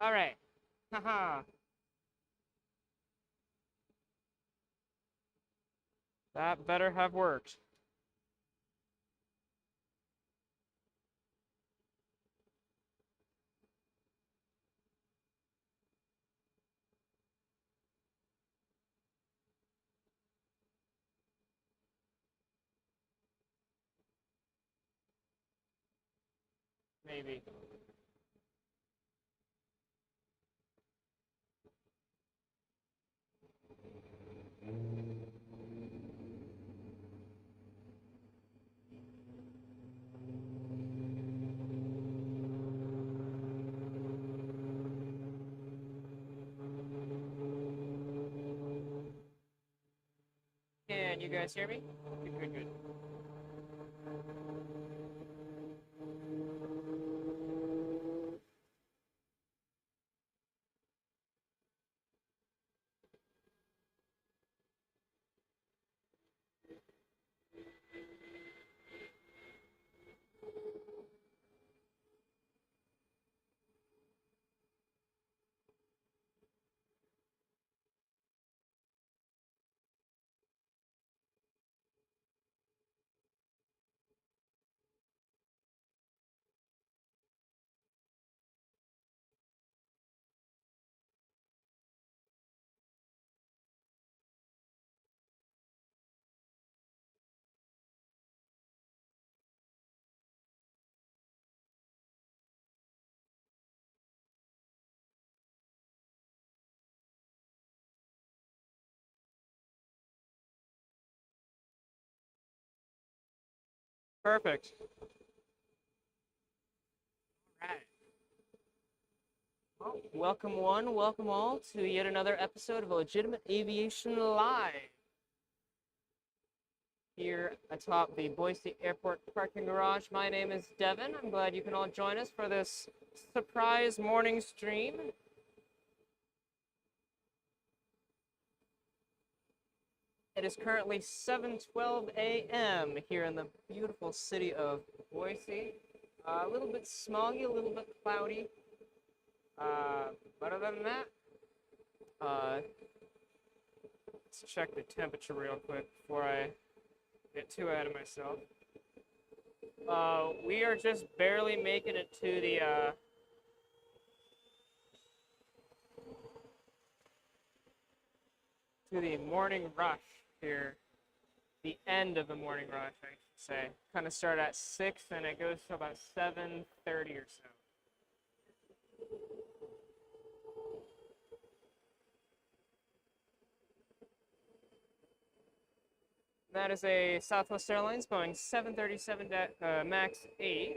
All right. Haha. That better have worked. Maybe. Can you guys hear me? Good, good, good. Perfect. All right. Well, welcome one, welcome all to yet another episode of Legitimate Aviation Live. Here atop the Boise Airport parking garage. My name is Devin. I'm glad you can all join us for this surprise morning stream. It is currently 7:12 a.m. here in the beautiful city of Boise. A little bit smoggy, a little bit cloudy. But other than that, let's check the temperature real quick before I get too ahead of myself. We are just barely making it to the morning rush here. The end of the morning rush, I should say. Kind of start at 6 and it goes to about 7:30 or so. That is a Southwest Airlines Boeing 737 MAX 8.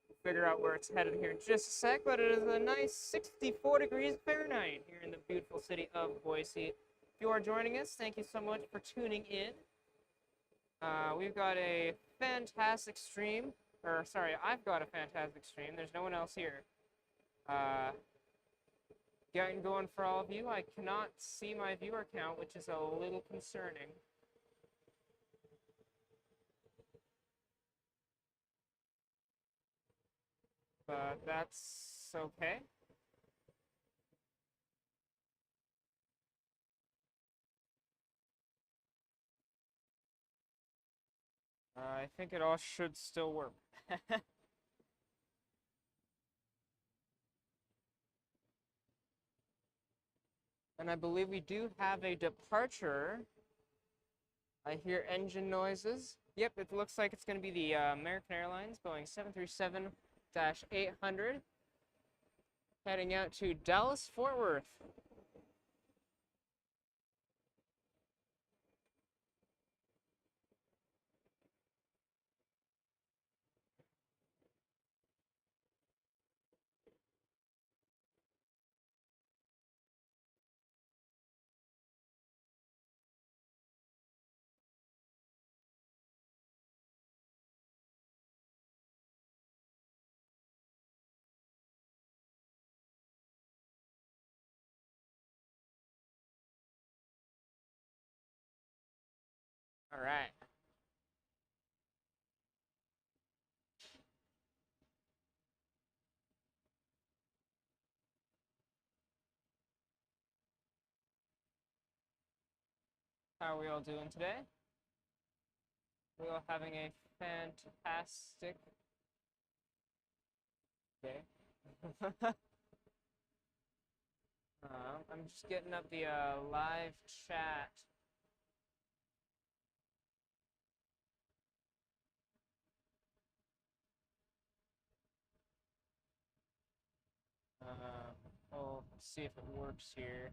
We'll figure out where it's headed here in just a sec, but it is a nice 64 degrees Fahrenheit here in the beautiful city of Boise. If you are joining us, thank you so much for tuning in. We've got a fantastic stream, or sorry, I've got a fantastic stream. There's no one else here. Getting going for all of you. I cannot see my viewer count, which is a little concerning. But that's okay. I think it all should still work. And I believe we do have a departure. I hear engine noises. Yep, it looks like it's going to be the American Airlines Boeing 737-800 heading out to Dallas, Fort Worth. All right. How are we all doing today? We all having a fantastic day. I'm just getting up the live chat. We'll see if it works here.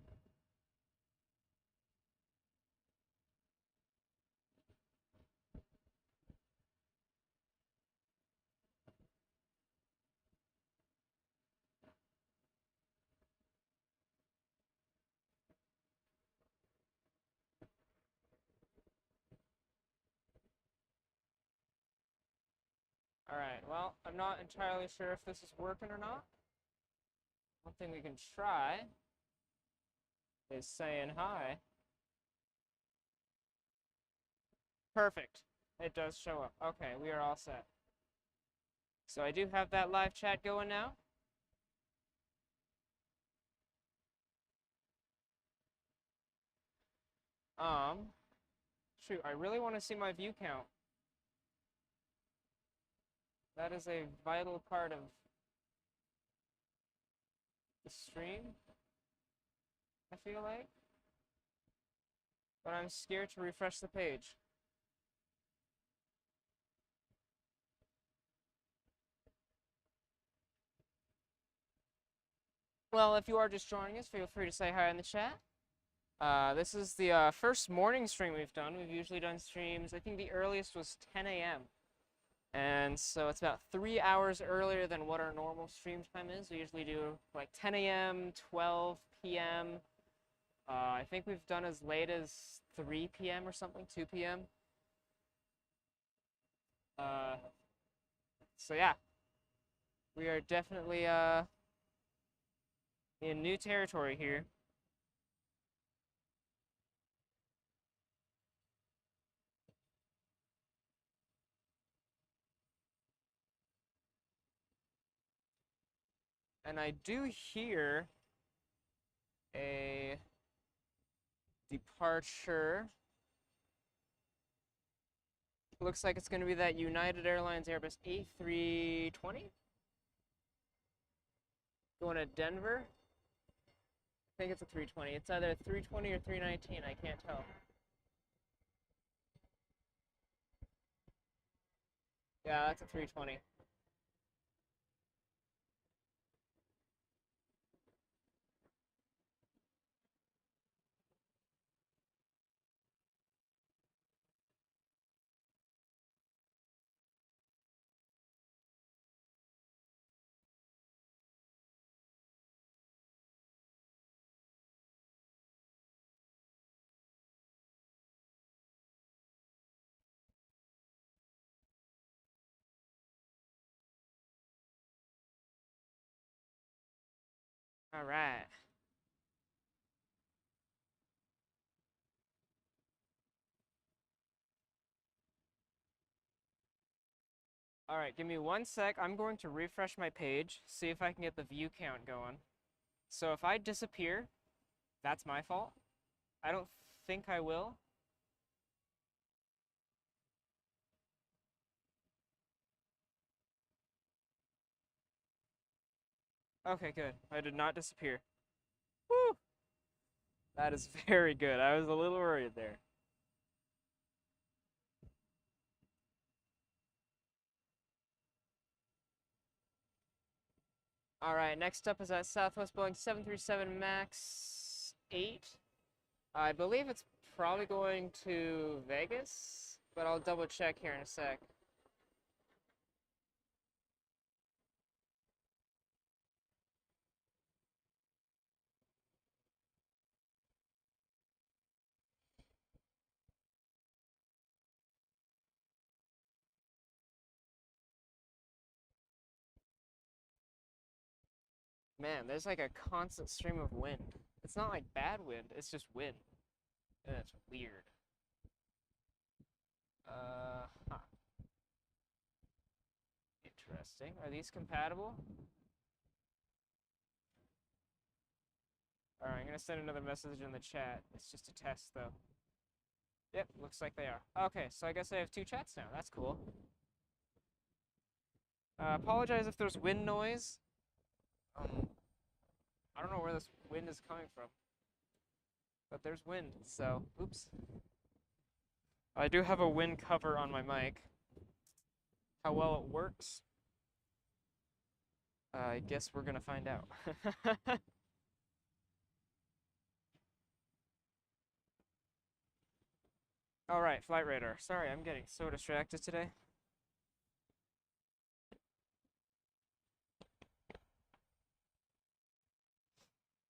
All right, well, I'm not entirely sure if this is working or not. One thing we can try is saying hi. Perfect. It does show up. Okay, we are all set. So I do have that live chat going now. Shoot, I really want to see my view count. That is a vital part of the stream, I feel like. But I'm scared to refresh the page. Well, if you are just joining us, feel free to say hi in the chat. This is the first morning stream we've done. We've usually done streams, I think the earliest was 10 a.m. And so it's about 3 hours earlier than what our normal stream time is. We usually do like 10 a.m., 12 p.m. I think we've done as late as 3 p.m. or something, 2 p.m. So yeah, we are definitely in new territory here. And I do hear a departure. Looks like it's going to be that United Airlines Airbus A320 going to Denver. I think it's a 320. It's either a 320 or 319. I can't tell. Yeah, that's a 320. All right. All right, give me 1 sec. I'm going to refresh my page, see if I can get the view count going. So if I disappear, that's my fault. I don't think I will. Okay, good. I did not disappear. Woo! That is very good. I was a little worried there. All right, next up is that Southwest Boeing 737 MAX 8. I believe it's probably going to Vegas, but I'll double check here in a sec. Man, there's like a constant stream of wind. It's not like bad wind, it's just wind. And it's weird. Huh. Interesting. Are these compatible? Alright, I'm gonna send another message in the chat. It's just a test, though. Yep, looks like they are. Okay, so I guess I have two chats now. That's cool. Apologize if there's wind noise. I don't know where this wind is coming from, but there's wind, so oops. I do have a wind cover on my mic. How well it works, I guess we're gonna find out. All right, flight radar. Sorry, I'm getting so distracted today.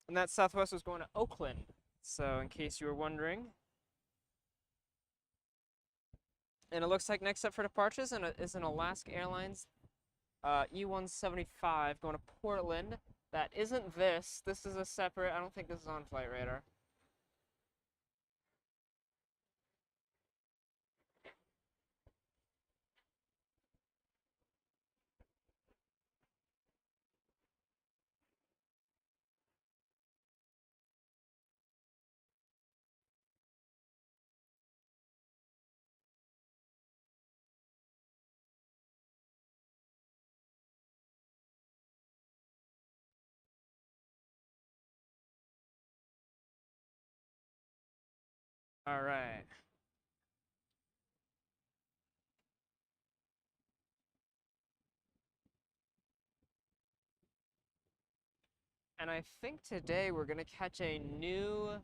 And that Southwest was going to Oakland. So in case you were wondering. And it looks like next up for departures is an Alaska Airlines E-175 going to Portland. That isn't this. This is a separate, I don't think this is on flight radar. All right. And I think today we're gonna catch a new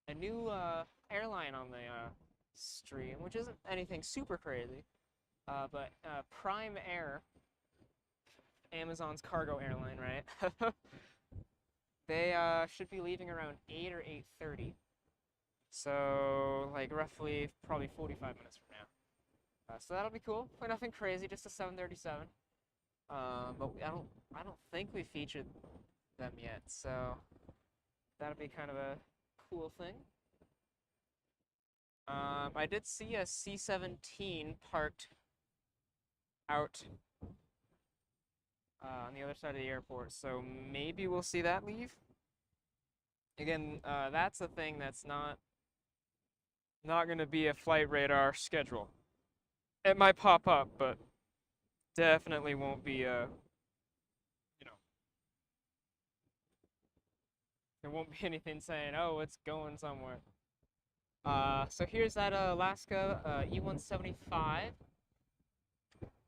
airline on the stream, which isn't anything super crazy. But Prime Air, Amazon's cargo airline, right? They should be leaving around 8 or 8:30. So like roughly probably 45 minutes from now. So that'll be cool. But nothing crazy, just a 737. But I don't think we featured them yet, so that'll be kind of a cool thing. I did see a C-17 parked out on the other side of the airport, so maybe we'll see that leave. Again, that's a thing that's not going to be a flight radar schedule. It might pop up, but definitely won't be a, you know, there won't be anything saying, oh, it's going somewhere. So here's that Alaska E-175.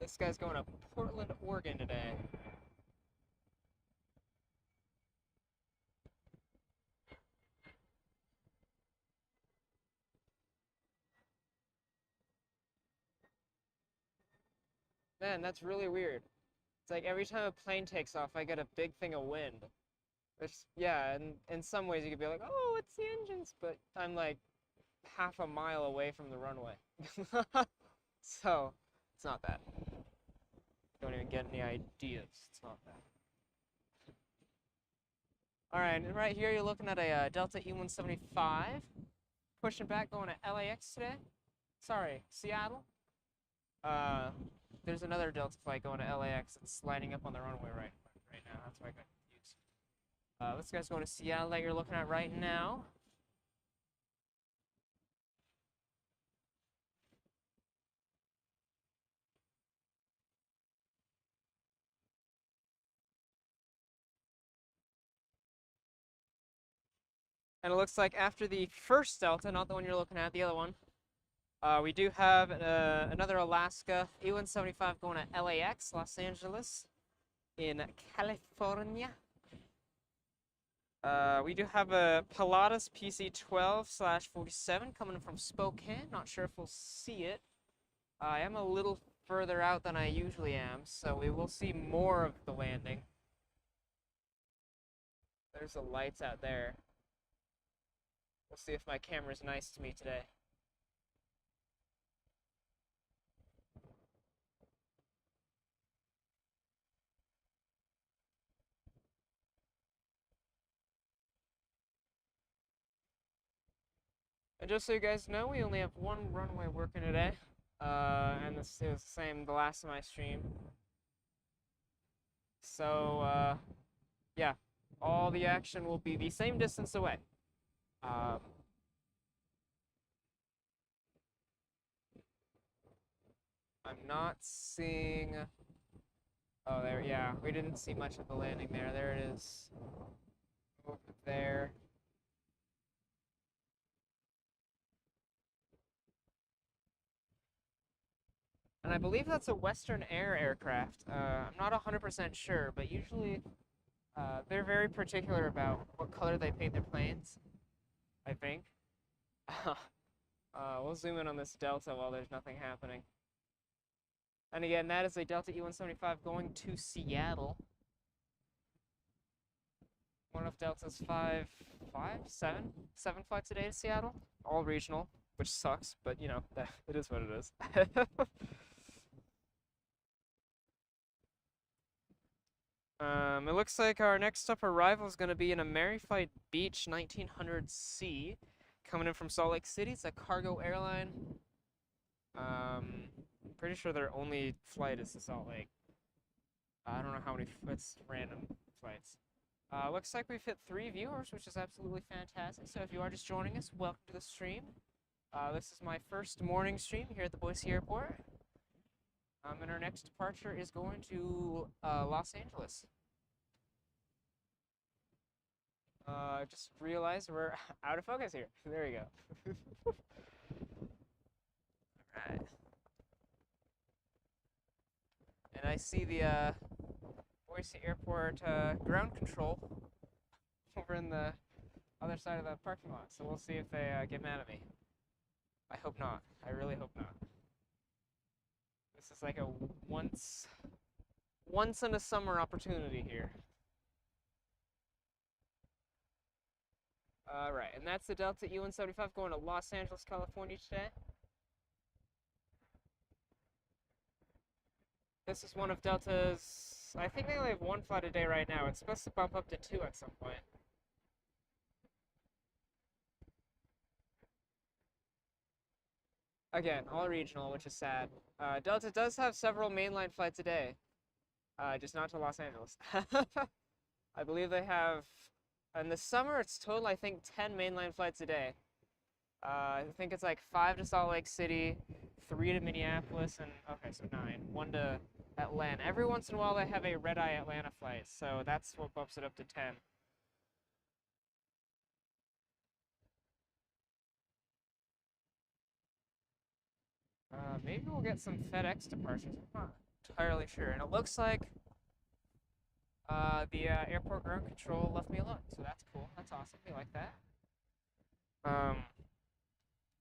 This guy's going to Portland, Oregon today. Man, that's really weird. It's like every time a plane takes off, I get a big thing of wind. Which, yeah, and in some ways you could be like, oh, it's the engines, but I'm like half a mile away from the runway. So, it's not that. Don't even get any ideas. It's not that. Alright, and right here you're looking at a Delta E-175. Pushing back, going to LAX today. Sorry, Seattle. There's another Delta flight going to LAX. It's lining up on the runway right now. That's why I got confused. This guy's going to Seattle that you're looking at right now. And it looks like after the first Delta, not the one you're looking at, the other one, we do have another Alaska E-175 going to LAX, Los Angeles, in California. We do have a Pilatus PC-12/47 coming from Spokane. Not sure if we'll see it. I am a little further out than I usually am, so we will see more of the landing. There's the lights out there. We'll see if my camera's nice to me today. And just so you guys know, we only have one runway working today. And this is the same the last time I streamed. So, yeah, all the action will be the same distance away. I'm not seeing. Oh, there. Yeah, we didn't see much of the landing there. There it is. Over there. And I believe that's a Western Air aircraft. I'm not 100% sure, but usually they're very particular about what color they paint their planes, I think. We'll zoom in on this Delta while there's nothing happening. And again, that is a Delta E-175 going to Seattle. One of Delta's seven flights a day to Seattle, all regional, which sucks, but you know, it is what it is. It looks like our next up arrival is going to be in a Merrified Beach 1900C, coming in from Salt Lake City. It's a cargo airline. I'm pretty sure their only flight is to Salt Lake. I don't know how many, it's random flights. Looks like we've hit 3 viewers, which is absolutely fantastic. So if you are just joining us, welcome to the stream. This is my first morning stream here at the Boise Airport. And our next departure is going to Los Angeles. I just realized we're out of focus here. There we go. Alright. And I see the Boise Airport ground control over in the other side of the parking lot. So we'll see if they get mad at me. I hope not. I really hope not. This is like a once in a summer opportunity here. Right, and that's the Delta E-175 going to Los Angeles, California today. This is one of Delta's, I think they only have 1 flight a day right now. It's supposed to bump up to 2 at some point. Again, all regional, which is sad. Delta does have several mainline flights a day, just not to Los Angeles. I believe they have, in the summer, it's total, I think, 10 mainline flights a day. I think it's like 5 to Salt Lake City, 3 to Minneapolis, and, okay, so 9. 1 to Atlanta. Every once in a while, they have a red-eye Atlanta flight, so that's what bumps it up to 10. Maybe we'll get some FedEx departures. I'm not entirely sure. And it looks like the airport ground control left me alone, so that's cool. That's awesome. We like that.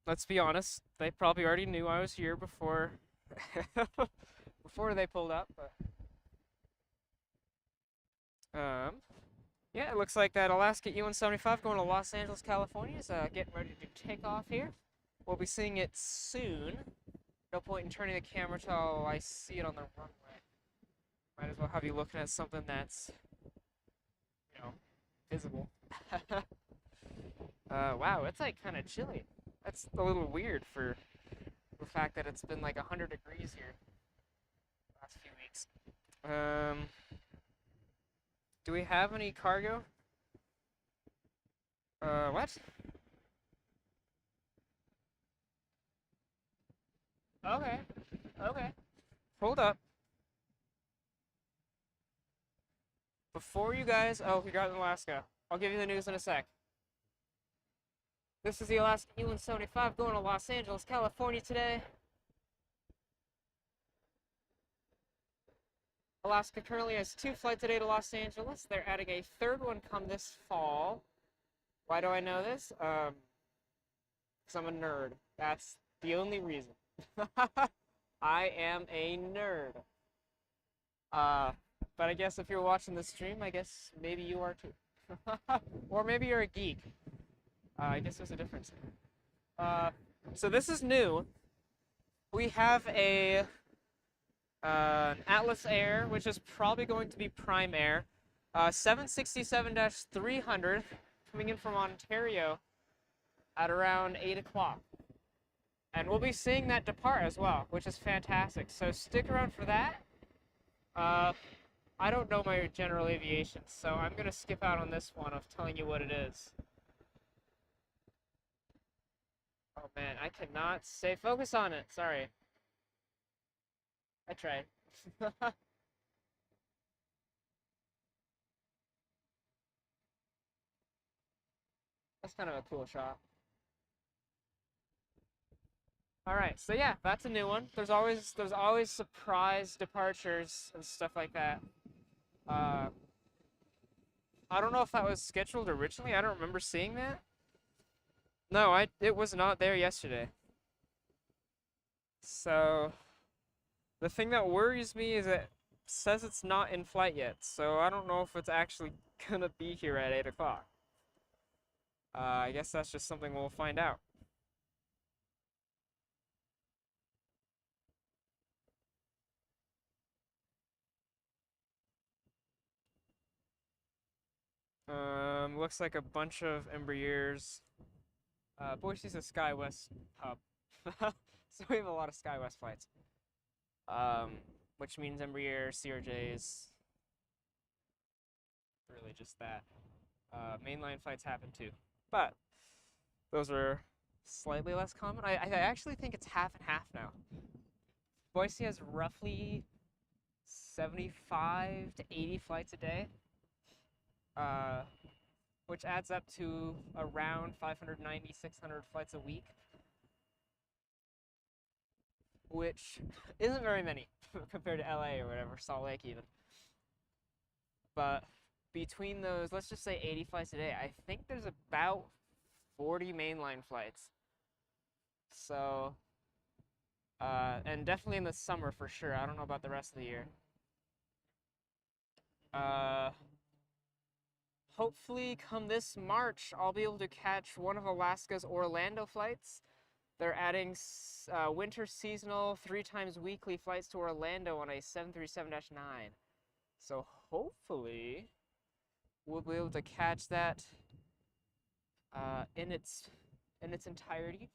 Let's be honest. They probably already knew I was here before before they pulled up. But yeah, it looks like that Alaska E-175 going to Los Angeles, California is getting ready to take off here. We'll be seeing it soon. No point in turning the camera till I see it on the runway. Might as well have you looking at something that's, you know, visible. Wow, it's like kind of chilly. That's a little weird for the fact that it's been like 100 degrees here the last few weeks. Do we have any cargo? What? Okay. Okay. Hold up. Before you guys... Oh, we got in Alaska. I'll give you the news in a sec. This is the Alaska E-175 going to Los Angeles, California today. Alaska currently has 2 flights a day to Los Angeles. They're adding a 3rd one come this fall. Why do I know this? Because I'm a nerd. That's the only reason. I am a nerd. But I guess if you're watching the stream, I guess maybe you are too. Or maybe you're a geek. I guess there's a difference. So this is new. We have a Atlas Air, which is probably going to be Prime Air, 767-300, coming in from Ontario at around 8 o'clock. And we'll be seeing that depart as well, which is fantastic. So stick around for that. I don't know my general aviation, so I'm going to skip out on this one of telling you what it is. Oh man, I cannot stay focused on it. Sorry. I tried. That's kind of a cool shot. All right, so yeah, that's a new one. There's always surprise departures and stuff like that. Uh, I don't know if that was scheduled originally. I don't remember seeing that. No, it was not there yesterday. So the thing that worries me is it says it's not in flight yet. So I don't know if it's actually gonna be here at 8 o'clock. I guess that's just something we'll find out. Looks like a bunch of Embraers. Boise's a SkyWest hub, so we have a lot of SkyWest flights. Which means Embraer, CRJs, really just that. Mainline flights happen too, but those are slightly less common. I actually think it's half and half now. Boise has roughly 75 to 80 flights a day, uh, which adds up to around 590, 600 flights a week, which isn't very many compared to LA or whatever, Salt Lake even. But between those, let's just say 80 flights a day, I think there's about 40 mainline flights. So, and definitely in the summer for sure. I don't know about the rest of the year. Uh, Hopefully, come this March, I'll be able to catch one of Alaska's Orlando flights. They're adding winter seasonal 3 times weekly flights to Orlando on a 737-9. So hopefully, we'll be able to catch that in its entirety.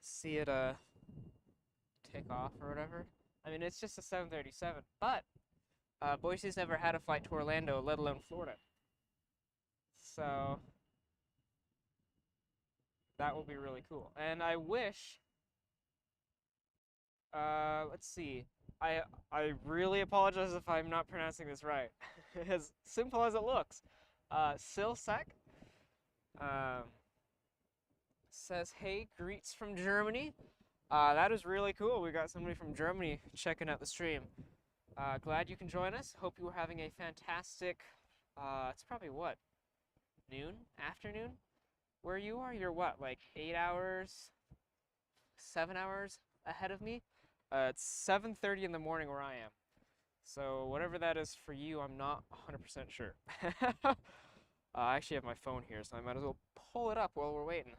See it take off or whatever. I mean, it's just a 737, but Boise's never had a flight to Orlando, let alone Florida. So that will be really cool. And I wish, let's see. I really apologize if I'm not pronouncing this right. As simple as it looks. Silsek um, says, hey, greets from Germany. That is really cool. We got somebody from Germany checking out the stream. Glad you can join us. Hope you are having a fantastic, it's probably what, noon? Afternoon? Where you are? You're what, like 8 hours, 7 hours ahead of me? It's 7:30 in the morning where I am. So whatever that is for you, I'm not 100% sure. I actually have my phone here, so I might as well pull it up while we're waiting.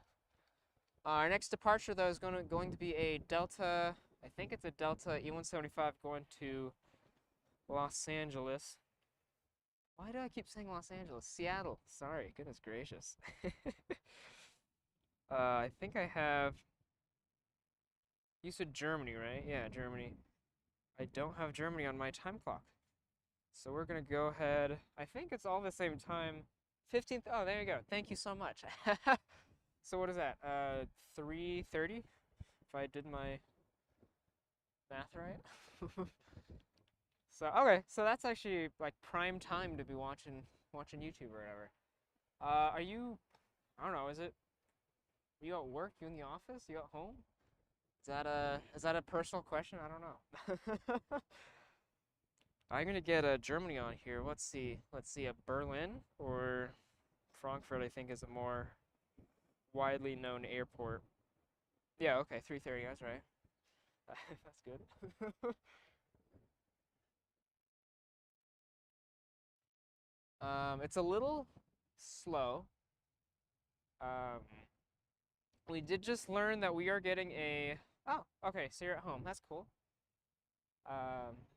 Our next departure, though, is going to be a Delta, I think it's a Delta E-175 going to Los Angeles. Why do I keep saying Los Angeles? Seattle. Sorry, goodness gracious. I think I have, you said Germany, right? Yeah, Germany. I don't have Germany on my time clock. So we're gonna go ahead, I think it's all the same time. 15th, oh, there you go. Thank you so much. So what is that? 3:30? If I did my math right. So okay, so that's actually like prime time to be watching YouTube or whatever. Are you? I don't know. Are you at work? You in the office? You at home? Is that a personal question? I don't know. I'm gonna get a Germany on here. Let's see. A Berlin or Frankfurt. I think is a more widely known airport. Yeah. Okay. 3:30. That's right. That's good. It's a little slow. Um, we did just learn that we are getting a. Oh, okay. So you're at home. That's cool.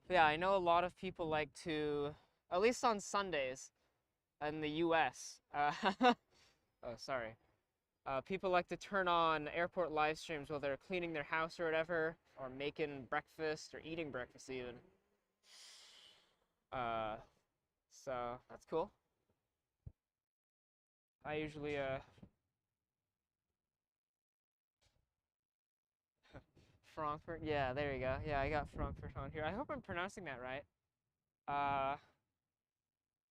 Yeah, I know a lot of people like to, at least on Sundays, in the U.S. Oh, sorry. People like to turn on airport live streams while they're cleaning their house or whatever, or making breakfast or eating breakfast even. Uh, so that's cool. I usually Frankfurt. Yeah, there you go. Yeah, I got Frankfurt on here. I hope I'm pronouncing that right.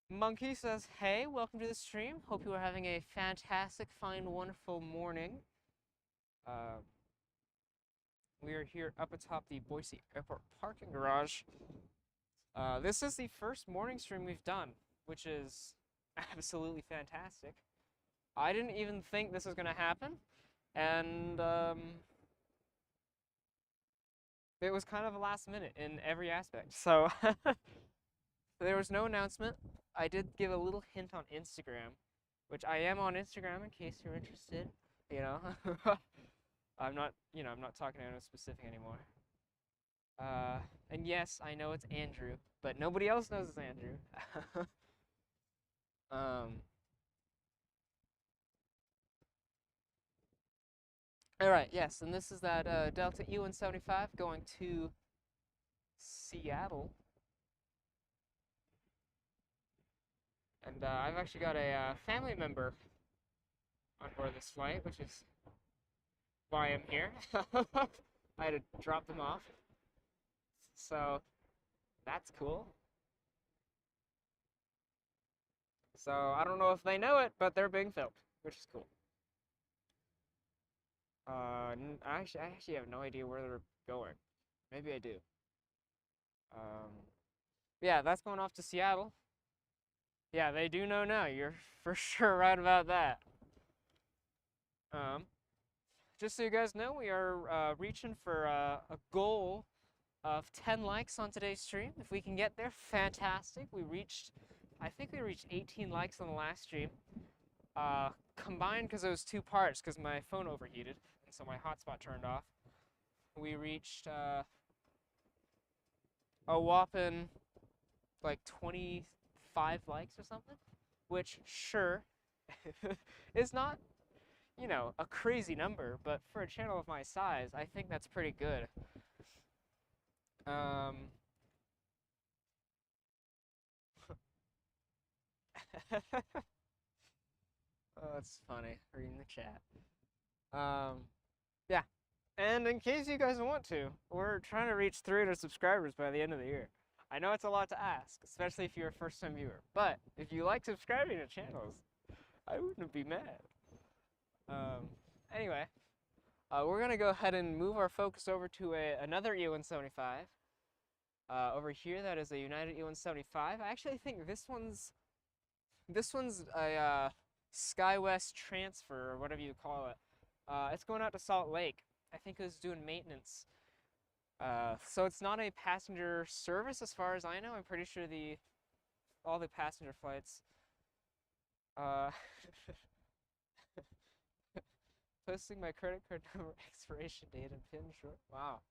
Monkey says, hey, welcome to the stream. Hope you are having a fantastic, fine, wonderful morning. We are here up atop the Boise Airport parking garage. This is the first morning stream we've done, which is absolutely fantastic. I didn't even think this was going to happen, and it was kind of a last minute in every aspect. So there was no announcement. I did give a little hint on Instagram, which I am on Instagram in case you're interested. You know, I'm not talking to anyone specific anymore. And yes, I know it's Andrew, but nobody else knows it's Andrew. All right, yes, and this is that Delta E-175 going to Seattle. And I've actually got a family member on board this flight, which is why I'm here. I had to drop them off. So that's cool. So I don't know if they know it, but they're being filmed, which is cool. I actually have no idea where they're going. Maybe I do. Yeah, that's going off to Seattle. Yeah, they do know now. You're for sure right about that. Just so you guys know, we are reaching for a goal of 10 likes on today's stream. If we can get there, fantastic. I think we reached 18 likes on the last stream. Combined, because it was two parts, because my phone overheated, and so my hotspot turned off. We reached a whopping like 25 likes or something, which sure is not, you know, a crazy number, but for a channel of my size, I think that's pretty good. Oh, that's funny, reading the chat. Yeah, and in case you guys want to, we're trying to reach 300 subscribers by the end of the year. I know it's a lot to ask, especially if you're a first-time viewer, but if you like subscribing to channels, I wouldn't be mad. Anyway, we're gonna go ahead and move our focus over to another E-175. Over here, that is a United E-175. I actually think this one's a SkyWest transfer, or whatever you call it. It's going out to Salt Lake. I think it was doing maintenance. So it's not a passenger service as far as I know. I'm pretty sure all the passenger flights. Posting my credit card number, expiration date, and PIN short. Wow.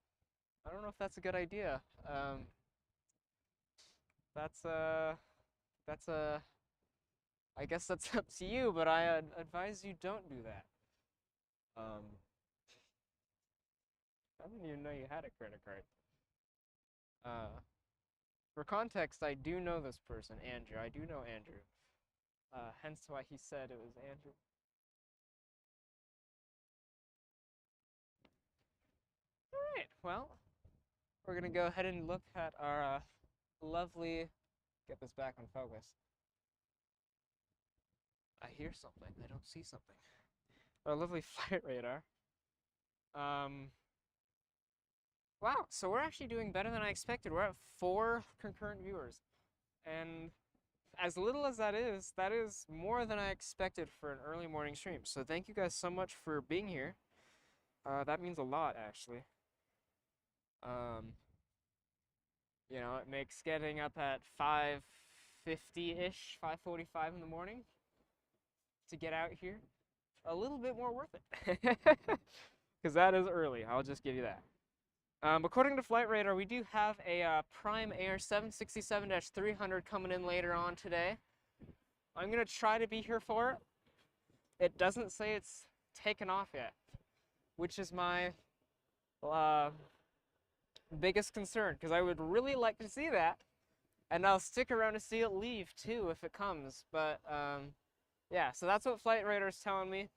I don't know if that's a good idea. I guess that's up to you, but I advise you don't do that. I didn't even know you had a credit card. For context, I do know this person, Andrew. I do know Andrew. Hence why he said it was Andrew. All right, well, we're gonna go ahead and look at our lovely, get this back on focus. I hear something, I don't see something. Our lovely flight radar. Wow, so we're actually doing better than I expected. We're at 4 concurrent viewers. And as little as that is more than I expected for an early morning stream. So thank you guys so much for being here. That means a lot, actually. You know, it makes getting up at 5:50-ish, 5:45 in the morning to get out here a little bit more worth it. Because that is early, I'll just give you that. According to Flight Radar, we do have a Prime Air 767-300 coming in later on today. I'm going to try to be here for it. It doesn't say it's taken off yet, which is my biggest concern, because I would really like to see that, and I'll stick around to see it leave too if it comes. But yeah, so that's what Flight Radar is telling me.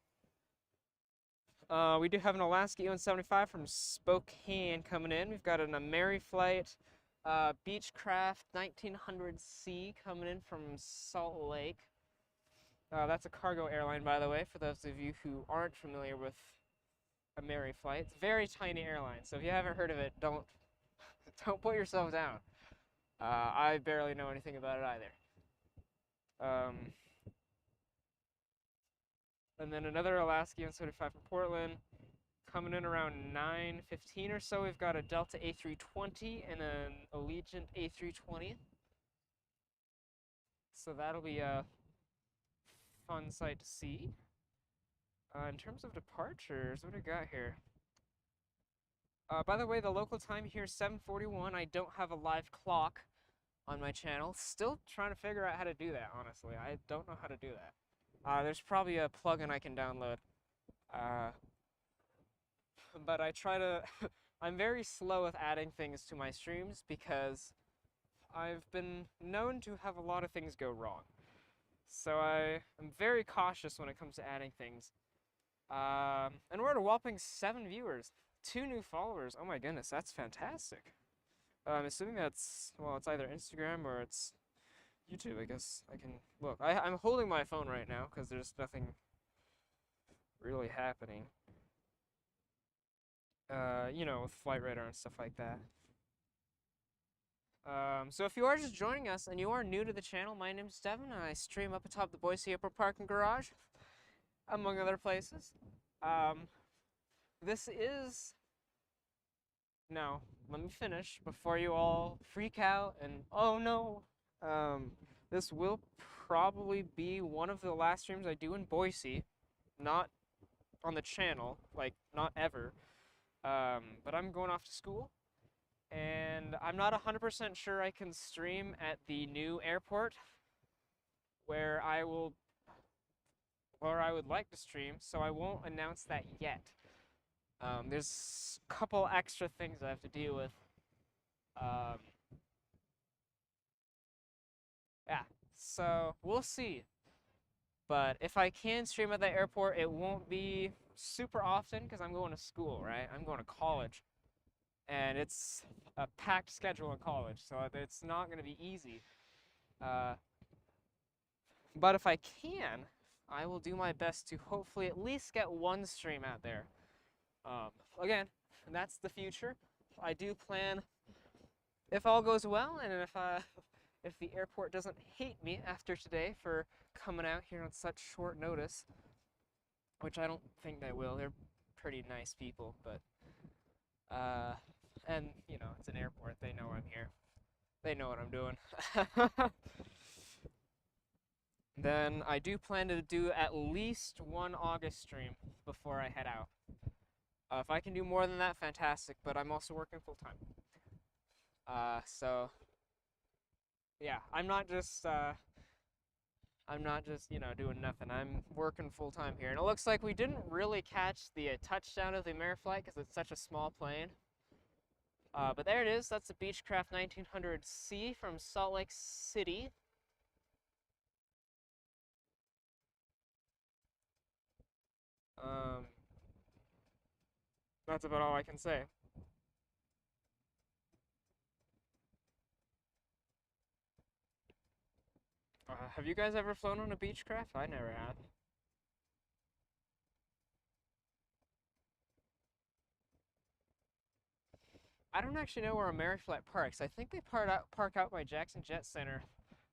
We do have an Alaska E-175 from Spokane coming in. We've got an AmeriFlight Beechcraft 1900C coming in from Salt Lake. That's a cargo airline, by the way, for those of you who aren't familiar with AmeriFlight. It's a very tiny airline, so if you haven't heard of it, don't put yourself down. I barely know anything about it either. And then another Alaska E-175 from Portland. Coming in around 9:15 or so, we've got a Delta A320 and an Allegiant A320. So that'll be a fun sight to see. In terms of departures, what do we got here? By the way, the local time here is 7:41. I don't have a live clock on my channel. Still trying to figure out how to do that, honestly. I don't know how to do that. There's probably a plugin I can download. But I try to... I'm very slow with adding things to my streams because I've been known to have a lot of things go wrong. So I am very cautious when it comes to adding things. And we're at a whopping 7 viewers, 2 new followers. Oh my goodness, that's fantastic. I'm assuming that's, well, it's either Instagram or it's YouTube, I guess. I can look. I'm holding my phone right now because there's nothing really happening. You know, with flight radar and stuff like that. So if you are just joining us and you are new to the channel, my name's Devin and I stream up atop the Boise Airport parking garage, among other places. This is... No, let me finish before you all freak out and, oh no. This will probably be one of the last streams I do in Boise, not on the channel, like, not ever. But I'm going off to school, and I'm not 100% sure I can stream at the new airport where I would like to stream, so I won't announce that yet. There's a couple extra things I have to deal with. Yeah, so we'll see. But if I can stream at the airport, it won't be super often because I'm going to school, right? I'm going to college. And it's a packed schedule in college, so it's not going to be easy. But if I can, I will do my best to hopefully at least get one stream out there. Again, that's the future. I do plan, if all goes well, and if the airport doesn't hate me after today for coming out here on such short notice, which I don't think they will. They're pretty nice people, but and you know, it's an airport. They know I'm here. They know what I'm doing. Then I do plan to do at least one August stream before I head out. If I can do more than that, fantastic, but I'm also working full-time. So, yeah, I'm not just, you know, doing nothing. I'm working full-time here. And it looks like we didn't really catch the touchdown of the AmeriFlight because it's such a small plane. But there it is. That's the Beechcraft 1900C from Salt Lake City. That's about all I can say. Have you guys ever flown on a Beechcraft? I never have. I don't actually know where AmeriFlight parks. I think they park out by Jackson Jet Center,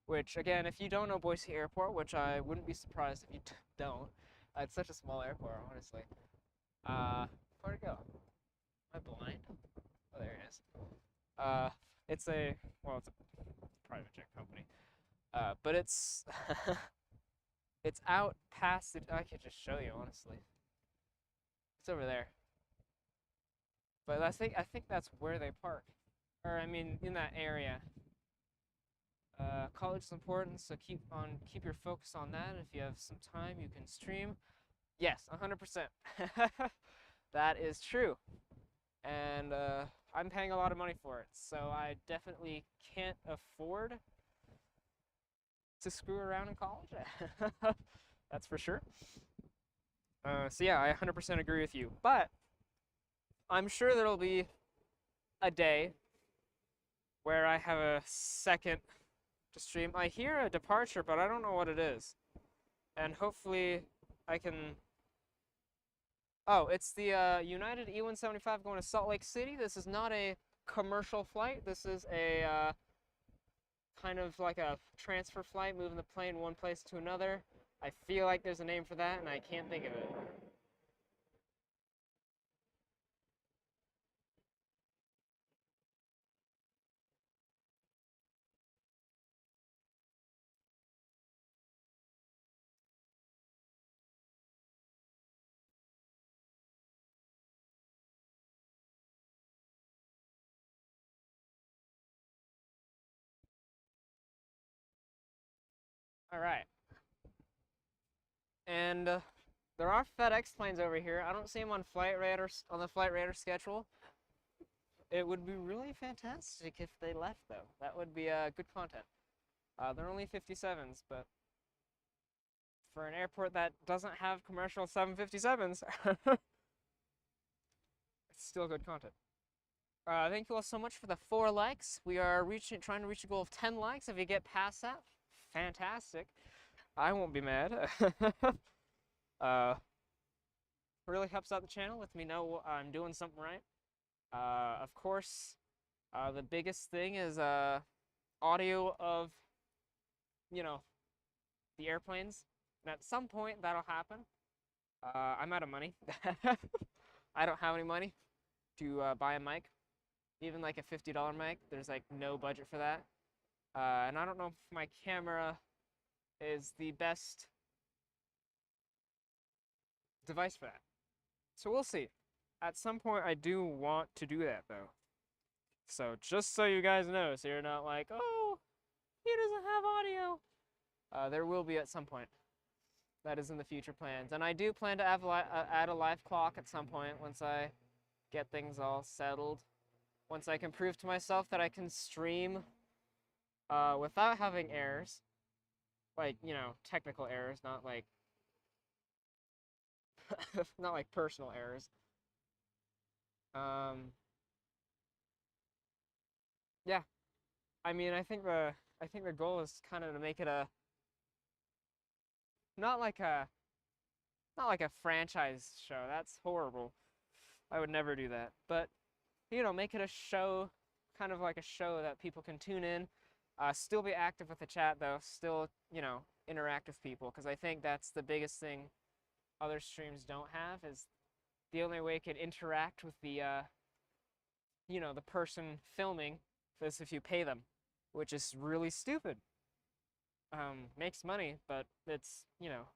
which, again, if you don't know Boise Airport, which I wouldn't be surprised if you don't, it's such a small airport, honestly. Where'd it go? Am I blind? Oh, there it is. It's a private jet company. But it's, it's out past it. I could just show you, honestly. It's over there. But I think that's where they park. Or, I mean, in that area. College is important, so keep your focus on that. If you have some time, you can stream. Yes, 100%. That is true. And I'm paying a lot of money for it, so I definitely can't afford to screw around in college. That's for sure. So yeah, I 100% agree with you. But I'm sure there'll be a day where I have a second to stream. I hear a departure, but I don't know what it is. And hopefully I can... Oh, it's the United E-175 going to Salt Lake City. This is not a commercial flight. This is a kind of like a transfer flight, moving the plane one place to another. I feel like there's a name for that, and I can't think of it. All right. And there are FedEx planes over here. I don't see them on Flight Radar on the Flight Radar schedule. It would be really fantastic if they left, though. That would be good content. They're only 57s, but for an airport that doesn't have commercial 757s, it's still good content. Thank you all so much for the 4 likes. We are trying to reach a goal of 10 likes. If you get past that, fantastic. I won't be mad. Really helps out the channel, lets me know I'm doing something right. Of course, the biggest thing is audio of, you know, the airplanes. And at some point, that'll happen. I'm out of money. I don't have any money to buy a mic. Even like a $50 mic, there's like no budget for that. And I don't know if my camera is the best device for that. So we'll see. At some point, I do want to do that, though. So just so you guys know, so you're not like, oh, he doesn't have audio. There will be at some point. That is in the future plans. And I do plan to add a live clock at some point once I get things all settled. Once I can prove to myself that I can stream without having errors. Like, you know, technical errors, not like not like personal errors. Yeah. I mean, I think the goal is kind of to make it a not like a not like a franchise show. That's horrible. I would never do that. But you know, make it a show, kind of like a show that people can tune in. Still be active with the chat though. Still, you know, interact with people, because I think that's the biggest thing other streams don't have, is the only way you can interact with the you know, the person filming is if you pay them, which is really stupid. Makes money, but it's, you know,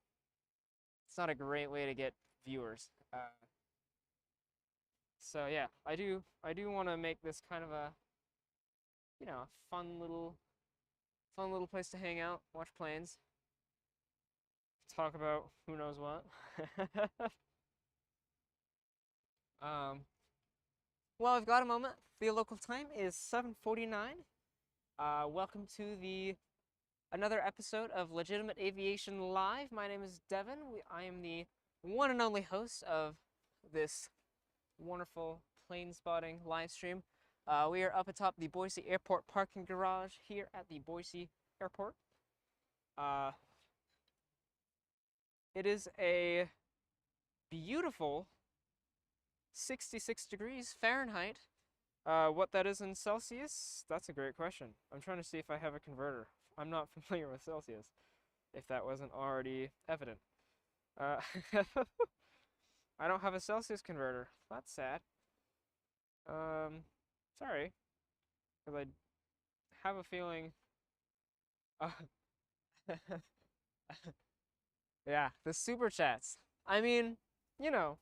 it's not a great way to get viewers. So yeah, I do want to make this kind of a, you know, a fun little place to hang out, watch planes, talk about who knows what. Well, I've got a moment. The local time is 7:49. Welcome to another episode of Legitimate Aviation Live. My name is Devin. I am the one and only host of this wonderful plane spotting live stream. We are up atop the Boise Airport parking garage here at the Boise Airport. It is a beautiful 66 degrees Fahrenheit. What that is in Celsius, that's a great question. I'm trying to see if I have a converter. I'm not familiar with Celsius, if that wasn't already evident. I don't have a Celsius converter. That's sad. Sorry, because I have a feeling. Uh, yeah, the super chats. I mean, you know,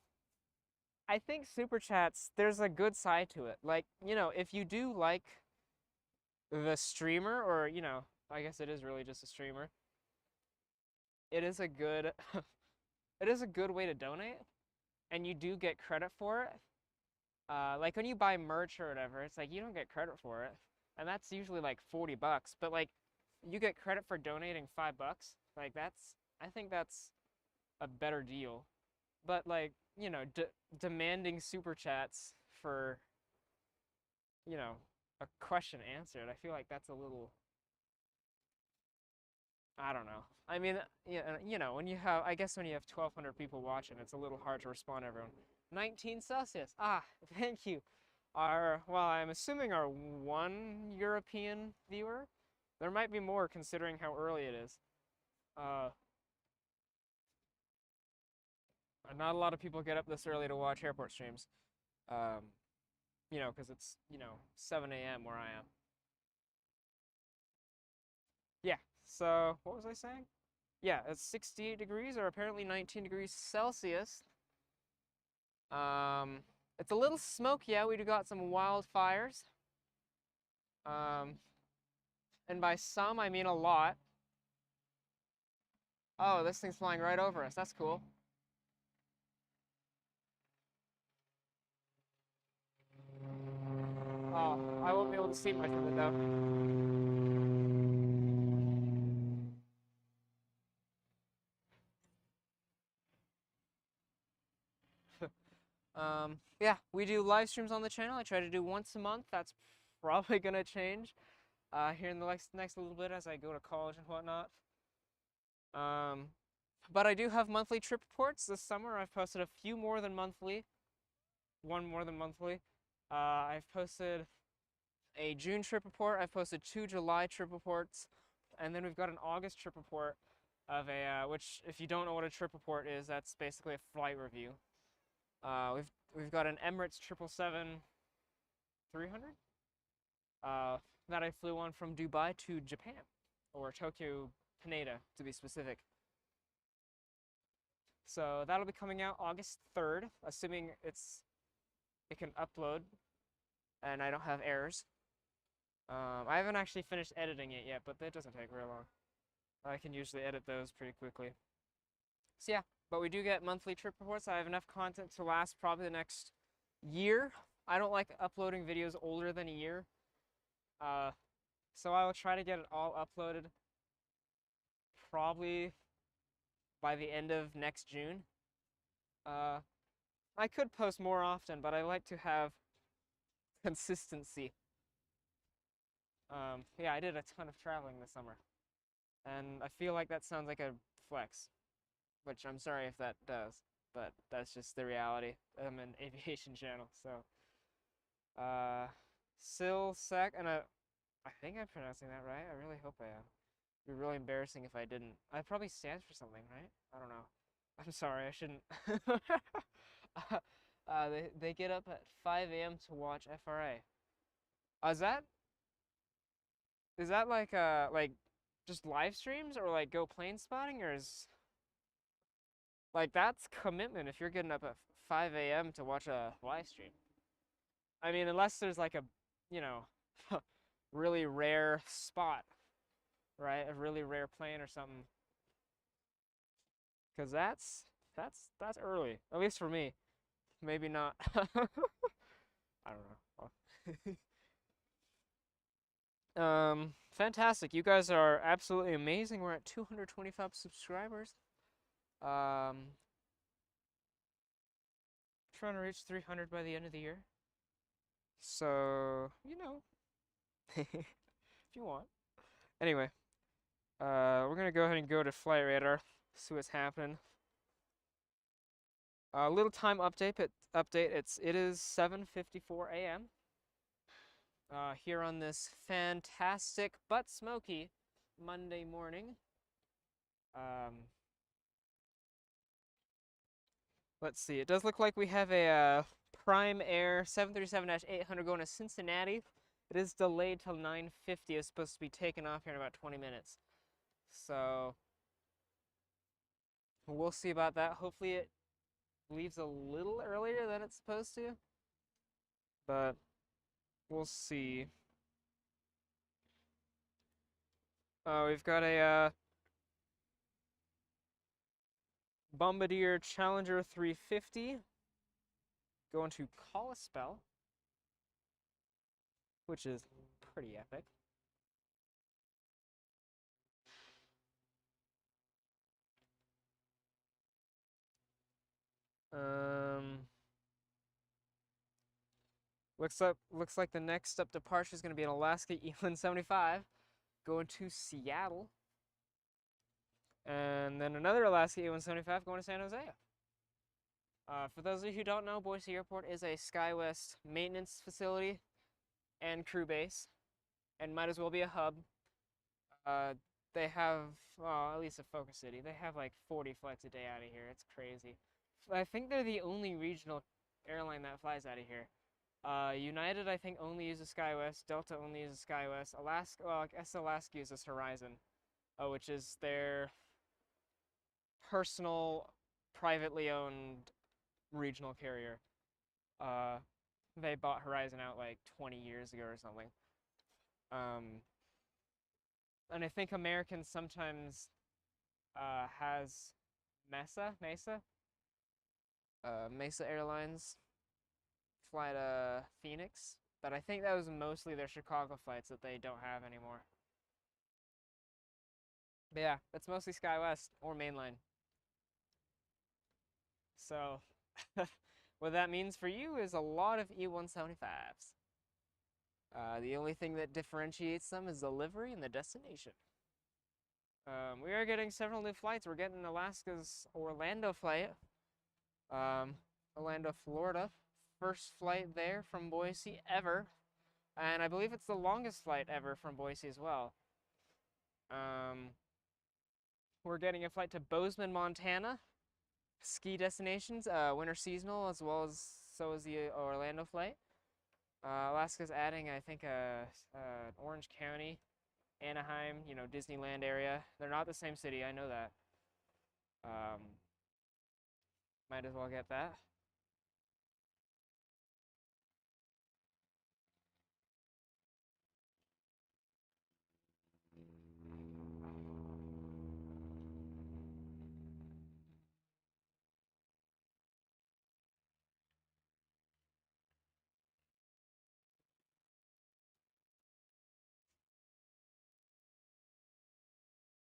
I think super chats, there's a good side to it. Like, you know, if you do like the streamer, or, you know, I guess it is really just a streamer, it is a good it is a good way to donate, and you do get credit for it. Like when you buy merch or whatever, it's like you don't get credit for it, and that's usually like 40 bucks, but like you get credit for donating $5. Like I think that's a better deal but like, you know, demanding super chats for, you know, a question answered. I feel like that's a little, I don't know. I mean, yeah, you know, when you have, I guess when you have 1,200 people watching, it's a little hard to respond to everyone. 19 Celsius. Ah, thank you. Well, I'm assuming our one European viewer. There might be more considering how early it is. Uh, Not a lot of people get up this early to watch airport streams. Um, you know, because it's, you know, 7 a.m. where I am. Yeah, so what was I saying? Yeah, it's 68 degrees or apparently 19 degrees Celsius. Um, it's a little smoky. Yeah, we got some wildfires. Um, and by some, I mean a lot. Oh, this thing's flying right over us. That's cool. Oh, I won't be able to see much of it though. Yeah, we do live streams on the channel. I try to do once a month. That's probably gonna change here in the next little bit as I go to college and whatnot. But I do have monthly trip reports. This summer I've posted a few more than monthly, one more than monthly. I've posted a June trip report. I've posted 2 July trip reports, and then we've got an August trip report of which, if you don't know what a trip report is, that's basically a flight review. We've got an Emirates 777-300 that I flew on from Dubai to Japan, or Tokyo Haneda to be specific. So that'll be coming out August 3rd, assuming it can upload and I don't have errors. I haven't actually finished editing it yet, but that doesn't take very long. I can usually edit those pretty quickly. So yeah, but we do get monthly trip reports. I have enough content to last probably the next year. I don't like uploading videos older than a year. So I will try to get it all uploaded probably by the end of next June. I could post more often, but I like to have consistency. Yeah, I did a ton of traveling this summer, and I feel like that sounds like a flex, which I'm sorry if that does, but that's just the reality. I'm an aviation channel, so Sec, and I think I'm pronouncing that right. I really hope I am. It'd be really embarrassing if I didn't. It probably stands for something, right? I don't know. I'm sorry, I shouldn't. They get up at 5 a.m. to watch FRA. Is that like just live streams or like go plane spotting, or is like that's commitment if you're getting up at 5 a.m. to watch a live stream. I mean, unless there's like a, you know, really rare spot, right? A really rare plane or something. Cause that's early, at least for me. Maybe not. I don't know. Fantastic. You guys are absolutely amazing. We're at 225 subscribers. Trying to reach 300 by the end of the year. So, you know, if you want. Anyway, we're gonna go ahead and go to flight radar, see what's happening. Little time update. It is 7:54 a.m. Here on this fantastic but smoky Monday morning. Let's see. It does look like we have a Prime Air 737-800 going to Cincinnati. It is delayed till 9:50. It's supposed to be taken off here in about 20 minutes. So we'll see about that. Hopefully it leaves a little earlier than it's supposed to. But we'll see. We've got a Bombardier Challenger 350 going to Kalispell, which is pretty epic. Looks like the next up departure is going to be an Alaska E-175 going to Seattle, and then another Alaska E-175 going to San Jose. For those of you who don't know, Boise Airport is a SkyWest maintenance facility and crew base, and might as well be a hub. They have, well, at least at Focus City, they have like 40 flights a day out of here. It's crazy. I think they're the only regional airline that flies out of here. United, I think, only uses SkyWest. Delta only uses SkyWest. Alaska, well, I guess Alaska uses Horizon, which is their personal, privately owned regional carrier. They bought Horizon out like 20 years ago or something. And I think American sometimes has Mesa Airlines fly to Phoenix, but I think that was mostly their Chicago flights that they don't have anymore. But yeah, it's mostly SkyWest or mainline. So what that means for you is a lot of E-175s. The only thing that differentiates them is the livery and the destination. We are getting several new flights. We're getting Alaska's Orlando flight, Orlando, Florida. First flight there from Boise ever, and I believe it's the longest flight ever from Boise as well. We're getting a flight to Bozeman, Montana, ski destinations, winter seasonal, as well as so is the Orlando flight. Alaska's adding, I think, Orange County, Anaheim, Disneyland area. They're not the same city, I know that. Might as well get that.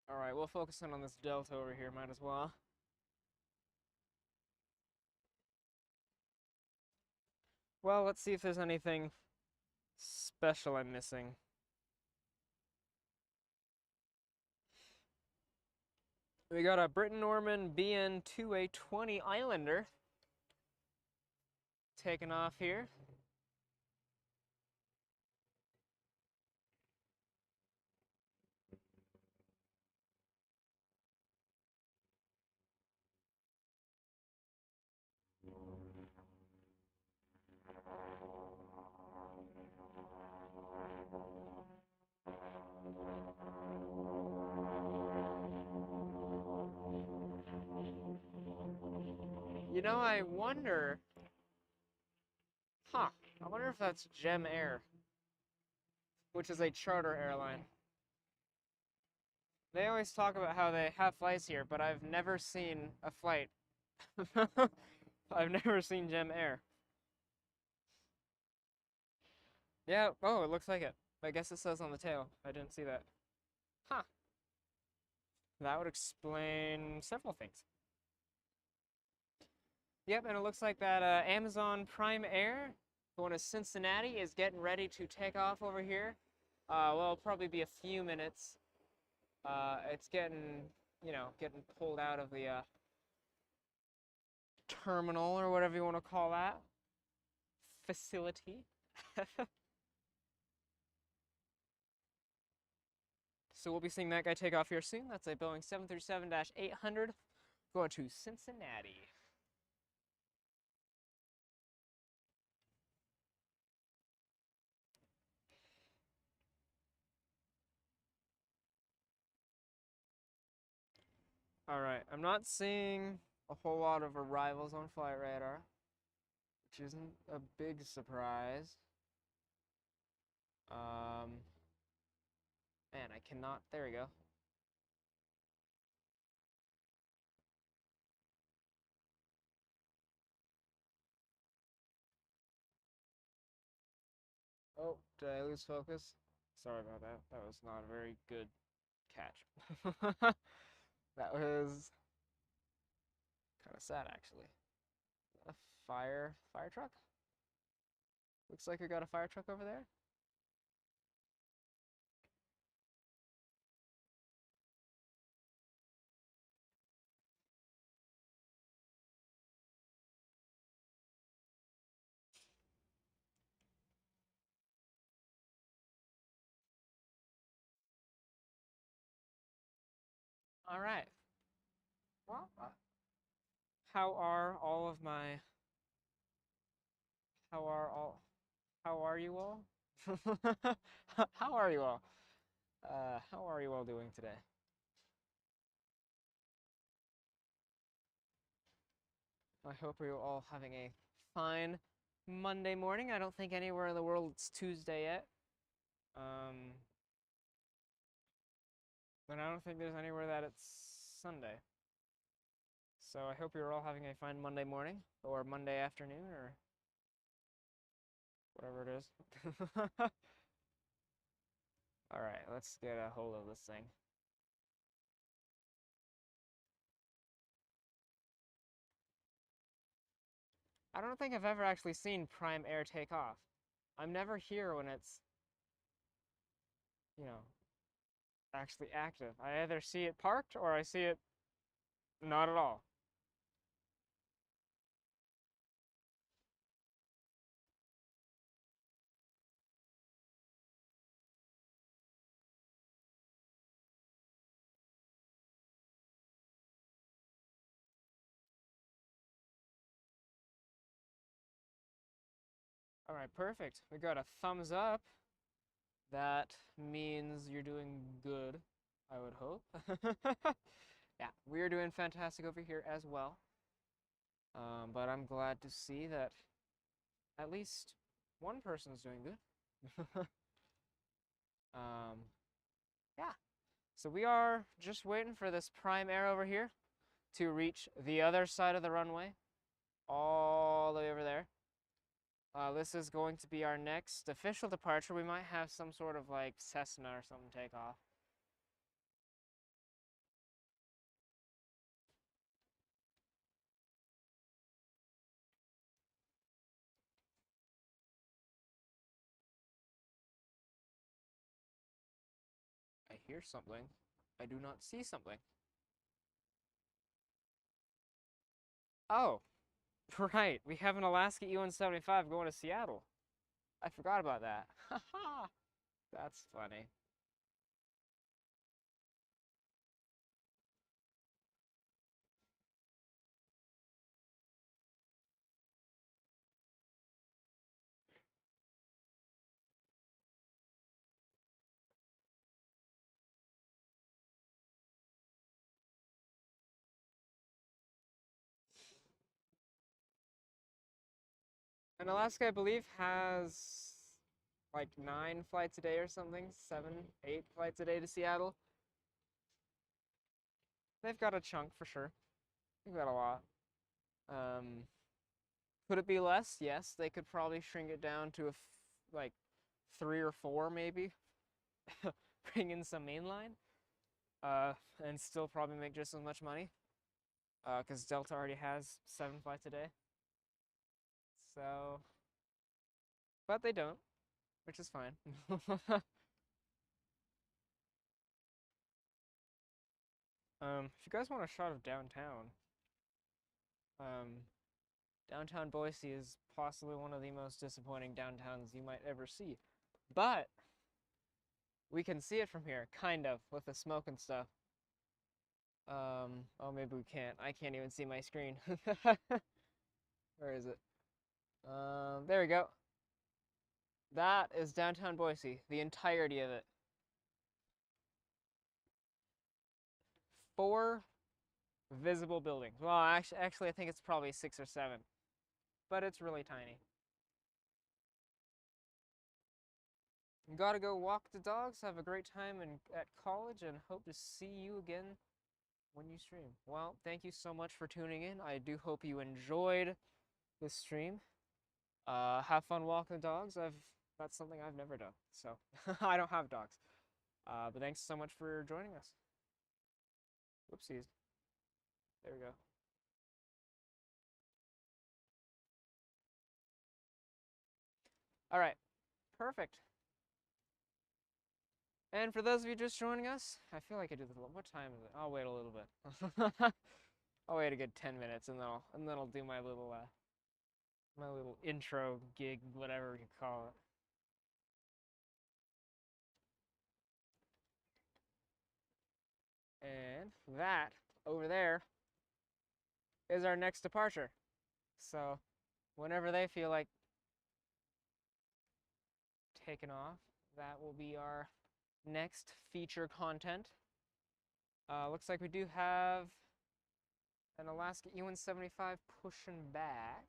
All right, we'll focus in on this Delta over here, might as well. Well, let's see if there's anything special I'm missing. We got a Britten-Norman BN2A20 Islander taking off here. I wonder, I wonder if that's Gem Air, which is a charter airline. They always talk about how they have flights here, but I've never seen a flight. I've never seen Gem Air. Yeah, oh, it looks like it. I guess it says on the tail. I didn't see that. Huh. That would explain several things. Yep, and it looks like that Amazon Prime Air going to Cincinnati is getting ready to take off over here. Well, it'll probably be a few minutes. It's getting, getting pulled out of the terminal or whatever you want to call that. Facility. So we'll be seeing that guy take off here soon. That's a Boeing 737-800 going to Cincinnati. All right, I'm not seeing a whole lot of arrivals on flight radar, which isn't a big surprise. Man, I cannot, there we go. Oh, did I lose focus? Sorry about that. That was not a very good catch. That was kind of sad, actually. A fire truck? Looks like we got a fire truck over there. All right. Well, how are all of my, how are all, how are you all? How are you all? How are you all doing today? I hope you're all having a fine Monday morning. I don't think anywhere in the world it's Tuesday yet. Um, and I don't think there's anywhere that it's Sunday. So I hope you're all having a fine Monday morning or Monday afternoon or whatever it is. All right, let's get a hold of this thing. I don't think I've ever actually seen Prime Air take off. I'm never here when it's, you know, actually active. I either see it parked or I see it not at all. All right, perfect. We got a thumbs up. That means you're doing good, I would hope. Yeah, we're doing fantastic over here as well. But I'm glad to see that at least one person's doing good. Yeah. So we are just waiting for this prime air over here to reach the other side of the runway, all the way over there. This is going to be our next official departure. We might have some sort of like Cessna or something take off. I hear something. I do not see something. Oh, right. We have an Alaska E-175 going to Seattle. I forgot about that. Haha. That's funny. And Alaska, I believe, has like 9 flights a day or something, 7, 8 flights a day to Seattle. They've got a chunk for sure. They've got a lot. Um, could it be less? Yes, they could probably shrink it down to like 3 or 4 maybe. Bring in some mainline. And still probably make just as much money. Because Delta already has 7 flights a day. So, but they don't, which is fine. If you guys want a shot of downtown, um, downtown Boise is possibly one of the most disappointing downtowns you might ever see. But we can see it from here, kind of, with the smoke and stuff. Oh, maybe we can't. I can't even see my screen. Where is it? There we go. That is downtown Boise, the entirety of it. 4 visible buildings. Well, actually, I think it's probably 6 or 7, but it's really tiny. Gotta go walk the dogs, have a great time at college, and hope to see you again when you stream. Well, thank you so much for tuning in. I do hope you enjoyed this stream. Have fun walking the dogs. That's something I've never done, so I don't have dogs. But thanks so much for joining us. Whoopsies. There we go. All right, perfect. And for those of you just joining us, I feel like I do this. What time is it? I'll wait a little bit. I'll wait a good 10 minutes, and then I'll do my little intro gig, whatever you call it. And that over there is our next departure. So whenever they feel like taking off, that will be our next feature content. Looks like we do have an Alaska E-175 pushing back.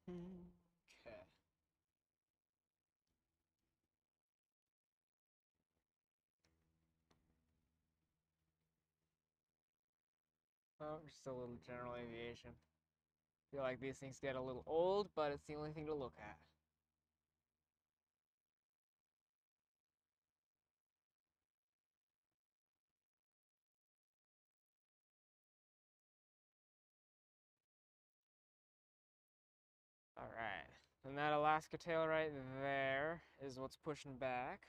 Okay. Oh, just a little general aviation. Feel like these things get a little old, but it's the only thing to look at. All right. And that Alaska tail right there is what's pushing back.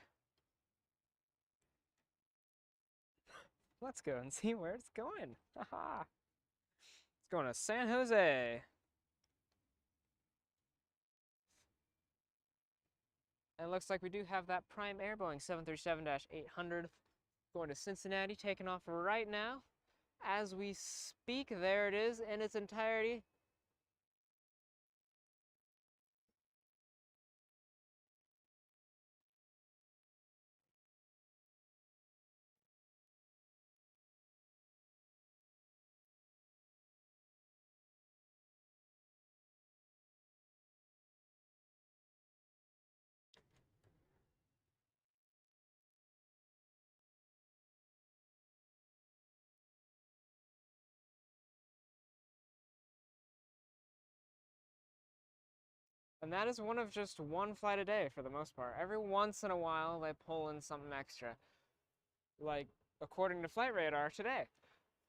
Let's go and see where it's going. Haha. It's going to San Jose. And it looks like we do have that Prime Air Boeing 737-800 going to Cincinnati, taking off right now. As we speak, there it is in its entirety. And that is one of just one flight a day for the most part. Every once in a while, they pull in something extra. Like, according to Flight Radar today,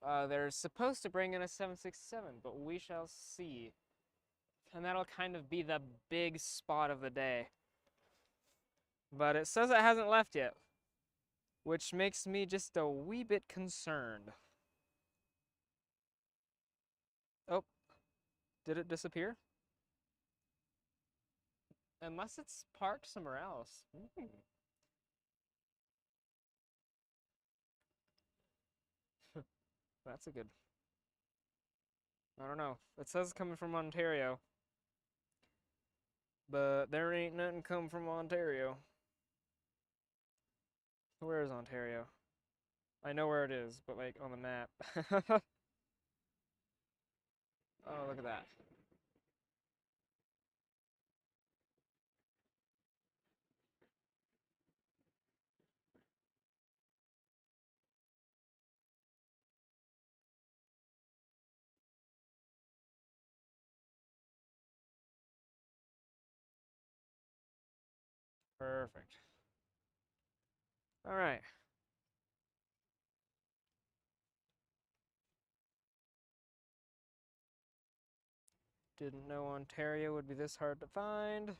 they're supposed to bring in a 767, but we shall see. And that'll kind of be the big spot of the day. But it says it hasn't left yet, which makes me just a wee bit concerned. Oh, did it disappear? Unless it's parked somewhere else. That's a good... I don't know. It says it's coming from Ontario. But there ain't nothing come from Ontario. Where is Ontario? I know where it is, but like on the map. Oh, look at that. Perfect. All right. Didn't know Ontario would be this hard to find.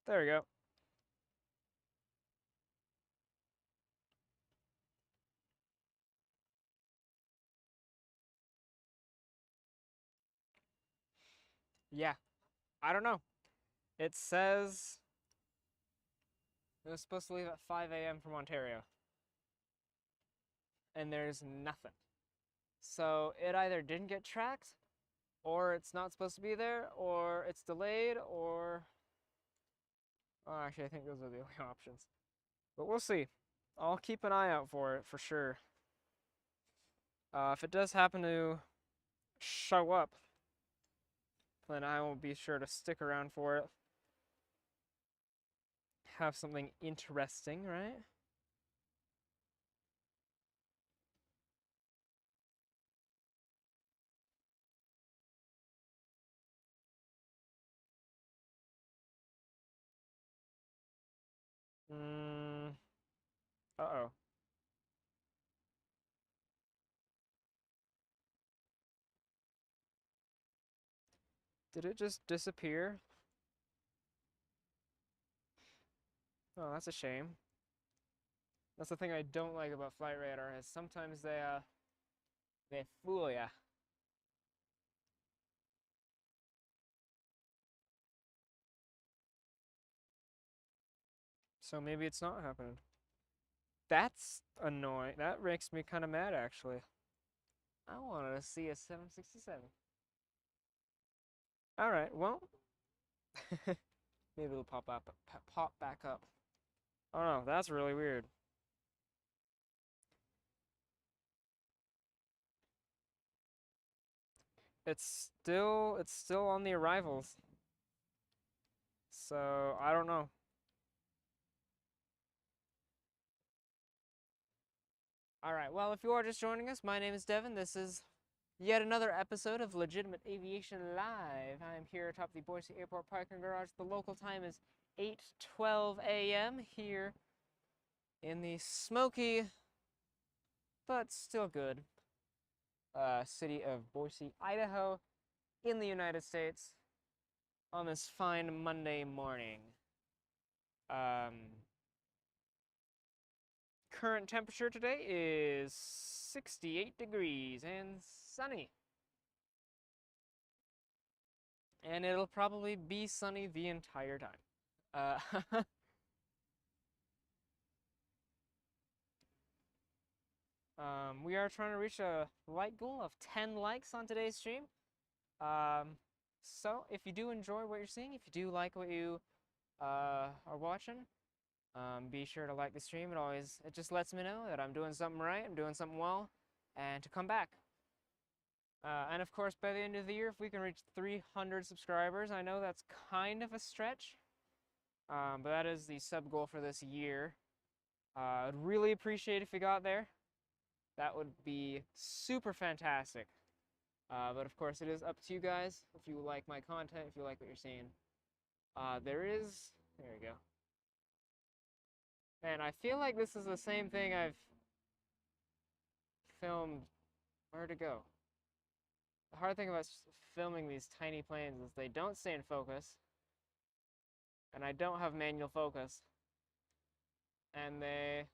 There we go. Yeah, I don't know. It says it was supposed to leave at 5 a.m. from Ontario. And there's nothing. So it either didn't get tracked, or it's not supposed to be there, or it's delayed, or... Oh, actually, I think those are the only options. But we'll see. I'll keep an eye out for it, for sure. If it does happen to show up, then I will be sure to stick around for it. Have something interesting, right? Mm, uh-oh. Did it just disappear? Oh, that's a shame. That's the thing I don't like about flight radar is sometimes they fool ya. So maybe it's not happening. That's annoying. That makes me kind of mad actually. I wanted to see a 767. All right, well, maybe it'll pop back up. Oh no, that's really weird. It's still on the arrivals. So, I don't know. All right, well, if you are just joining us, my name is Devin. This is yet another episode of Legitimate Aviation Live. I am here atop the Boise Airport parking garage. The local time is 8:12 a.m. here in the smoky but still good city of Boise, Idaho, in the United States on this fine Monday morning. Current temperature today is 68 degrees and sunny. And it'll probably be sunny the entire time. We are trying to reach a like goal of 10 likes on today's stream. So if you do enjoy what you're seeing, if you do like what you are watching, be sure to like the stream. It just lets me know that I'm doing something right, I'm doing something well, and to come back. And of course, by the end of the year, if we can reach 300 subscribers, I know that's kind of a stretch, but that is the sub goal for this year. I'd really appreciate if you got there. That would be super fantastic. But of course, it is up to you guys if you like my content, if you like what you're seeing. There we go. Man, I feel like this is the same thing I've filmed. Where'd it go? The hard thing about filming these tiny planes is they don't stay in focus, and I don't have manual focus, and they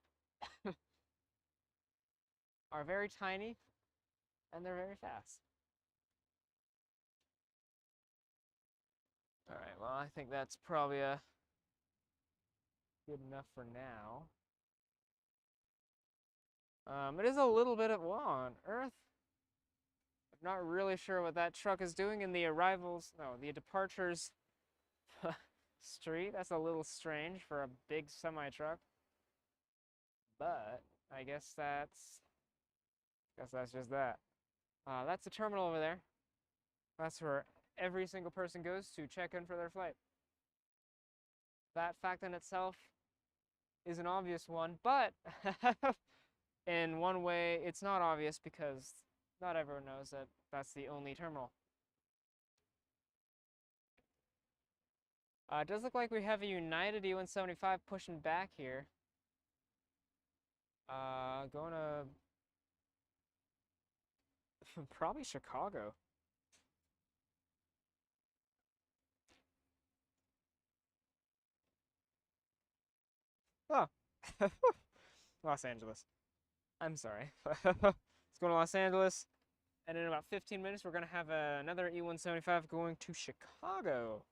are very tiny, and they're very fast. All right, well, I think that's probably good enough for now. It is a little bit of, what on earth? I'm not really sure what that truck is doing in the the departures street. That's a little strange for a big semi-truck. But I guess that's just that. That's the terminal over there. That's where every single person goes to check in for their flight. That fact in itself is an obvious one, but in one way, it's not obvious because not everyone knows that that's the only terminal. It does look like we have a United E-175 pushing back here. Going to probably Chicago. Oh, Los Angeles. I'm sorry. Let's go to Los Angeles. And in about 15 minutes, we're going to have another E-175 going to Chicago.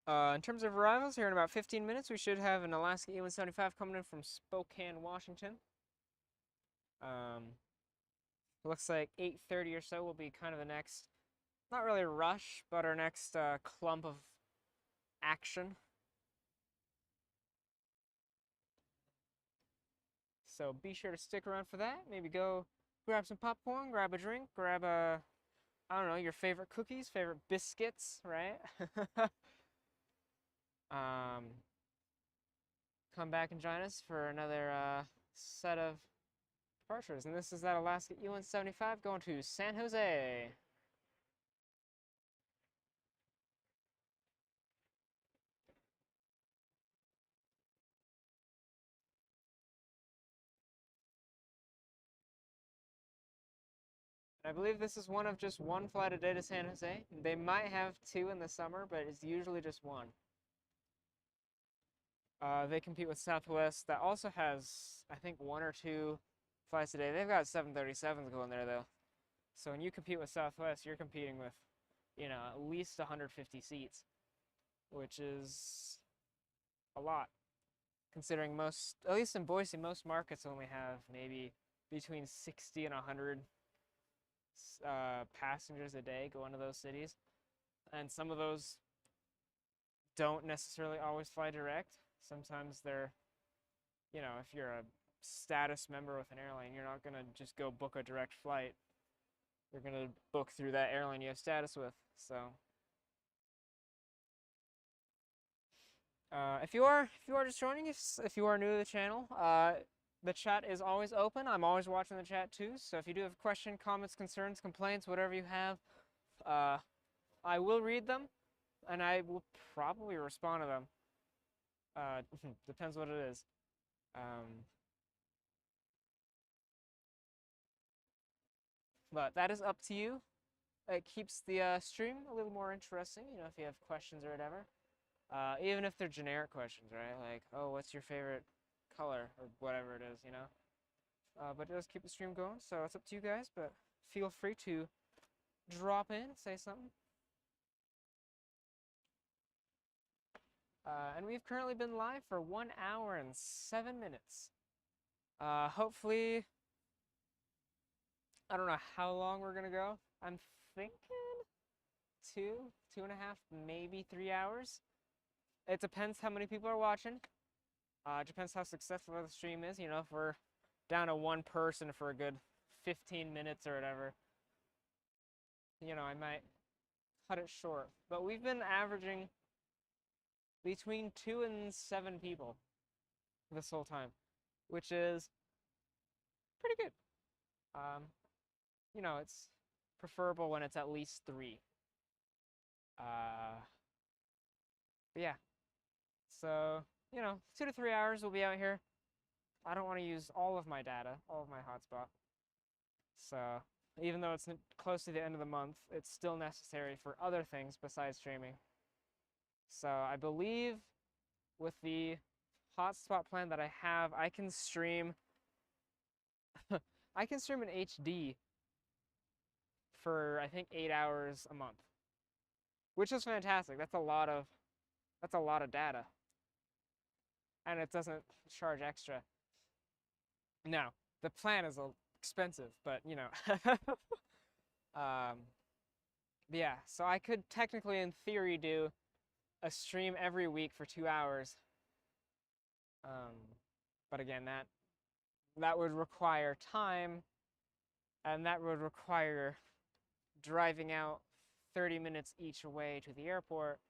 In terms of arrivals, here in about 15 minutes, we should have an Alaska E-175 coming in from Spokane, Washington. Looks like 8:30 or so will be kind of the next, not really a rush, but our next clump of action. So be sure to stick around for that. Maybe go grab some popcorn, grab a drink, grab I don't know, your favorite cookies, favorite biscuits, right? um, Come back and join us for another set of departures. And this is that Alaska E-175 going to San Jose. I believe this is one of just one flight a day to San Jose. They might have two in the summer, but it's usually just one. They compete with Southwest that also has, I think, one or two flights a day. They've got 737s going there, though. So when you compete with Southwest, you're competing with, at least 150 seats, which is a lot. Considering most, at least in Boise, most markets only have maybe between 60 and 100 passengers a day going to those cities. And some of those don't necessarily always fly direct. Sometimes they're, if you're a status member with an airline, you're not going to just go book a direct flight. You're going to book through that airline you have status with. So if you are just joining, if you are new to the channel, the chat is always open. I'm always watching the chat too. So if you do have questions, comments, concerns, complaints, whatever you have, I will read them, and I will probably respond to them. Depends what it is. But that is up to you. It keeps the stream a little more interesting, if you have questions or whatever. Even if they're generic questions, right? Like, oh, what's your favorite color or whatever it is, but it does keep the stream going, so it's up to you guys, but feel free to drop in, say something. And we've currently been live for 1 hour and 7 minutes. Hopefully, I don't know how long we're gonna go. I'm thinking 2.5, maybe 3 hours. It depends how many people are watching. It depends how successful the stream is. If we're down to one person for a good 15 minutes or whatever, I might cut it short. But we've been averaging between 2 and 7 people this whole time, which is pretty good. It's preferable when it's at least 3. But yeah. So, 2 to 3 hours we'll be out here. I don't want to use all of my data, all of my hotspot. So, even though it's close to the end of the month, it's still necessary for other things besides streaming. So, I believe with the hotspot plan that I have, I can stream I can stream in HD for I think 8 hours a month, which is fantastic. That's a lot of data, and it doesn't charge extra. Now, the plan is expensive, but yeah. So I could technically, in theory, do a stream every week for 2 hours. But again, that would require time, and that would require driving out 30 minutes each way to the airport,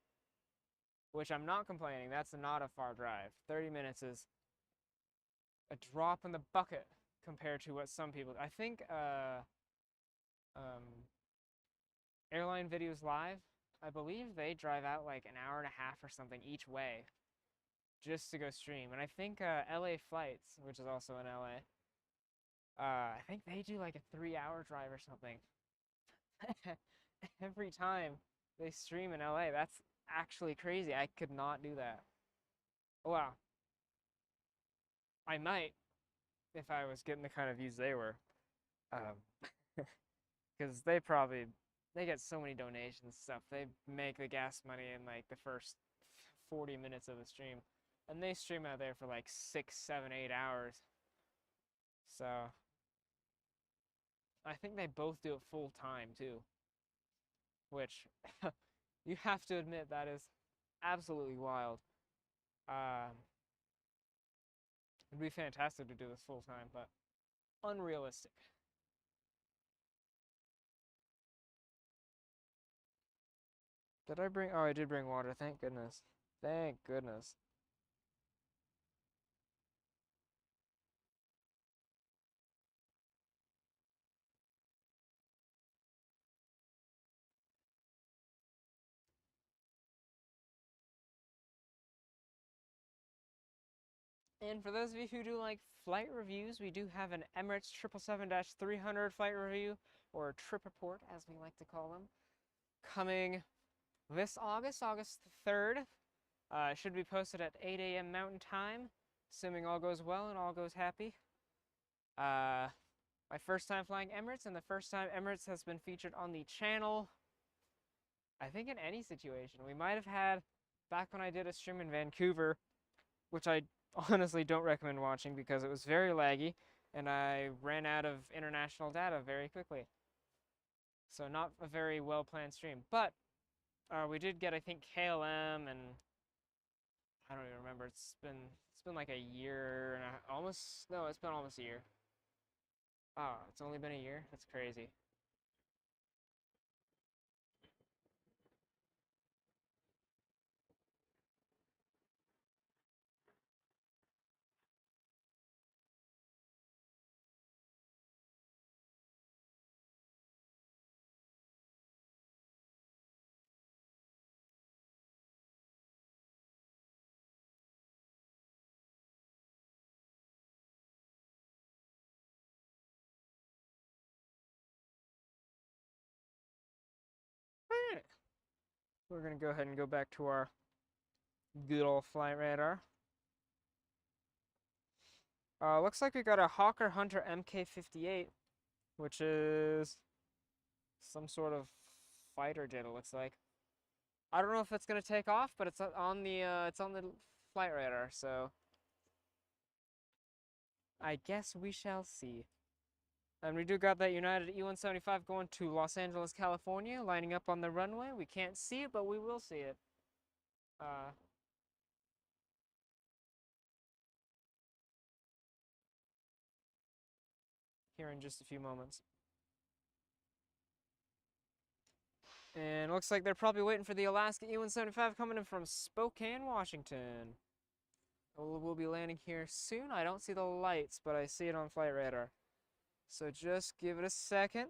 which I'm not complaining. That's not a far drive. 30 minutes is a drop in the bucket compared to what some people. I think Airline Videos Live, I believe they drive out like an hour and a half or something each way just to go stream. And I think LA Flights, which is also in LA, I think they do like a 3-hour drive or something every time they stream in LA. That's actually crazy. I could not do that. Wow. I might if I was getting the kind of views they were. Because they get so many donations and stuff. They make the gas money in like the first 40 minutes of the stream. And they stream out there for like 6, 7, 8 hours. So I think they both do it full time too. Which you have to admit that is absolutely wild. It'd be fantastic to do this full time, but unrealistic. Did I bring? Oh, I did bring water. Thank goodness. Thank goodness. And for those of you who do like flight reviews, we do have an Emirates 777-300 flight review, or trip report as we like to call them, coming this August, August 3rd. It should be posted at 8 a.m. Mountain Time, assuming all goes well and all goes happy. My first time flying Emirates, and the first time Emirates has been featured on the channel, I think in any situation. We might have had, back when I did a stream in Vancouver, which I honestly don't recommend watching because it was very laggy, and I ran out of international data very quickly. So not a very well-planned stream. But we did get, I think, KLM, and I don't even remember. It's been like a year and almost, no, it's been almost a year. Oh, it's only been a year? That's crazy. Alright. We're gonna go ahead and go back to our good old flight radar. Looks like we got a Hawker Hunter MK-58, which is some sort of fighter jet, it looks like. I don't know if it's gonna take off, but it's on the flight radar, so I guess we shall see. And we do got that United E-175 going to Los Angeles, California, lining up on the runway. We can't see it, but we will see it. Here in just a few moments. And it looks like they're probably waiting for the Alaska E-175 coming in from Spokane, Washington. We'll be landing here soon. I don't see the lights, but I see it on flight radar. So just give it a second.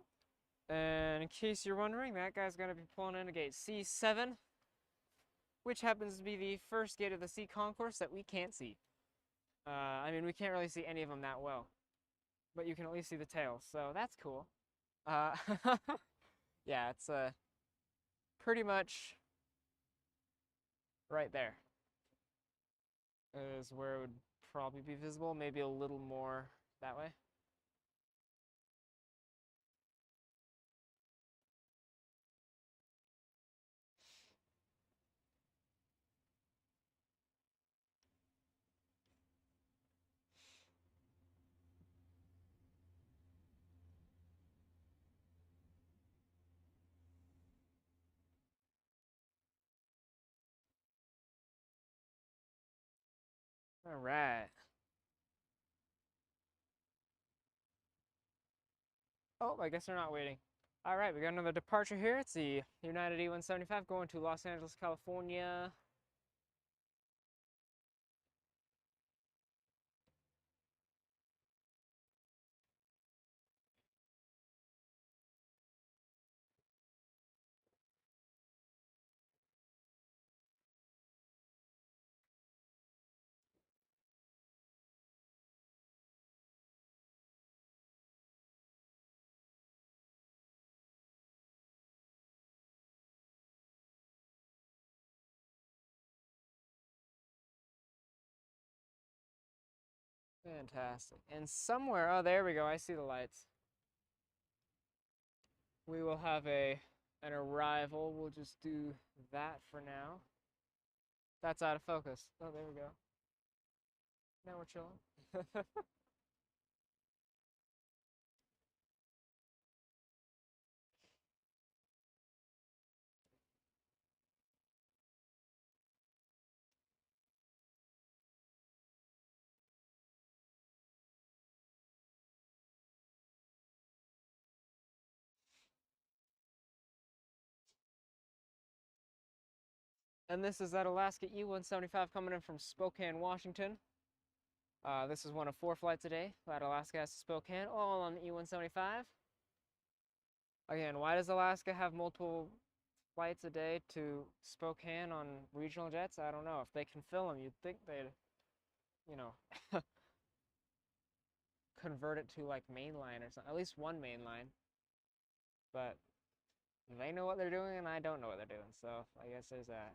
And in case you're wondering, that guy's going to be pulling into gate C7, which happens to be the first gate of the C concourse that we can't see. I mean, we can't really see any of them that well, but you can at least see the tails, so that's cool. Yeah, it's pretty much right there is where it would probably be visible, maybe a little more that way. All right. Oh, I guess they're not waiting. All right, we got another departure here. It's the United E-175 going to Los Angeles, California. Fantastic. And somewhere, oh, there we go. I see the lights. We will have an arrival. We'll just do that for now. That's out of focus. Oh, there we go. Now we're chilling. And this is that Alaska E-175 coming in from Spokane, Washington. This is one of 4 flights a day that Alaska has to Spokane, all on the E-175. Again, why does Alaska have multiple flights a day to Spokane on regional jets? I don't know. If they can fill them, you'd think they'd you know, convert it to like mainline or something, at least one mainline. But they know what they're doing and I don't know what they're doing, so I guess there's that.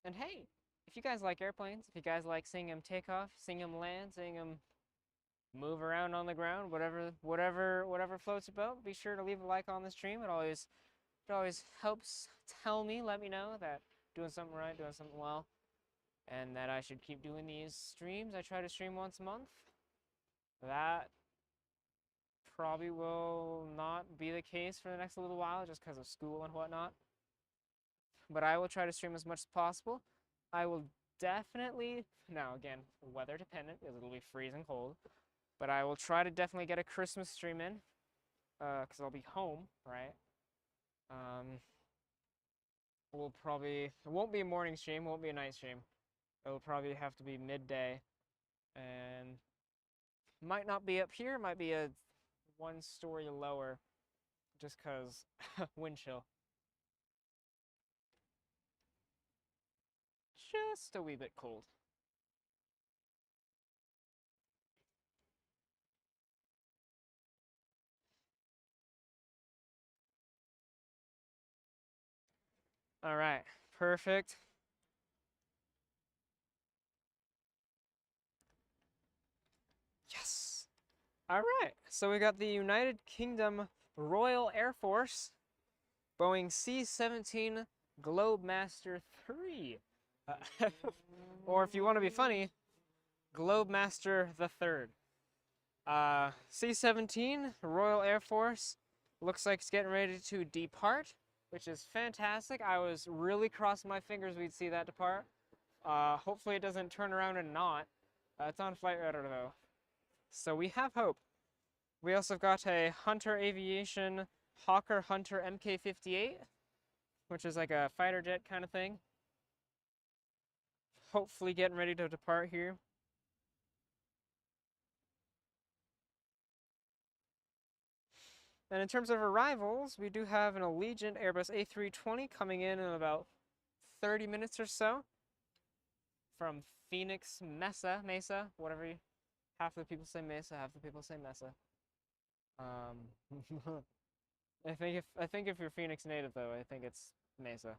And hey, if you guys like airplanes, if you guys like seeing them take off, seeing them land, seeing them move around on the ground, whatever floats your boat, be sure to leave a like on the stream. It always helps let me know that doing something right, doing something well, and that I should keep doing these streams. I try to stream once a month. That probably will not be the case for the next little while just because of school and whatnot. But I will try to stream as much as possible. I will definitely, now again, weather dependent because it'll be freezing cold, but I will try to definitely get a Christmas stream in because I'll be home, right? It won't be a morning stream, won't be a night stream. It'll probably have to be midday and might not be up here, might be a one story lower just because wind chill. Just a wee bit cold. All right, perfect. Yes. All right, so we got the United Kingdom Royal Air Force Boeing C-17 Globemaster 3. Or if you want to be funny, Globemaster the Third. C-17 Royal Air Force looks like it's getting ready to depart, which is fantastic. I was really crossing my fingers we'd see that depart. Hopefully it doesn't turn around and not. It's on flight radar though. So we have hope. We also got a Hunter Aviation Hawker Hunter Mk-58, which is like a fighter jet kind of thing. Hopefully getting ready to depart here. And in terms of arrivals, we do have an Allegiant Airbus A320 coming in about 30 minutes or so from Phoenix Mesa, whatever you, half the people say Mesa, half the people say Mesa. I think if you're Phoenix native though, I think it's Mesa.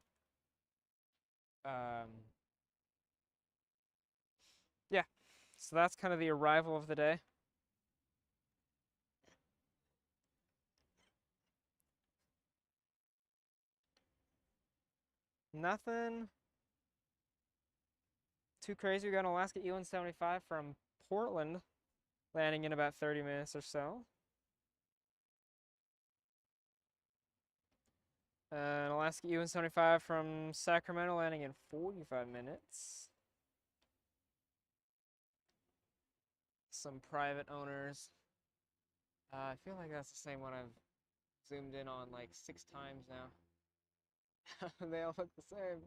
Yeah, so that's kind of the arrival of the day. Nothing too crazy. We got an Alaska E-175 from Portland, landing in about 30 minutes or so. An Alaska E-175 from Sacramento, landing in 45 minutes. Some private owners. I feel like that's the same one I've zoomed in on like 6 times now. They all look the same.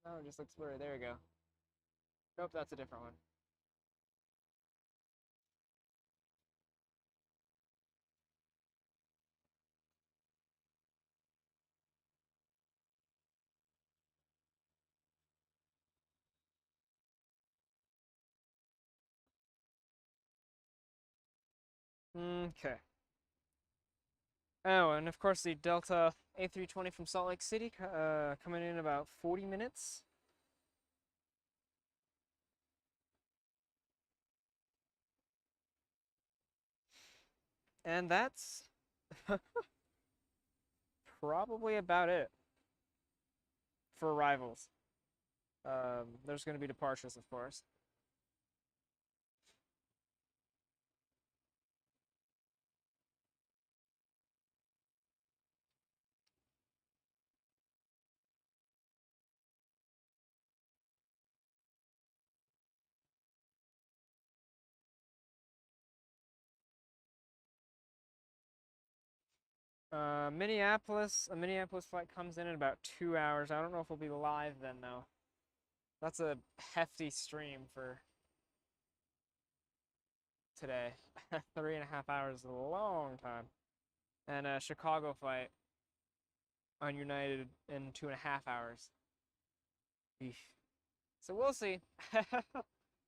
Oh, it just looks blurry. There we go. Nope, that's a different one. Okay. Oh, and of course the Delta A320 from Salt Lake City coming in about 40 minutes. And that's Probably about it for arrivals. There's going to be departures, of course. A Minneapolis flight comes in about 2 hours. I don't know if we'll be live then, though. That's a hefty stream for today. 3.5 hours is a long time. And a Chicago flight on United in 2.5 hours. Eesh. So we'll see.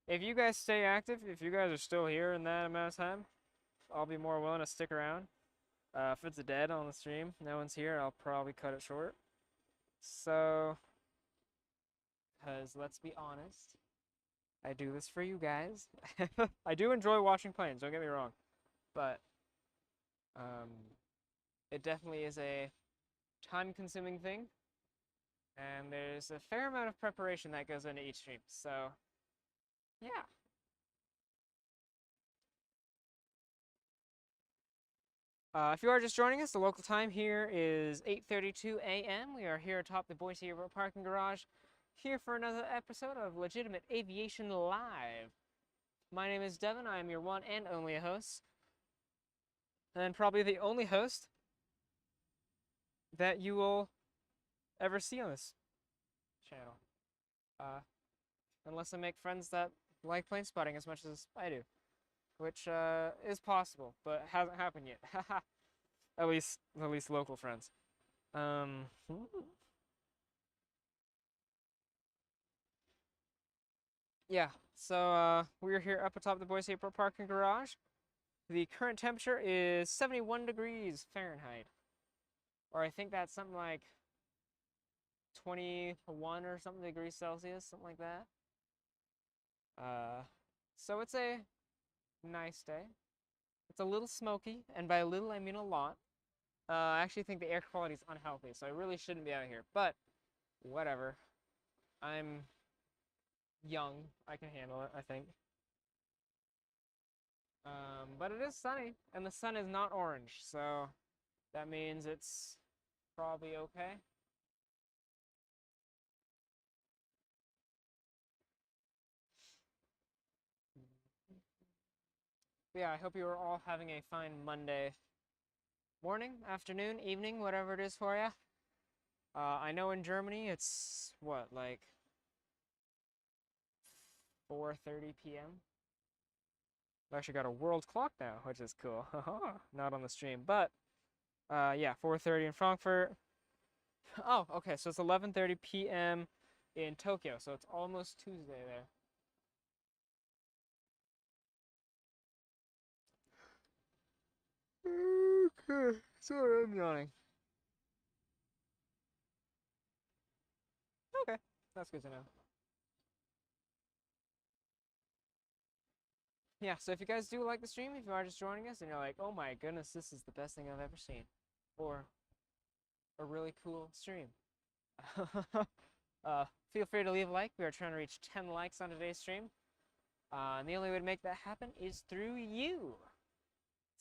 If you guys stay active, if you guys are still here in that amount of time, I'll be more willing to stick around. If it's dead on the stream, no one's here, I'll probably cut it short. So, because let's be honest, I do this for you guys. I do enjoy watching planes, don't get me wrong. But, it definitely is a time-consuming thing. And there's a fair amount of preparation that goes into each stream. So, yeah. If you are just joining us, the local time here is 8:32 a.m. We are here atop the Boise Airport parking garage, here for another episode of Legitimate Aviation Live. My name is Devin. I am your one and only host, and probably the only host that you will ever see on this channel. Unless I make friends that like plane spotting as much as I do, which is possible, but hasn't happened yet. at least local friends. Yeah, so we're here up atop the Boise Airport parking garage. The current temperature is 71 degrees Fahrenheit, or I think that's something like 21 or something degrees Celsius, something like that. So it's a nice day. It's a little smoky, and by a little I mean a lot. I actually think the air quality is unhealthy, so I really shouldn't be out here, but whatever. I'm young. I can handle it, I think. But it is sunny, and the sun is not orange, so that means it's probably okay. Yeah, I hope you are all having a fine Monday morning, afternoon, evening, whatever it is for you. I know in Germany it's, what, like 4:30 p.m.? I've actually got a world clock now, which is cool. Not on the stream, but yeah, 4:30 in Frankfurt. Oh, okay, so it's 11:30 p.m. in Tokyo, so it's almost Tuesday there. Okay, sorry, I'm yawning. Okay, that's good to know. Yeah, so if you guys do like the stream, if you are just joining us and you're like, oh my goodness, this is the best thing I've ever seen, or a really cool stream, feel free to leave a like. We are trying to reach 10 likes on today's stream, and the only way to make that happen is through you.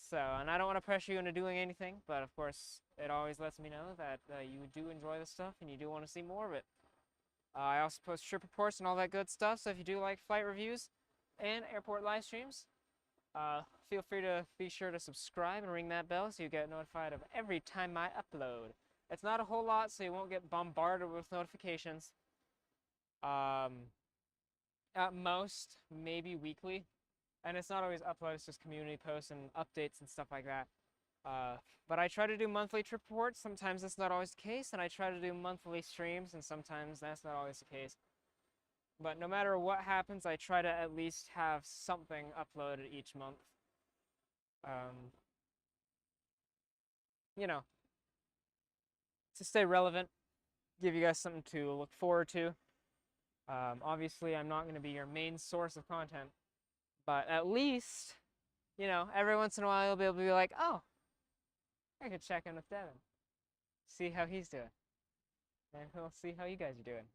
So, and I don't want to pressure you into doing anything, but of course, it always lets me know that you do enjoy this stuff and you do want to see more of it. I also post trip reports and all that good stuff, so if you do like flight reviews and airport live streams, feel free to be sure to subscribe and ring that bell so you get notified of every time I upload. It's not a whole lot, so you won't get bombarded with notifications. At most, maybe weekly. And it's not always upload, it's just community posts and updates and stuff like that. But I try to do monthly trip reports. Sometimes that's not always the case, and I try to do monthly streams, and sometimes that's not always the case. But no matter what happens, I try to at least have something uploaded each month. You know, to stay relevant, give you guys something to look forward to. Obviously, I'm not going to be your main source of content, but at least, you know, every once in a while you'll be able to be like, oh, I could check in with Devin, see how he's doing, and we'll see how you guys are doing.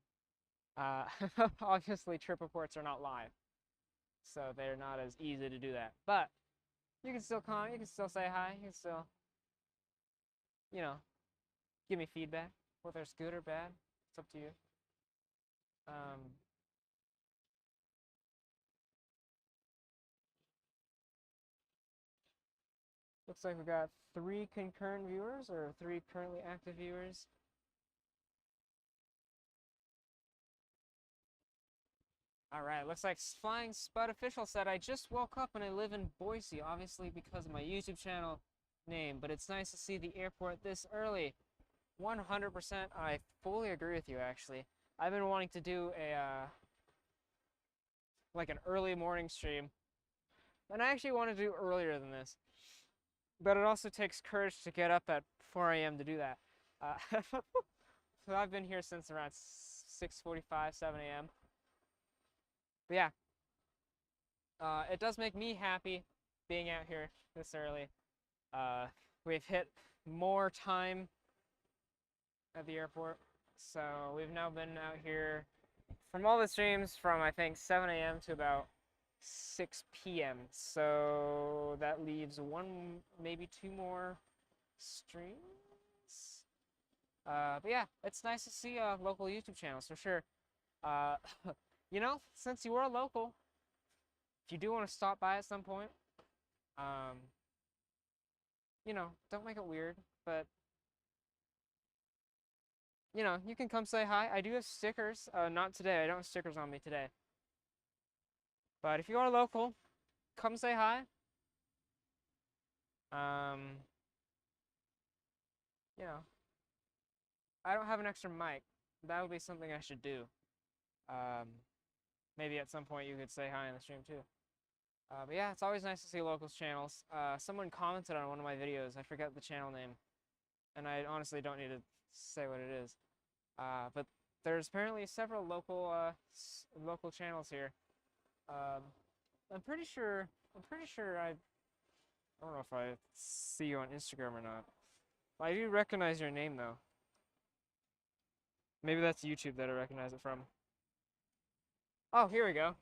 Obviously, trip reports are not live, so they're not as easy to do that. But you can still comment, you can still say hi, you can still, you know, give me feedback, whether it's good or bad. It's up to you. Looks like we got 3 concurrent viewers, or 3 currently active viewers. Alright, looks like Flying Spud Official said, I just woke up and I live in Boise, obviously because of my YouTube channel name, but it's nice to see the airport this early. 100%, I fully agree with you, actually. I've been wanting to do a, like an early morning stream, and I actually want to do earlier than this, but it also takes courage to get up at 4 a.m. to do that. So I've been here since around 6:45, 7 a.m. But yeah, it does make me happy being out here this early. We've hit more time at the airport, so we've now been out here from all the streams from I think 7 a.m. to about 6 p.m. So that leaves 1, maybe 2 more streams. But yeah, it's nice to see local YouTube channels for sure. You know, since you are local, if you do want to stop by at some point, you know, don't make it weird, but you know, you can come say hi. I do have stickers. Not today. I don't have stickers on me today. But if you are local, come say hi. You know, I don't have an extra mic. That would be something I should do. Maybe at some point you could say hi in the stream too. But yeah, it's always nice to see locals channels. Someone commented on one of my videos. I forget the channel name, and I honestly don't need to say what it is. But there's apparently several local channels here. I'm pretty sure I don't know if I see you on Instagram or not. I do recognize your name though. Maybe that's YouTube that I recognize it from. Oh, here we go.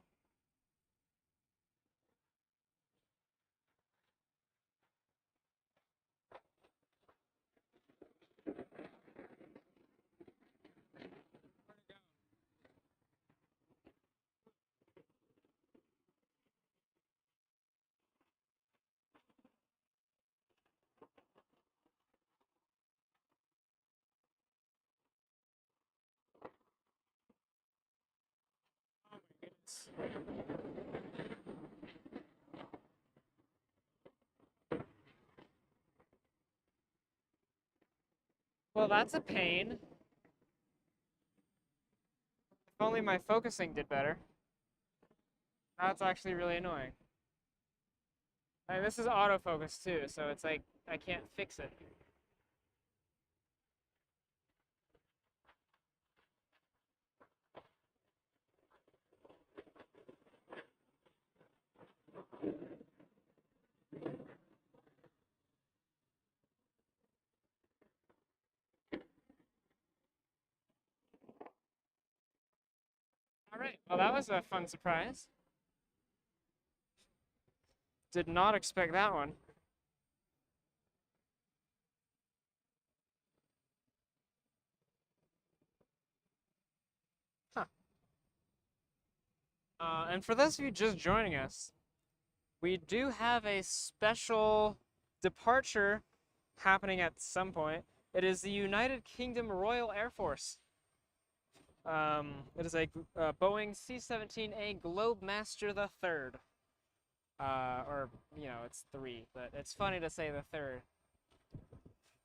Well, that's a pain. If only my focusing did better. That's actually really annoying. I mean, this is autofocus too, so it's like I can't fix it. All right, well, that was a fun surprise. Did not expect that one. Huh. And for those of you just joining us, we do have a special departure happening at some point. It is the United Kingdom Royal Air Force. It is a Boeing C-17A Globemaster the Third. Or, you know, it's 3, but it's funny to say the 3rd.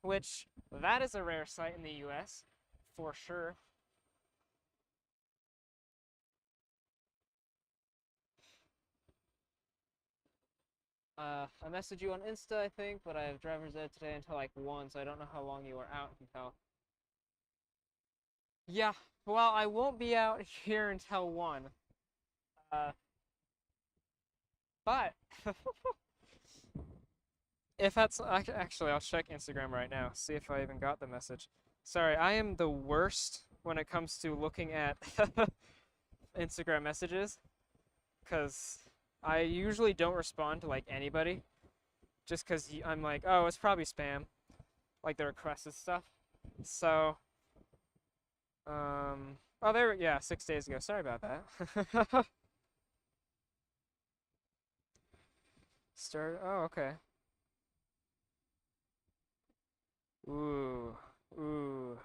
Which, that is a rare sight in the US, for sure. I messaged you on Insta, I think, but I have driver's ed today until like 1, so I don't know how long you are out until. Yeah, well, I won't be out here until 1. But If that's actually, I'll check Instagram right now, see if I even got the message. Sorry, I am the worst when it comes to looking at Instagram messages because I usually don't respond to like anybody just because I'm like, oh, it's probably spam, like the requested stuff. So, oh, yeah, 6 days ago. Sorry about that. Oh, okay. Ooh, ooh.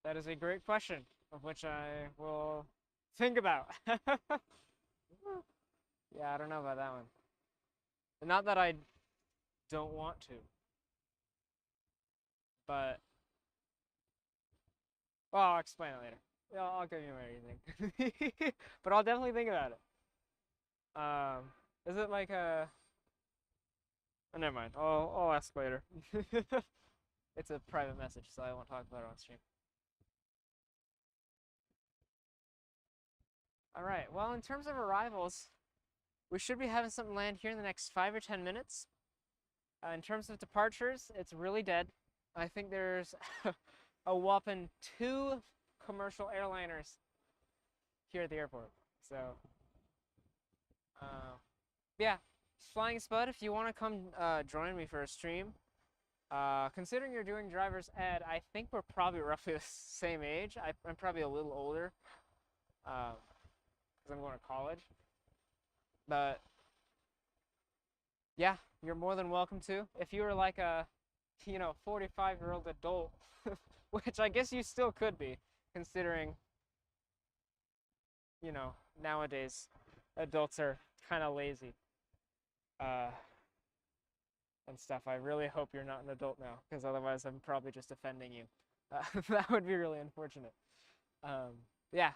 That is a great question, of which I will think about. Yeah, I don't know about that one. Not that I don't want to, but well, I'll explain it later. Yeah, I'll give you my reasoning, but I'll definitely think about it. Is it like a? Oh, never mind. I'll ask later. It's a private message, so I won't talk about it on stream. All right. Well, in terms of arrivals, we should be having something land here in the next 5 or 10 minutes. In terms of departures, it's really dead. I think there's a whopping 2 commercial airliners here at the airport. So, yeah, Flying Spud, if you want to come join me for a stream, considering you're doing driver's ed, I think we're probably roughly the same age. I'm probably a little older because I'm going to college. But yeah, you're more than welcome to. If you were like a, 45-year-old adult, which I guess you still could be, considering, nowadays adults are kind of lazy and stuff. I really hope you're not an adult now, because otherwise I'm probably just offending you. That would be really unfortunate. Yeah,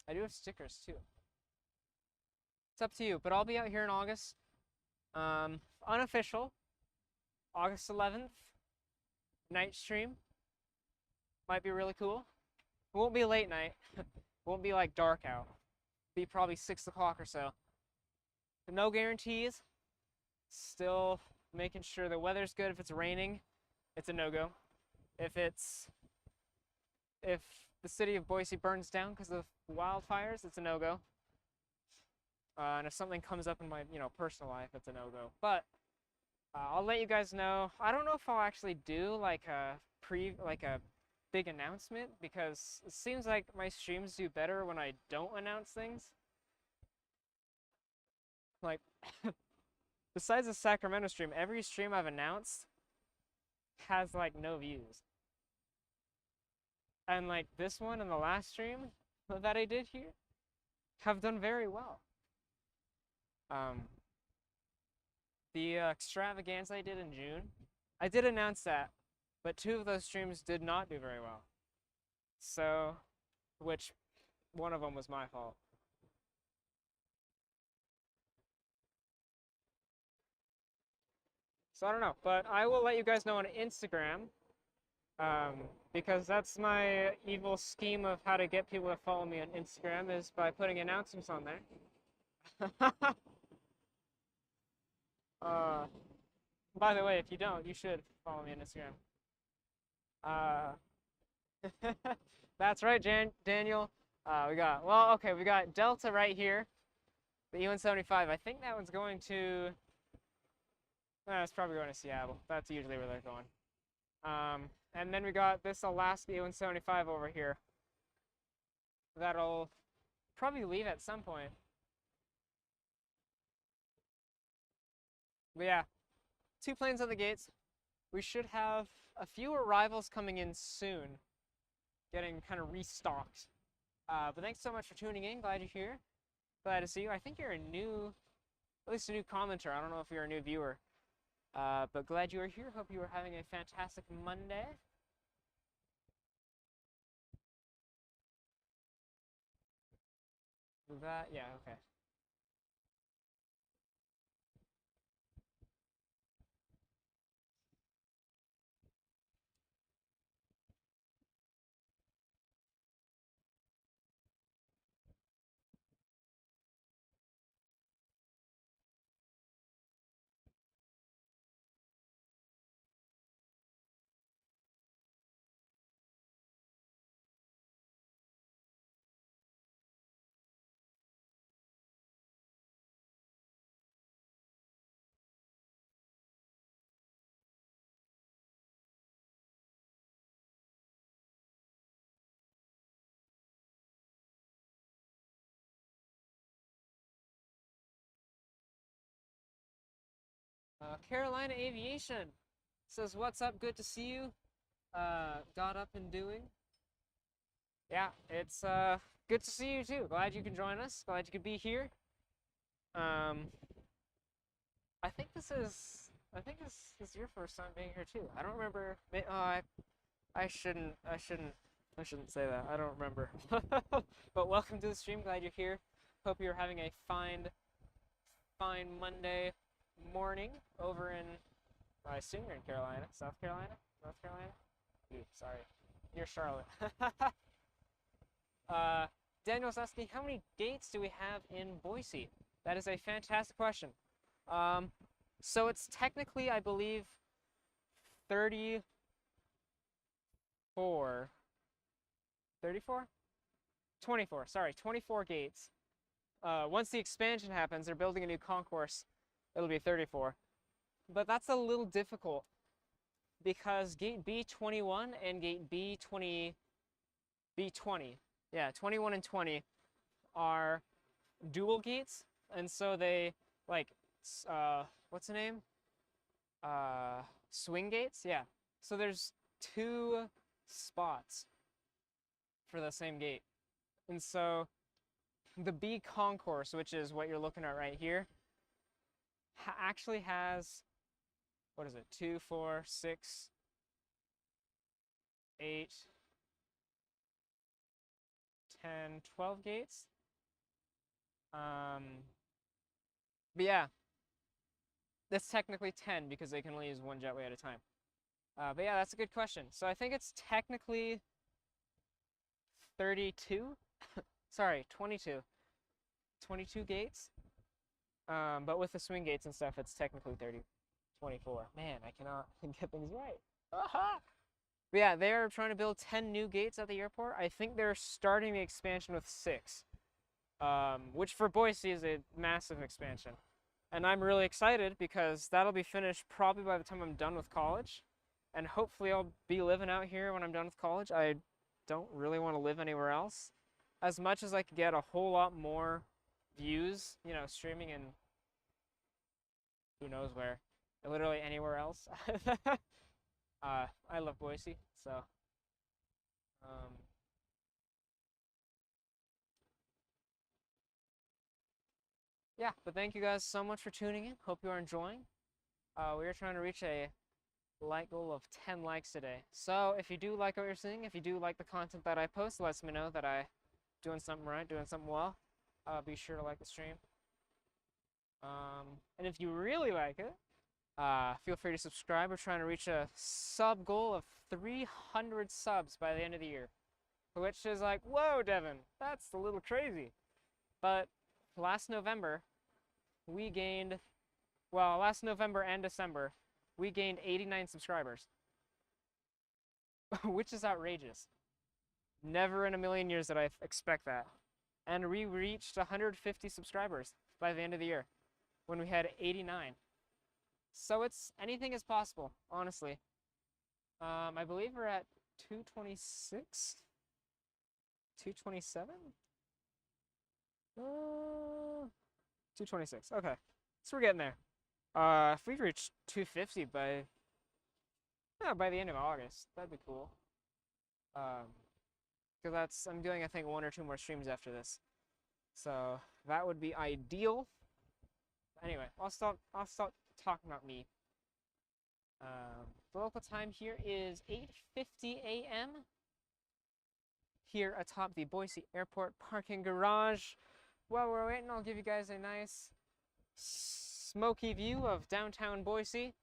I do have stickers too. It's up to you, but I'll be out here in August. Unofficial, August 11th, night stream. Might be really cool. It won't be late night. Won't be like dark out. Be probably 6 o'clock or so. But no guarantees. Still making sure the weather's good. If it's raining, it's a no-go. If the city of Boise burns down because of wildfires, it's a no-go. And if something comes up in my, personal life, it's a no-go. But I'll let you guys know. I don't know if I'll actually do like a big announcement, because it seems like my streams do better when I don't announce things. Like, besides the Sacramento stream, every stream I've announced has like no views. And like this one and the last stream that I did here have done very well. The extravaganza I did in June, I did announce that, but 2 of those streams did not do very well. So, which one of them was my fault. So I don't know, but I will let you guys know on Instagram, because that's my evil scheme of how to get people to follow me on Instagram, is by putting announcements on there. By the way, if you don't, you should follow me on Instagram. That's right, Daniel. We got Delta right here, the UN-75. I think that one's going to, it's probably going to Seattle. That's usually where they're going. And then we got this Alaska UN-75 over here. That'll probably leave at some point. But yeah, 2 planes at the gates. We should have a few arrivals coming in soon, getting kind of restocked. But thanks so much for tuning in. Glad you're here. Glad to see you. I think you're at least a new commenter. I don't know if you're a new viewer. But glad you are here. Hope you are having a fantastic Monday. Yeah, okay. Carolina Aviation says, "What's up? Good to see you. Got up and doing." Yeah, it's good to see you too. Glad you can join us. Glad you could be here. I think this is your first time being here too. I don't remember. I shouldn't say that. I don't remember. But welcome to the stream. Glad you're here. Hope you're having a fine Monday morning over in, I assume you're in Carolina, South Carolina, North Carolina. Ooh, sorry, near Charlotte. Daniel's asking, how many gates do we have in Boise? That is a fantastic question. So it's technically, I believe, 34, 34? 24, sorry, 24 gates. Once the expansion happens, they're building a new concourse, it'll be 34. But that's a little difficult because gate B21 and gate B20, yeah, 21 and 20 are dual gates, and so they, like, what's the name? Swing gates? Yeah. So there's 2 spots for the same gate. And so the B concourse, which is what you're looking at right here, actually has, what is it, 2, 4, 6, 8, 10, 12 gates. But yeah, that's technically 10 because they can only use one jetway at a time. But yeah, that's a good question. So I think it's technically 32. Sorry, 22. 22 gates. But with the swing gates and stuff, it's technically 24. Man, I cannot get things right. Aha! But yeah, they're trying to build 10 new gates at the airport. I think they're starting the expansion with 6, which for Boise is a massive expansion. And I'm really excited because that'll be finished probably by the time I'm done with college. And hopefully I'll be living out here when I'm done with college. I don't really want to live anywhere else. As much as I could get a whole lot more views, you know, streaming in who knows where, literally anywhere else. I love Boise, so yeah, but thank you guys so much for tuning in. Hope you are enjoying. We are trying to reach a like goal of 10 likes today. So if you do like what you're seeing, if you do like the content that I post, it lets me know that I doing something right, doing something well. Be sure to like the stream. And if you really like it, feel free to subscribe. We're trying to reach a sub goal of 300 subs by the end of the year, which is like, whoa, Devin, that's a little crazy. But last November, we gained, well, last November and December, we gained 89 subscribers, which is outrageous. Never in a million years did I expect that. And we reached 150 subscribers by the end of the year when we had 89. So it's, anything is possible, honestly. I believe we're at 226? 227? 226, okay. So we're getting there. If we reach 250 by the end of August, that'd be cool. Because I'm doing, I think, 1 or 2 more streams after this. So that would be ideal. Anyway, I'll stop talking about me. The local time here is 8:50 a.m. here atop the Boise Airport parking garage. While we're waiting, I'll give you guys a nice smoky view of downtown Boise,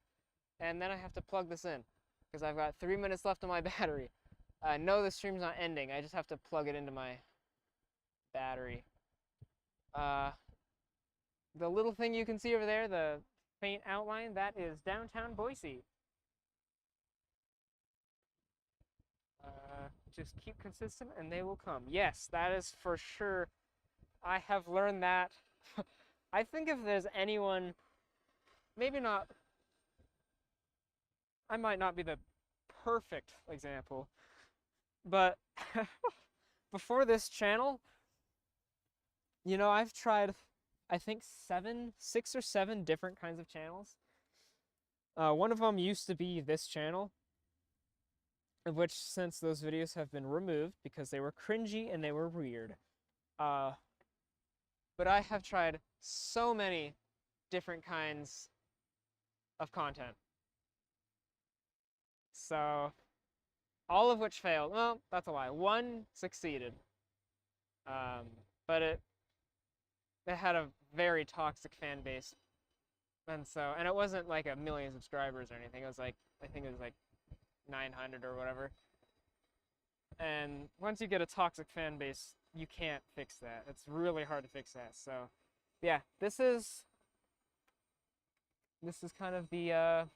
and then I have to plug this in because I've got 3 minutes left on my battery. No, the stream's not ending. I just have to plug it into my battery. The little thing you can see over there, the faint outline, that is downtown Boise. Just keep consistent and they will come. Yes, that is for sure. I have learned that. I think if there's anyone, maybe not, I might not be the perfect example, but before this channel, you know, I've tried, I think 6 or 7 different kinds of channels. One of them used to be this channel, of which since those videos have been removed because they were cringy and they were weird. But I have tried so many different kinds of content. So, all of which failed. Well, that's a lie. One succeeded. But it had a very toxic fan base. And it wasn't like a million subscribers or anything. It was like, I think it was like 900 or whatever. And once you get a toxic fan base, you can't fix that. It's really hard to fix that. So, yeah, this is kind of the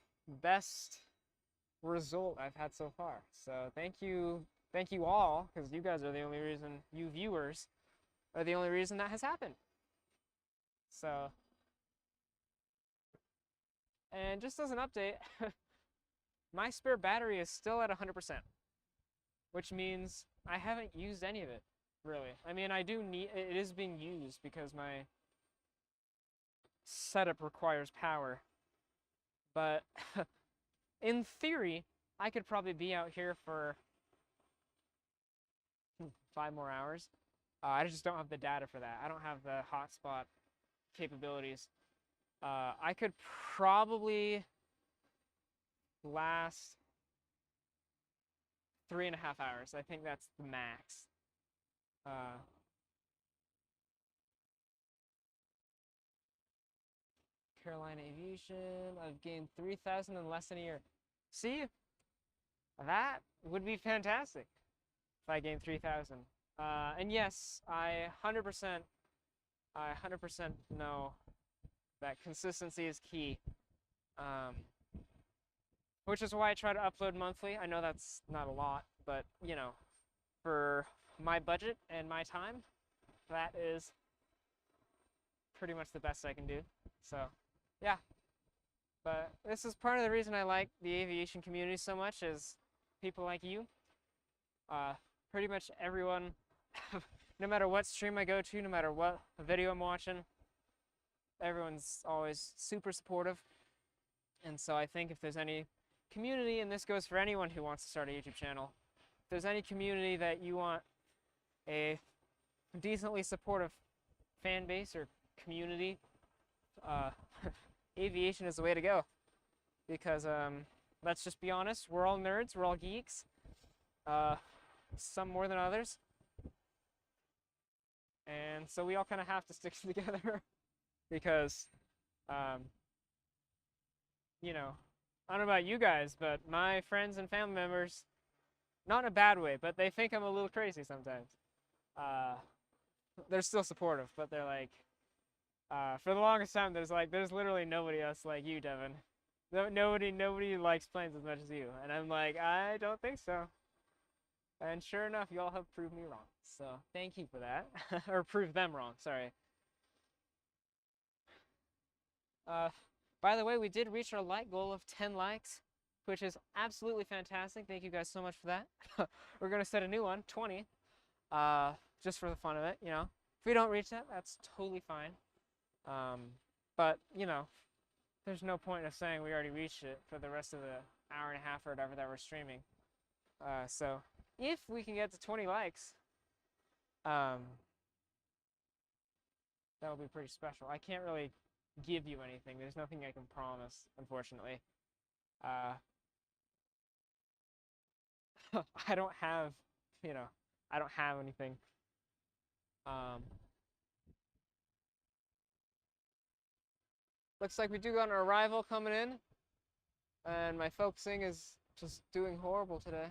best result I've had so far. So thank you all, because you guys are the only reason, you viewers are the only reason that has happened. So, and just as an update, my spare battery is still at 100%, which means I haven't used any of it, really. I mean, I do need, it is being used because my setup requires power, but in theory, I could probably be out here for 5 more hours. I just don't have the data for that. I don't have the hotspot capabilities. I could probably last 3.5 hours. I think that's the max. Carolina Aviation, I've gained 3,000 in less than a year. See, that would be fantastic if I gained 3,000. And yes, I 100% know that consistency is key. Which is why I try to upload monthly. I know that's not a lot, but you know, for my budget and my time, that is pretty much the best I can do. So, yeah. But this is part of the reason I like the aviation community so much, is people like you. Pretty much everyone, no matter what stream I go to, no matter what video I'm watching, everyone's always super supportive. And so I think if there's any community, and this goes for anyone who wants to start a YouTube channel, if there's any community that you want a decently supportive fan base or community, aviation is the way to go. Because let's just be honest, we're all nerds, we're all geeks, some more than others, and so we all kind of have to stick together. Because you know, I don't know about you guys, but my friends and family members, not in a bad way, but they think I'm a little crazy sometimes. They're still supportive, but they're like, for the longest time, there's literally nobody else like you, Devin. Nobody likes planes as much as you. And I'm like, I don't think so. And sure enough, you all have proved me wrong. So thank you for that. Or proved them wrong, sorry. By the way, we did reach our like goal of 10 likes, which is absolutely fantastic. Thank you guys so much for that. We're gonna set a new one, 20, just for the fun of it, you know. If we don't reach that, that's totally fine. But, you know, there's no point of saying we already reached it for the rest of the hour and a half or whatever that we're streaming. So if we can get to 20 likes, that would be pretty special. I can't really give you anything. There's nothing I can promise, unfortunately. I don't have, you know, I don't have anything. Looks like we do got an arrival coming in, and my focusing is just doing horrible today.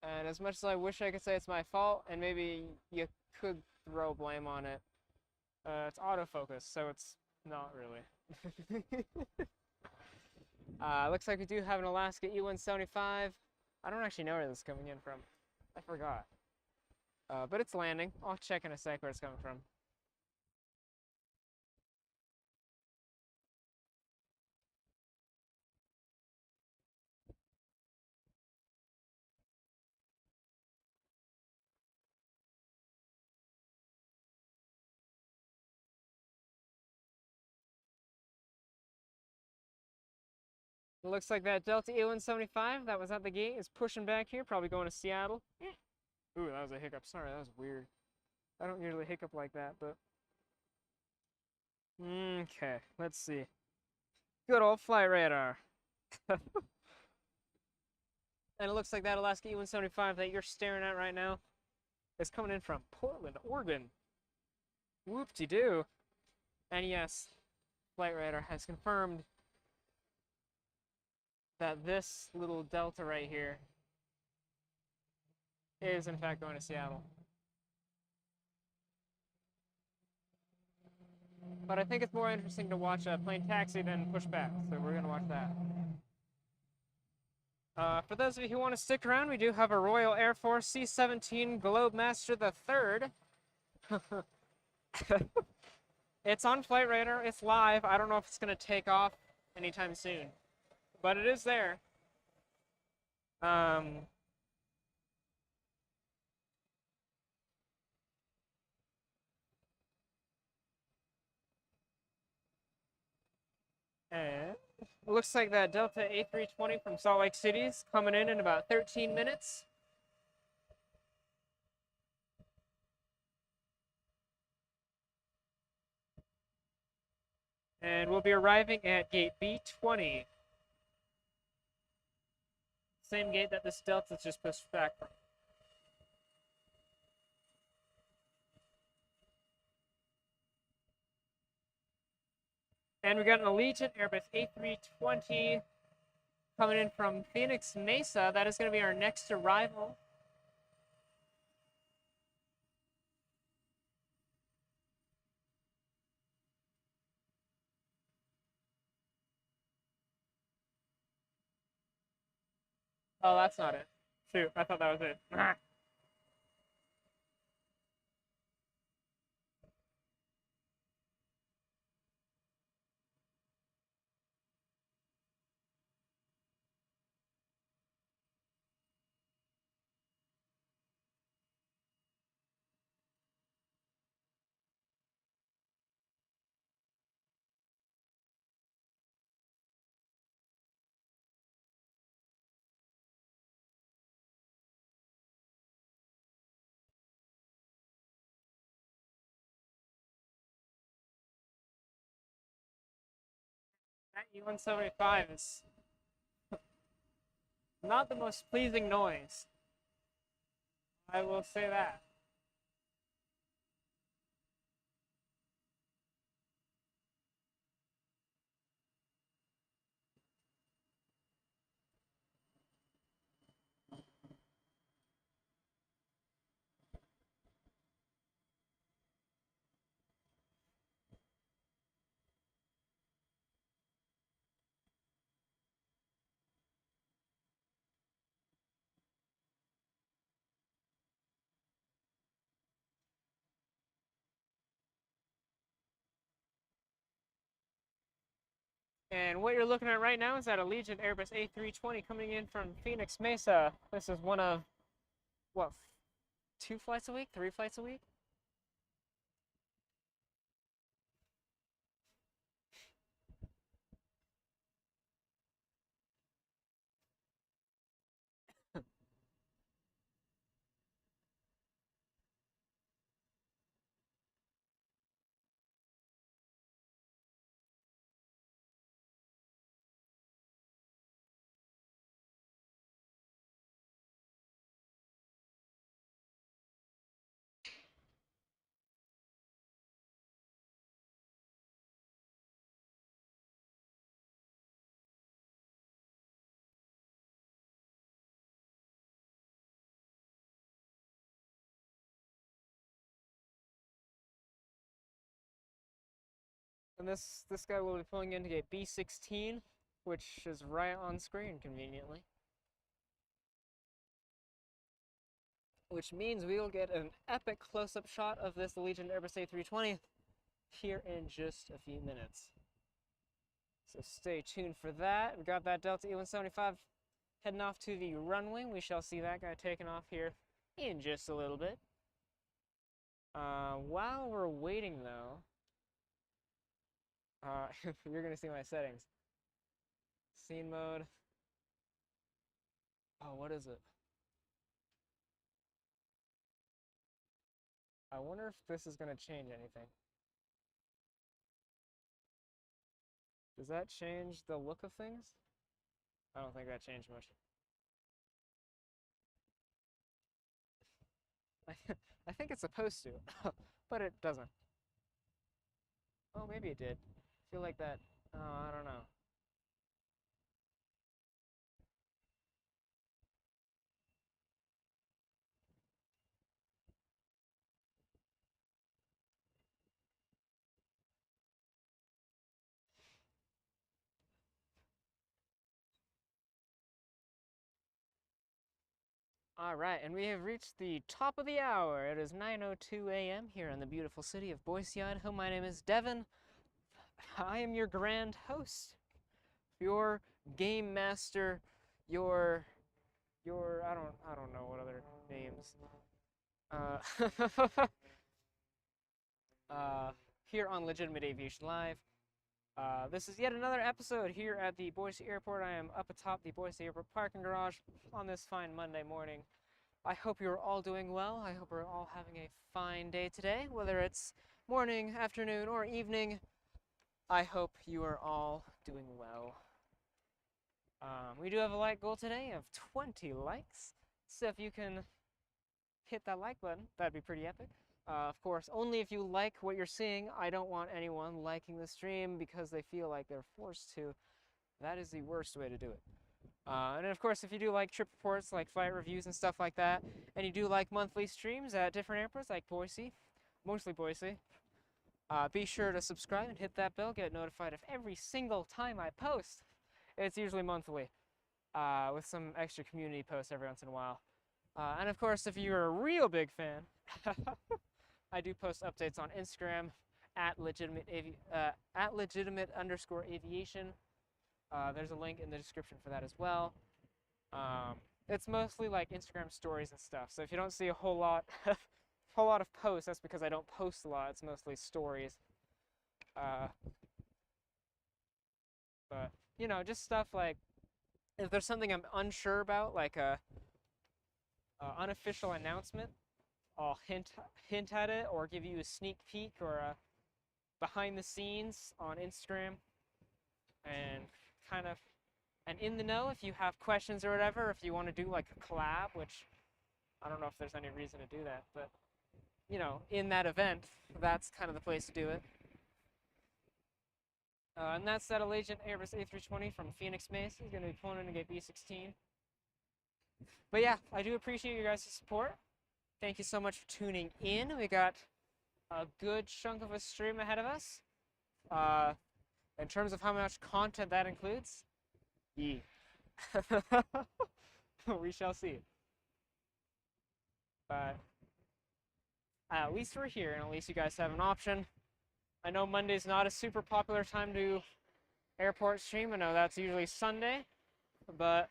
And as much as I wish I could say it's my fault, and maybe you could throw blame on it, it's autofocus, so it's not really. Looks like we do have an Alaska E175. I don't actually know where this is coming in from. I forgot. But it's landing. I'll check in a sec where it's coming from. It looks like that Delta E175 that was at the gate is pushing back here, probably going to Seattle. Ooh, that was a hiccup. Sorry, that was weird. I don't usually hiccup like that, but... Okay, let's see. Good old flight radar. And it looks like that Alaska E175 that you're staring at right now is coming in from Portland, Oregon. Whoop-de-doo. And yes, flight radar has confirmed that this little delta right here is in fact going to Seattle. But I think it's more interesting to watch a plane taxi than push back, so we're going to watch that. For those of you who want to stick around, we do have a Royal Air Force C-17 Globemaster III. It's on flight radar, it's live. I don't know if it's going to take off anytime soon, but it is there. And it looks like that Delta A320 from Salt Lake City is coming in about 13 minutes. And we'll be arriving at gate B20. Same gate that this Delta's just pushed back from. And we got an Allegiant Airbus A320 coming in from Phoenix Mesa. That is going to be our next arrival. Oh, that's not it. Shoot, I thought that was it. That E175 is not the most pleasing noise. I will say that. And what you're looking at right now is that Allegiant Airbus A320 coming in from Phoenix Mesa. This is one of, what, 2 flights a week? 3 flights a week? And this guy will be pulling in to get B16, which is right on screen conveniently. Which means we will get an epic close-up shot of this Allegiant Airbus A320 here in just a few minutes. So stay tuned for that. We got that Delta E175 heading off to the runway. We shall see that guy taking off here in just a little bit. While we're waiting though, you're gonna see my settings. Scene mode. Oh, what is it? I wonder if this is going to change anything. Does that change the look of things? I don't think that changed much. I think it's supposed to, but it doesn't. Oh, maybe it did. I feel like that. Oh, I don't know. All right, and we have reached the top of the hour. It is 9:02 a.m. here in the beautiful city of Boise, Idaho. My name is Devin. I am your grand host, your game master, your I don't know what other names. Uh, here on Legitimate Aviation Live. This is yet another episode here at the Boise Airport. I am up atop the Boise Airport parking garage on this fine Monday morning. I hope you're all doing well. I hope we're all having a fine day today, whether it's morning, afternoon, or evening. I hope you are all doing well. We do have a like goal today of 20 likes, so if you can hit that like button, that'd be pretty epic. Of course, only if you like what you're seeing. I don't want anyone liking the stream because they feel like they're forced to. That is the worst way to do it. And of course, if you do like trip reports, like flight reviews and stuff like that, and you do like monthly streams at different airports like Boise, mostly Boise, be sure to subscribe and hit that bell, get notified of every single time I post. It's usually monthly, with some extra community posts every once in a while. And of course, if you're a real big fan, I do post updates on Instagram at legitimate_aviation. There's a link in the description for that as well. It's mostly like Instagram stories and stuff. So if you don't see a whole lot of posts, that's because I don't post a lot. It's mostly stories. But you know, just stuff like if there's something I'm unsure about, like a unofficial announcement, I'll hint at it or give you a sneak peek or a behind the scenes on Instagram, and kind of and in the know if you have questions or whatever. If you want to do like a collab, which I don't know if there's any reason to do that, but you know, in that event, that's kind of the place to do it. And that's that Allegiant Airbus A320 from Phoenix Mesa. He's going to be pulling in to get B-16. But yeah, I do appreciate you guys' support. Thank you so much for tuning in. We got a good chunk of a stream ahead of us. In terms of how much content that includes, yeah. We shall see. But at least we're here, and at least you guys have an option. I know Monday's not a super popular time to airport stream. I know that's usually Sunday, but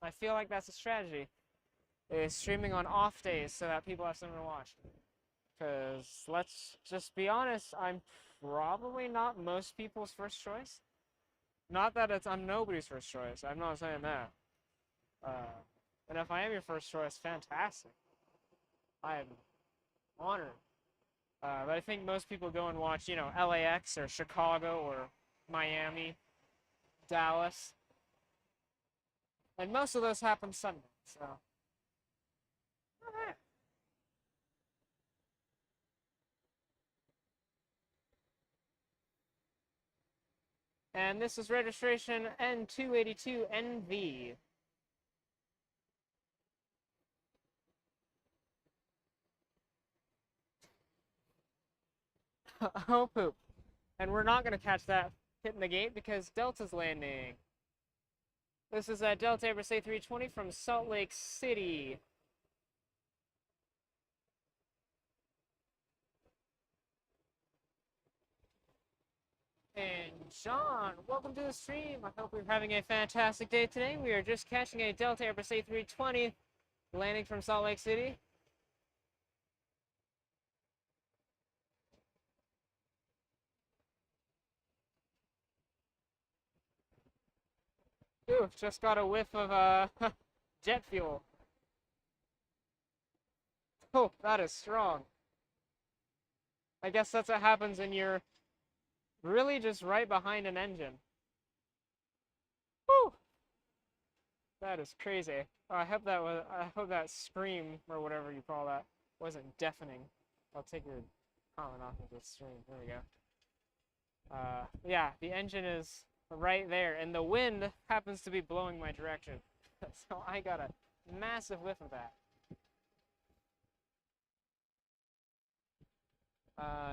I feel like that's a strategy, is streaming on off days so that people have something to watch. Because let's just be honest, I'm probably not most people's first choice. Not that I'm nobody's first choice. I'm not saying that. And if I am your first choice, fantastic. I am honored. But I think most people go and watch, you know, LAX or Chicago or Miami, Dallas. And most of those happen Sunday, so. Alright. And this is registration N282NV. Oh, poop. And we're not going to catch that hitting the gate because Delta's landing. This is a Delta Airbus A320 from Salt Lake City. And John, welcome to the stream. I hope you're having a fantastic day today. We are just catching a Delta Airbus A320 landing from Salt Lake City. Ooh, just got a whiff of jet fuel. Oh, that is strong. I guess that's what happens when you're really just right behind an engine. Whew! That is crazy. Oh, I hope that scream or whatever you call that wasn't deafening. I'll take your comment off of this stream. There we go. Yeah, the engine is right there, and the wind happens to be blowing my direction. So I got a massive whiff of that.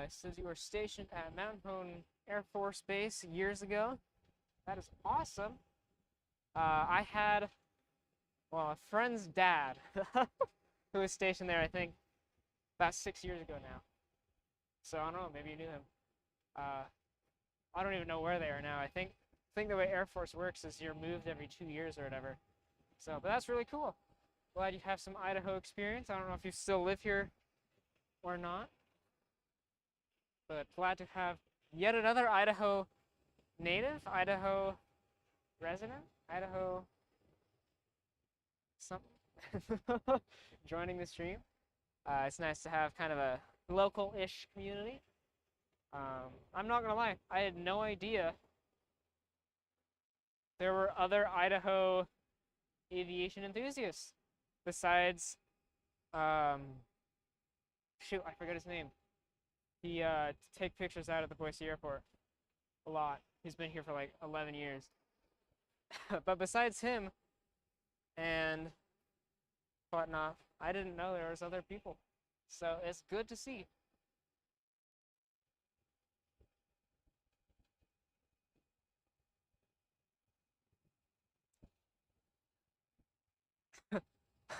It says you were stationed at Mountain Home Air Force Base years ago. That is awesome. I had, well, a friend's dad who was stationed there, I think, about 6 years ago now. So I don't know, maybe you knew him. I don't even know where they are now. I think the way Air Force works is you're moved every 2 years or whatever. So, but that's really cool. Glad you have some Idaho experience. I don't know if you still live here or not, but glad to have yet another Idaho native, Idaho resident, Idaho something joining the stream. It's nice to have kind of a local-ish community. I'm not gonna lie, I had no idea there were other Idaho aviation enthusiasts besides, shoot, I forgot his name. He take pictures out at the Boise airport a lot. He's been here for like 11 years. But besides him and whatnot, I didn't know there was other people. So it's good to see.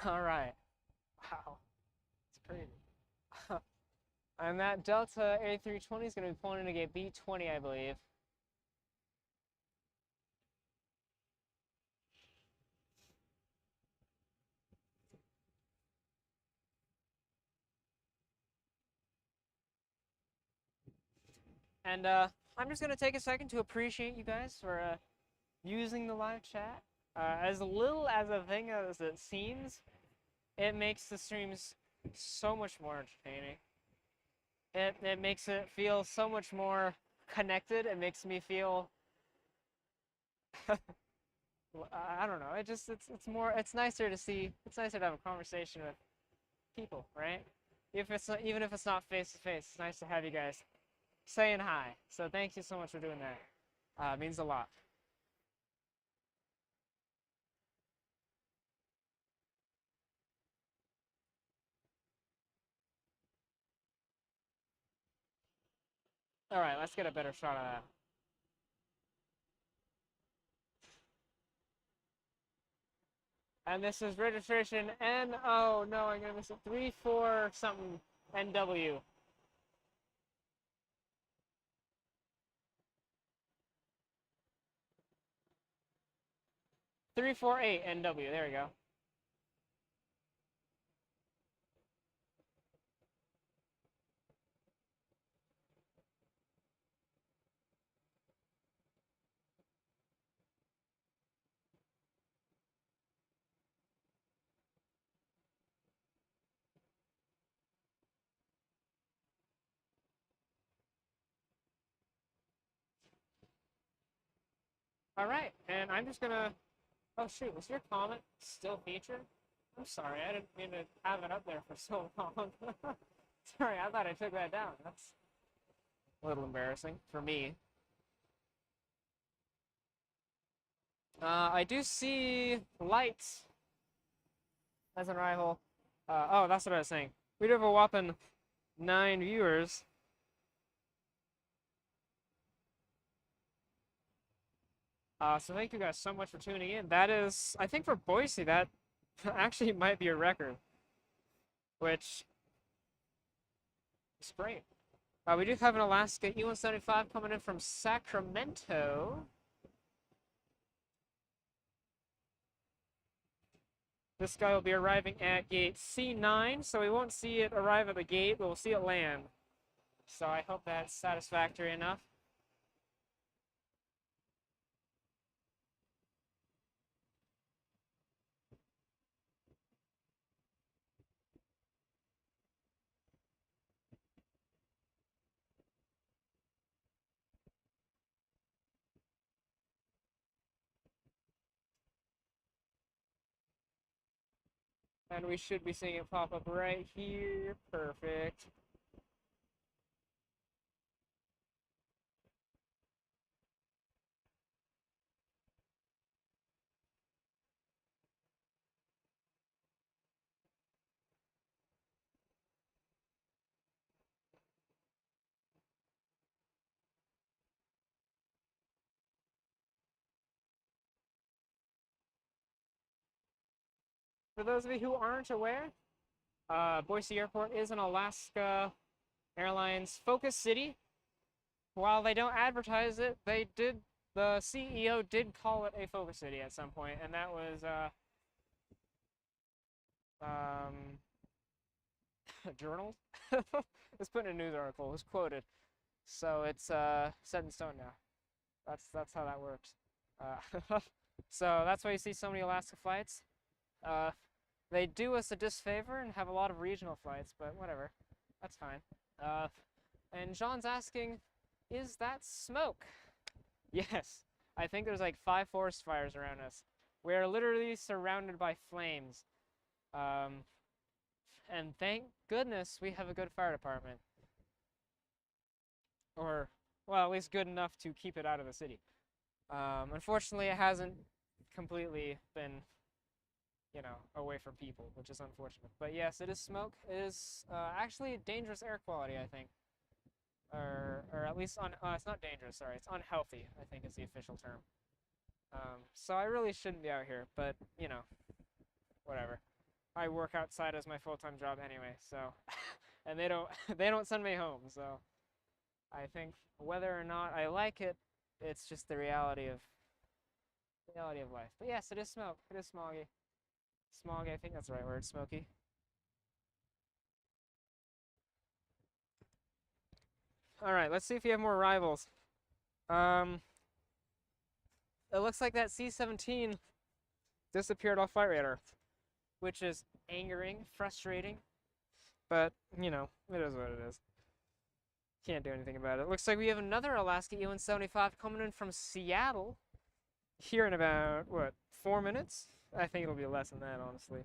All right. Wow. It's crazy. And that Delta A320 is going to be pulling into gate B20, I believe. And I'm just going to take a second to appreciate you guys for using the live chat. As little as a thing as it seems, it makes the streams so much more entertaining. It makes it feel so much more connected. It makes me feel I don't know. It's nicer to see. It's nicer to have a conversation with people, right? Even if it's not face to face, it's nice to have you guys saying hi. So thank you so much for doing that. It means a lot. All right, let's get a better shot of that. And this is registration N. Oh no, I'm gonna miss it. 34 something NW. 348 NW. There we go. All right, and I'm just gonna. Oh shoot, was your comment still featured? I'm sorry, I didn't mean to have it up there for so long. Sorry, I thought I took that down. That's a little embarrassing for me. I do see lights as an arrival. Oh, that's what I was saying. We do have a whopping 9 viewers. So thank you guys so much for tuning in. That is, I think for Boise, that actually might be a record, which is great. We do have an Alaska E-175 coming in from Sacramento. This guy will be arriving at gate C9, so we won't see it arrive at the gate, but we'll see it land. So I hope that's satisfactory enough. And we should be seeing it pop up right here. Perfect. For those of you who aren't aware, Boise Airport is an Alaska Airlines focus city. While they don't advertise it, the CEO did call it a focus city at some point, and that was um, journaled. It's put in a news article. It was quoted, so it's set in stone now. That's how that works. So that's why you see so many Alaska flights. They do us a disfavor and have a lot of regional flights, but whatever, that's fine. And John's asking, is that smoke? Yes, I think there's like 5 forest fires around us. We are literally surrounded by flames. And thank goodness we have a good fire department. Or, well, at least good enough to keep it out of the city. Unfortunately, it hasn't completely been, away from people, which is unfortunate. But yes, it is smoke. It is actually dangerous air quality, I think. Or at least it's not dangerous, sorry, it's unhealthy, I think is the official term. So I really shouldn't be out here, but, whatever. I work outside as my full-time job anyway, so, and they don't send me home, so I think whether or not I like it, it's just the reality of life. But yes, it is smoke. It is smoggy. Smoggy, I think that's the right word, smoky. All right, let's see if you have more rivals. It looks like that C-17 disappeared off flight radar, which is angering, frustrating, but, it is what it is. Can't do anything about it. Looks like we have another Alaska E-175 coming in from Seattle here in about, 4 minutes? I think it'll be less than that, honestly.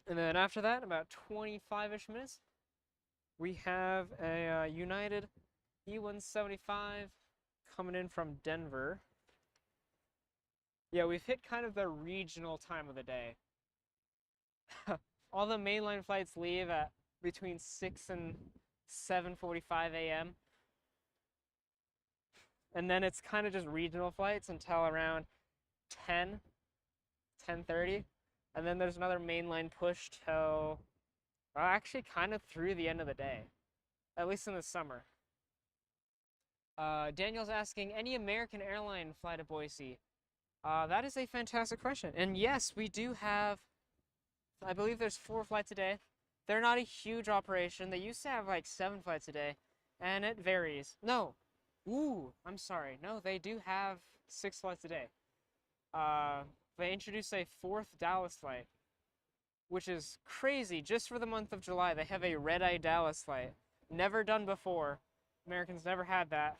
And then after that, about 25-ish minutes, we have a United E-175 coming in from Denver. Yeah, we've hit kind of the regional time of the day. All the mainline flights leave at between 6 and 7:45 a.m. And then it's kind of just regional flights until around 10:30. And then there's another mainline push till actually kind of through the end of the day, at least in the summer. Daniel's asking, any American airline fly to Boise? That is a fantastic question. And yes, we do have, I believe there's 4 flights a day. They're not a huge operation. They used to have like 7 flights a day, and it varies. No, I'm sorry. No, they do have 6 flights a day. They introduced a 4th Dallas flight, which is crazy. Just for the month of July, they have a red-eye Dallas flight. Never done before. Americans never had that.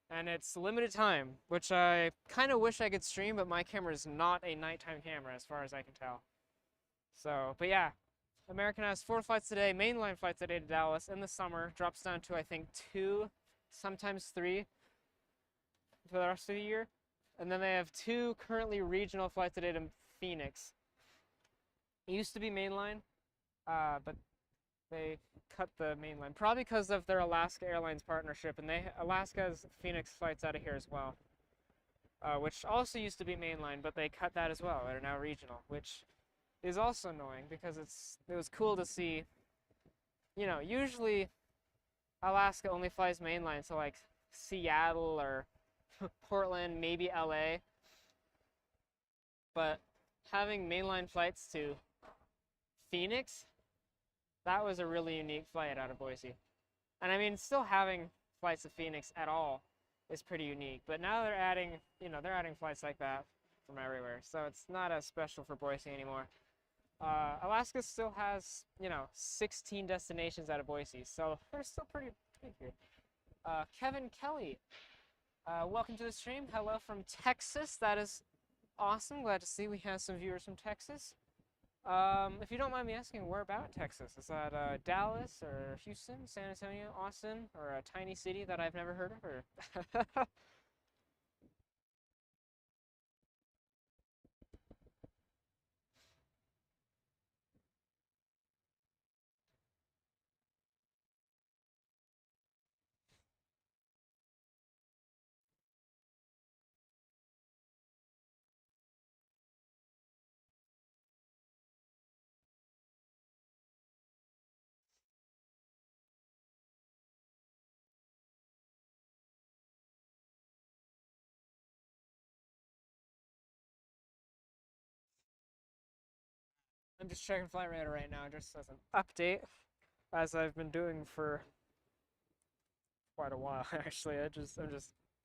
And it's limited time, which I kind of wish I could stream, but my camera is not a nighttime camera as far as I can tell. So, but yeah, American has 4 flights a day, mainline flights a day to Dallas. In the summer, drops down to I think 2, sometimes 3 for the rest of the year. And then they have 2 currently regional flights a day to Phoenix. It used to be mainline, but they cut the mainline, probably because of their Alaska Airlines partnership, and Alaska has Phoenix flights out of here as well, which also used to be mainline, but they cut that as well. They're now regional, which is also annoying because it was cool to see. Usually Alaska only flies mainline, so like Seattle or Portland, maybe LA, but having mainline flights to Phoenix, that was a really unique flight out of Boise. And I mean, still having flights to Phoenix at all is pretty unique, but now they're adding flights like that from everywhere, so it's not as special for Boise anymore. Alaska still has 16 destinations out of Boise, so they're still pretty Thank you. Kevin Kelly, welcome to the stream. Hello from Texas. That is awesome. Glad to see we have some viewers from Texas. If you don't mind me asking, where about in Texas? Is that Dallas or Houston, San Antonio, Austin, or a tiny city that I've never heard of? Or I'm just checking Flight Radar right now, just as an update, as I've been doing for quite a while. Actually, I'm just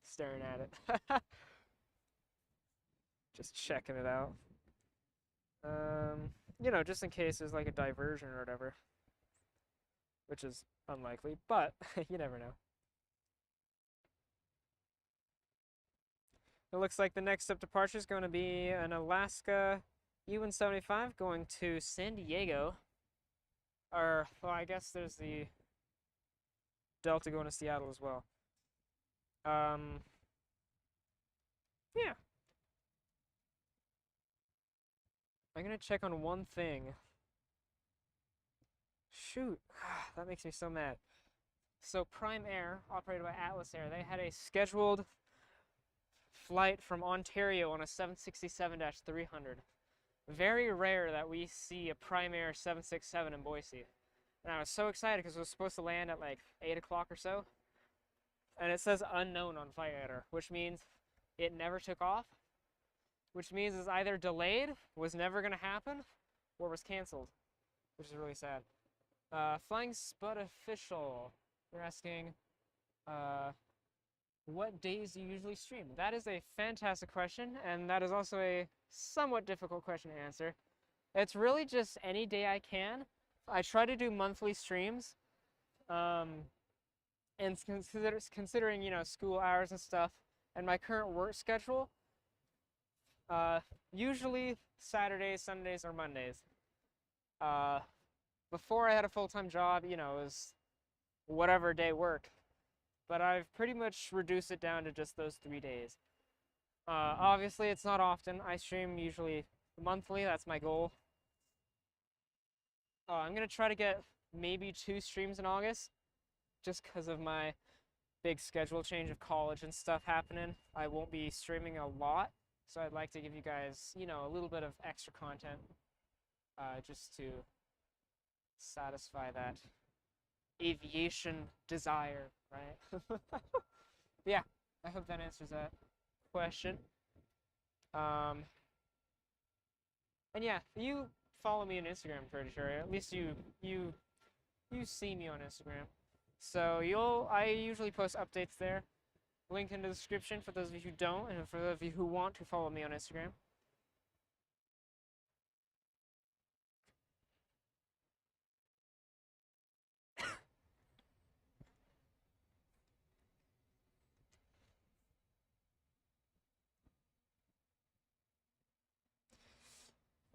staring at it, just checking it out. You know, just in case there's like a diversion or whatever, which is unlikely, but you never know. It looks like the next up departure is going to be an Alaska U-175 going to San Diego. Or, well, I guess there's the Delta going to Seattle as well. Yeah. I'm gonna check on one thing. Shoot, that makes me so mad. So Prime Air, operated by Atlas Air, they had a scheduled flight from Ontario on a 767-300. Very rare that we see a Prime Air 767 in Boise. And I was so excited because it was supposed to land at like 8 o'clock or so. And it says unknown on Flight Radar, which means it never took off. Which means it's either delayed, was never going to happen, or was canceled. Which is really sad. Flying Spud Official, they're asking, what days do you usually stream? That is a fantastic question, and that is also a somewhat difficult question to answer. It's really just any day I can. I try to do monthly streams, and considering, you know, school hours and stuff, and my current work schedule, usually Saturdays, Sundays, or Mondays. Before I had a full-time job, you know, it was whatever day worked. But I've pretty much reduced it down to just those 3 days. Obviously, it's not often. I stream usually monthly. That's my goal. I'm going to try to get maybe 2 streams in August, just because of my big schedule change of college and stuff happening. I won't be streaming a lot, so I'd like to give you guys, you know, a little bit of extra content, just to satisfy that aviation desire, right? Yeah, I hope that answers that question. And yeah, you follow me on Instagram, I'm pretty sure. At least you see me on Instagram. So I usually post updates there. Link in the description for those of you who don't, and for those of you who want to follow me on Instagram.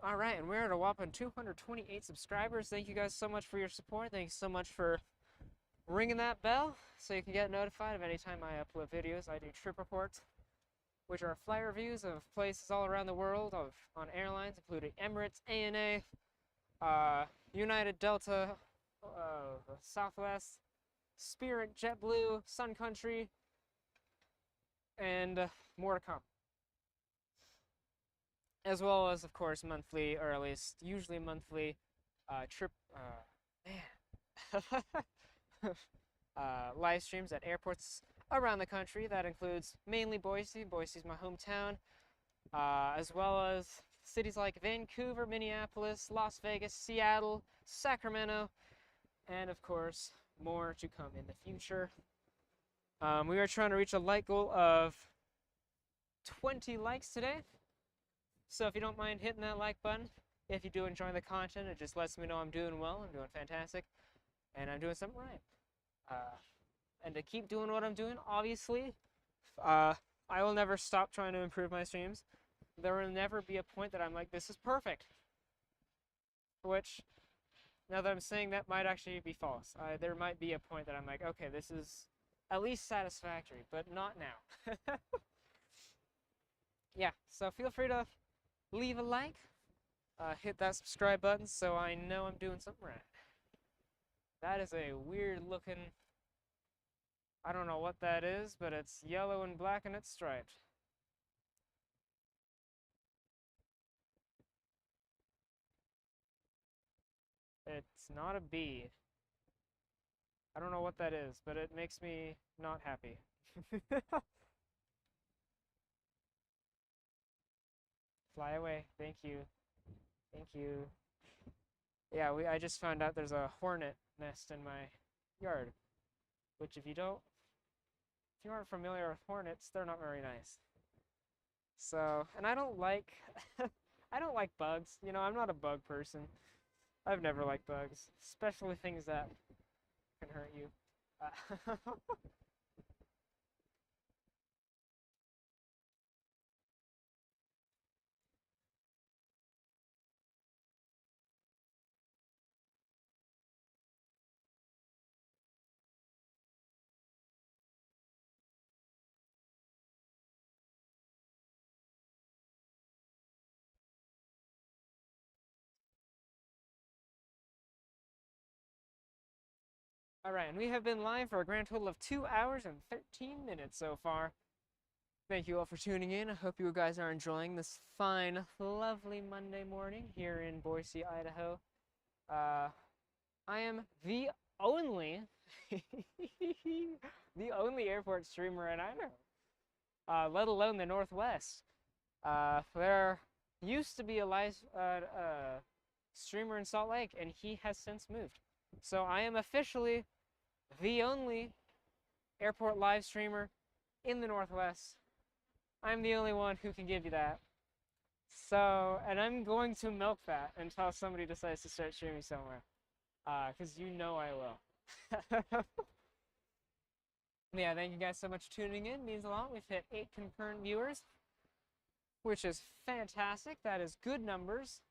All right, and we're at a whopping 228 subscribers. Thank you guys so much for your support. Thanks so much for ringing that bell so you can get notified of any time I upload videos. I do trip reports, which are flight reviews of places all around the world on airlines, including Emirates, ANA, United, Delta, Southwest, Spirit, JetBlue, Sun Country, and more to come. As well as, of course, monthly, or at least usually monthly, live streams at airports around the country. That includes mainly Boise. Boise's my hometown, as well as cities like Vancouver, Minneapolis, Las Vegas, Seattle, Sacramento, and of course, more to come in the future. We are trying to reach a like goal of 20 likes today. So if you don't mind hitting that like button, if you do enjoy the content, it just lets me know I'm doing well, I'm doing fantastic, and I'm doing something right. and to keep doing what I'm doing, obviously. I will never stop trying to improve my streams. There will never be a point that I'm like, this is perfect. Which, now that I'm saying that, might actually be false. There might be a point that I'm like, okay, this is at least satisfactory, but not now. Yeah, so feel free to leave a like, hit that subscribe button so I know I'm doing something right. That is a weird looking, I don't know what that is, but it's yellow and black and it's striped. It's not a bee. I don't know what that is, but it makes me not happy. Fly away. Thank you. Thank you. Yeah, I just found out there's a hornet nest in my yard, which if you aren't familiar with hornets, they're not very nice. So, and I don't like I don't like bugs. You know, I'm not a bug person. I've never liked bugs, especially things that can hurt you. All right, and we have been live for a grand total of 2 hours and 13 minutes so far. Thank you all for tuning in. I hope you guys are enjoying this fine, lovely Monday morning here in Boise, Idaho. I am the only, the only airport streamer in Idaho, let alone the Northwest. There used to be a live streamer in Salt Lake, and he has since moved. So I am officially the only airport live streamer in the Northwest. I'm the only one who can give you that. So, and I'm going to milk that until somebody decides to start streaming somewhere. Because you know I will. Yeah, thank you guys so much for tuning in. It means a lot. We've hit 8 concurrent viewers, which is fantastic. That is good numbers.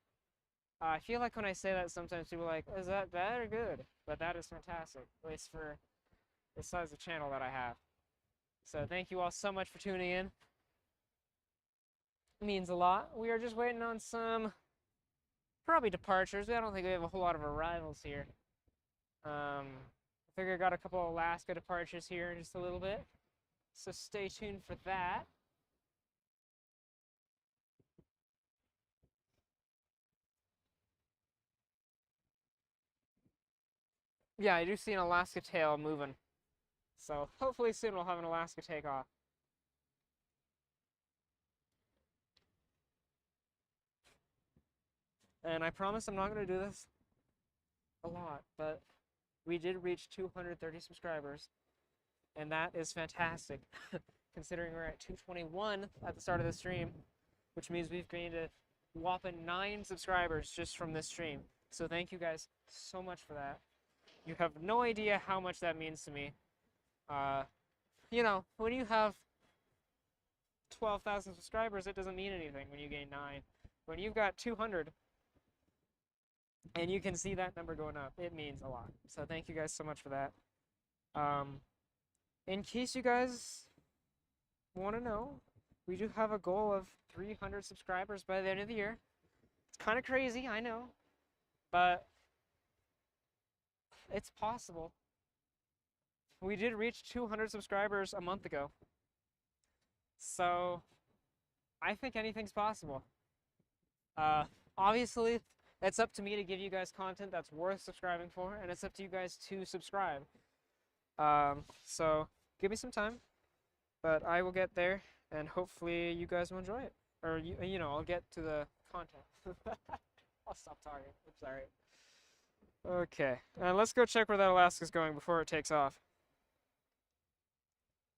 I feel like when I say that, sometimes people are like, is that bad or good? But that is fantastic, at least for the size of channel that I have. So thank you all so much for tuning in. It means a lot. We are just waiting on some, probably departures. I don't think we have a whole lot of arrivals here. I figure I got a couple of Alaska departures here in just a little bit. So stay tuned for that. Yeah, I do see an Alaska tail moving. So hopefully soon we'll have an Alaska takeoff. And I promise I'm not going to do this a lot, but we did reach 230 subscribers. And that is fantastic, considering we're at 221 at the start of the stream, which means we've gained a whopping 9 subscribers just from this stream. So thank you guys so much for that. You have no idea how much that means to me. You know, when you have 12,000 subscribers, it doesn't mean anything when you gain 9. When you've got 200, and you can see that number going up, it means a lot. So thank you guys so much for that. In case you guys want to know, we do have a goal of 300 subscribers by the end of the year. It's kind of crazy, I know, but it's possible. We did reach 200 subscribers a month ago. So I think anything's possible. Obviously, it's up to me to give you guys content that's worth subscribing for, and it's up to you guys to subscribe. So give me some time, but I will get there, and hopefully you guys will enjoy it. Or, you know, I'll get to the content. I'll stop talking. I'm sorry. Okay, let's go check where that Alaska's going before it takes off.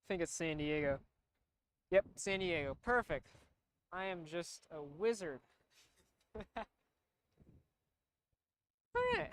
I think it's San Diego. Yep, San Diego. Perfect. I am just a wizard. Alright.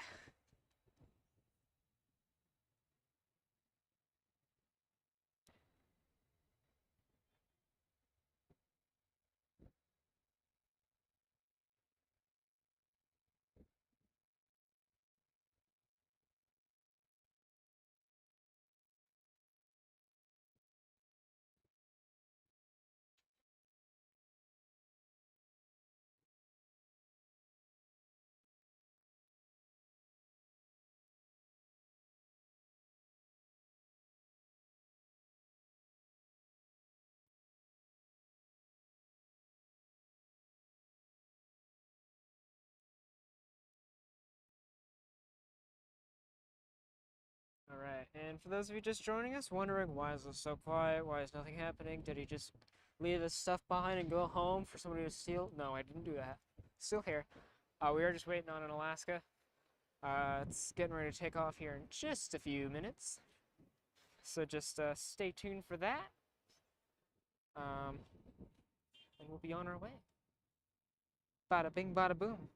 Alright, and for those of you just joining us, wondering why is this so quiet, why is nothing happening, did he just leave his stuff behind and go home for somebody to steal? No, I didn't do that. Still here. We are just waiting on an Alaska. It's getting ready to take off here in just a few minutes. So just stay tuned for that. And we'll be on our way. Bada bing, bada boom.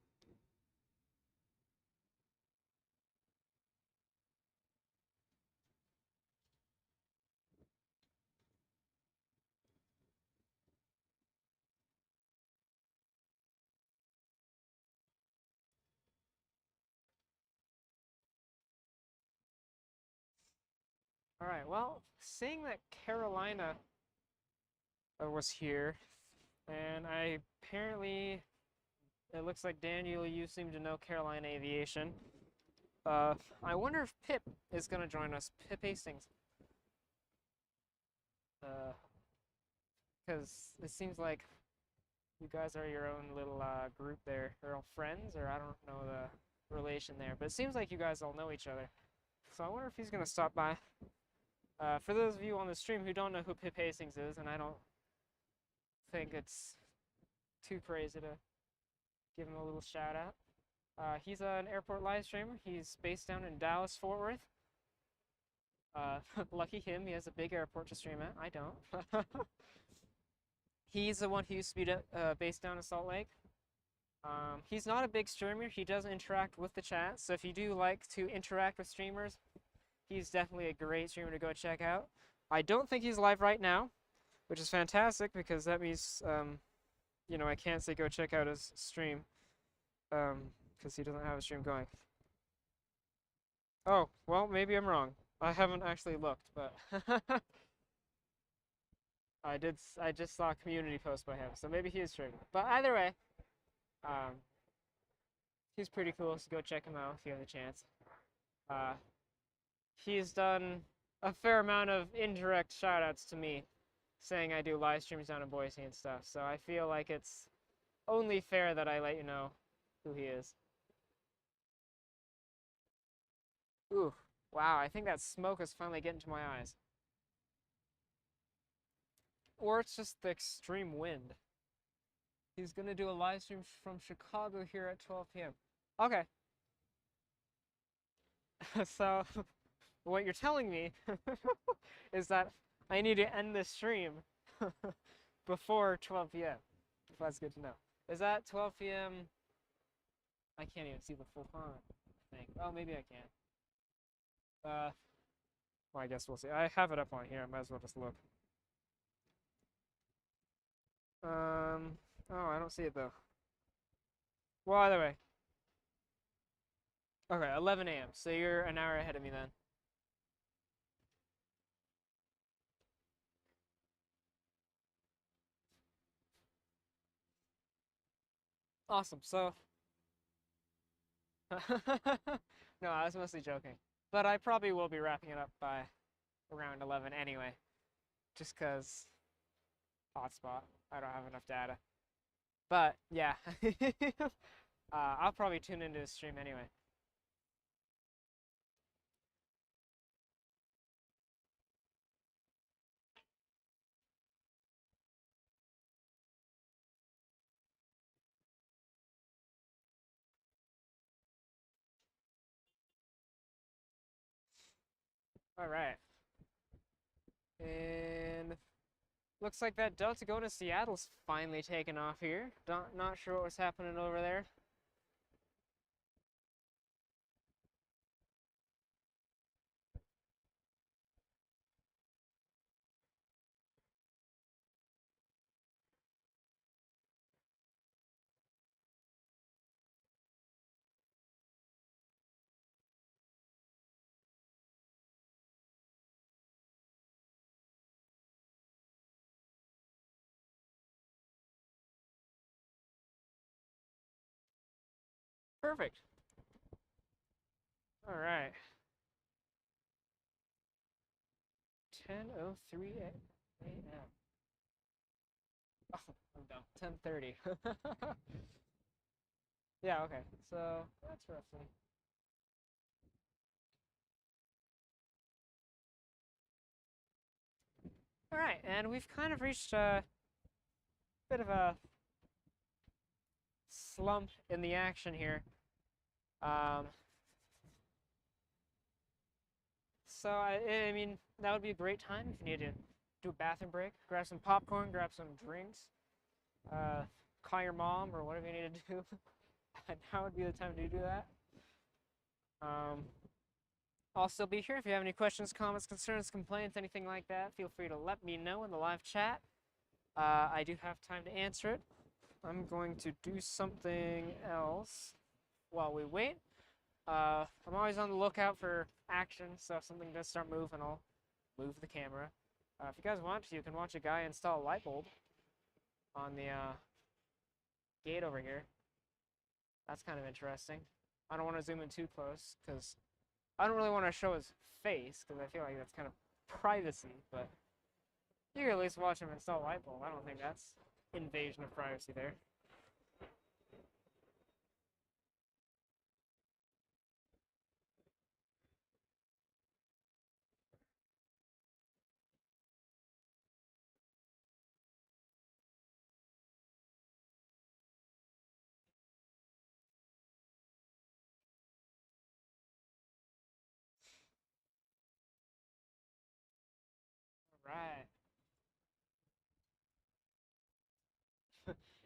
Alright, well, seeing that Carolina was here, and apparently, it looks like Daniel, you seem to know Carolina Aviation. I wonder if Pip is going to join us. Pip Hastings. Because it seems like you guys are your own little group there. Or all friends, or I don't know the relation there. But it seems like you guys all know each other. So I wonder if he's going to stop by. For those of you on the stream who don't know who Pip Hastings is, and I don't think it's too crazy to give him a little shout out. He's an airport live streamer. He's based down in Dallas, Fort Worth. Lucky him, he has a big airport to stream at. I don't. He's the one who used to be based down in Salt Lake. He's not a big streamer. He does interact with the chat. So if you do like to interact with streamers, he's definitely a great streamer to go check out. I don't think he's live right now, which is fantastic because that means, you know, I can't say go check out his stream because he doesn't have a stream going. Oh, well, maybe I'm wrong. I haven't actually looked, but I just saw a community post by him, so maybe he is streaming. But either way, he's pretty cool, so go check him out if you have the chance. He's done a fair amount of indirect shoutouts to me, saying I do live streams down in Boise and stuff, so I feel like it's only fair that I let you know who he is. Ooh, wow, I think that smoke is finally getting to my eyes. Or it's just the extreme wind. He's gonna do a live stream from Chicago here at 12 p.m. Okay. So, what you're telling me is that I need to end this stream before 12 p.m. That's good to know. Is that 12 p.m.? I can't even see the full font, I think. Oh, maybe I can. Well, I guess we'll see. I have it up on here. I might as well just look. Oh, I don't see it though. Well, either way. Okay, 11 a.m. So you're an hour ahead of me then. Awesome. So, no, I was mostly joking. But I probably will be wrapping it up by around 11 anyway. Just because hotspot. I don't have enough data. But, yeah. I'll probably tune into the stream anyway. All right. And looks like that Delta going to Seattle's finally taken off here. Not sure what was happening over there. Perfect. All right. 10:03 a.m. Oh, I'm dumb. 10:30. Yeah, okay. So that's roughly All right, and we've kind of reached a bit of a slump in the action here. Um, so I mean, that would be a great time if you need to do a bathroom break, grab some popcorn, grab some drinks, call your mom or whatever you need to do. Now would be the time to do that. I'll still be here if you have any questions, comments, concerns, complaints, anything like that. Feel free to let me know in the live chat. I do have time to answer it. I'm going to do something else while we wait. I'm always on the lookout for action, so if something does start moving, I'll move the camera. If you guys want to, you can watch a guy install a light bulb on the gate over here. That's kind of interesting. I don't want to zoom in too close, because I don't really want to show his face, because I feel like that's kind of privacy, but you can at least watch him install a light bulb. I don't think that's invasion of privacy there. Right.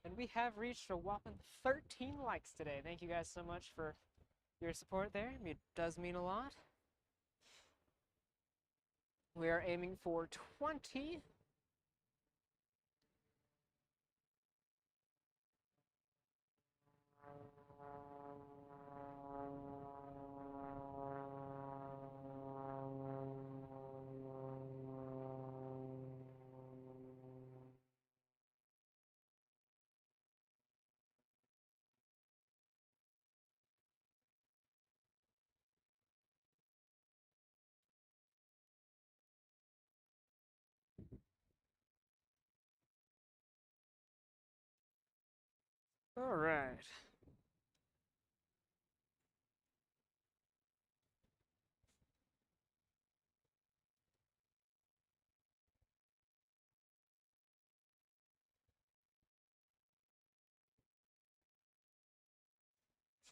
And we have reached a whopping 13 likes today. Thank you guys so much for your support there. It does mean a lot. We are aiming for 20. All right.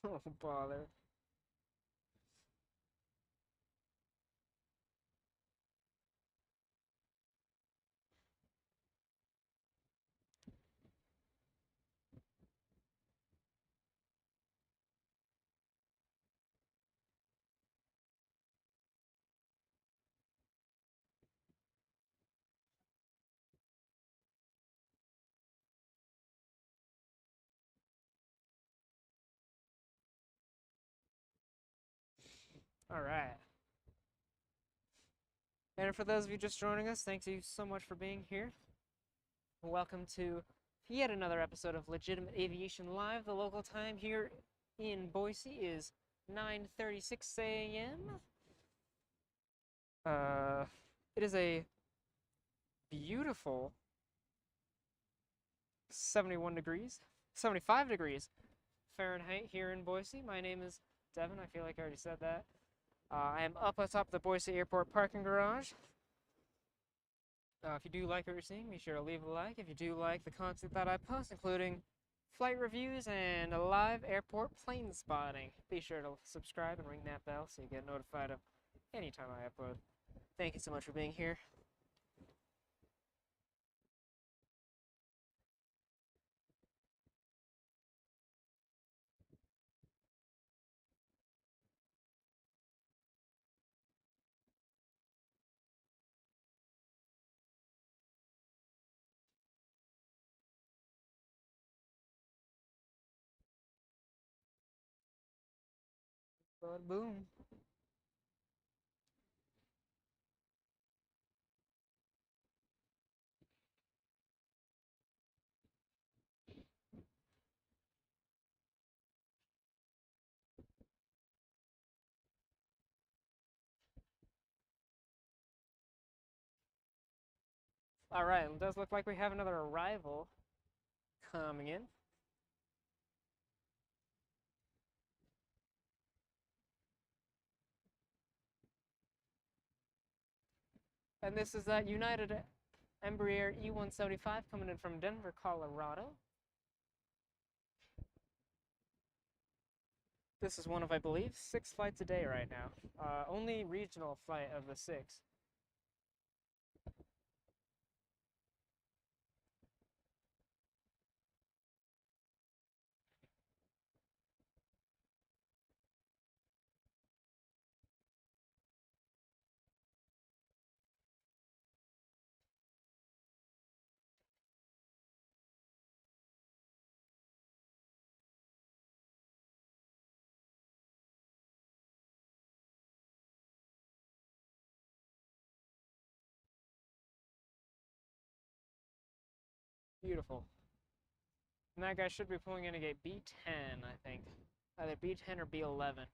Oh, bother. All right. And for those of you just joining us, thank you so much for being here. Welcome to yet another episode of Legitimate Aviation Live. The local time here in Boise is 9:36 a.m. It is a beautiful 71 degrees, 75 degrees Fahrenheit here in Boise. My name is Devin. I feel like I already said that. I am up atop the Boise Airport parking garage. If you do like what you're seeing, be sure to leave a like. If you do like the content that I post, including flight reviews and a live airport plane spotting, be sure to subscribe and ring that bell so you get notified of any time I upload. Thank you so much for being here. But boom. All right, it does look like we have another arrival coming in. And this is that United Embraer E175 coming in from Denver, Colorado. This is one of, I believe, 6 flights a day right now. Only regional flight of the 6. Beautiful. And that guy should be pulling in a gate B10, I think. Either B10 or B11.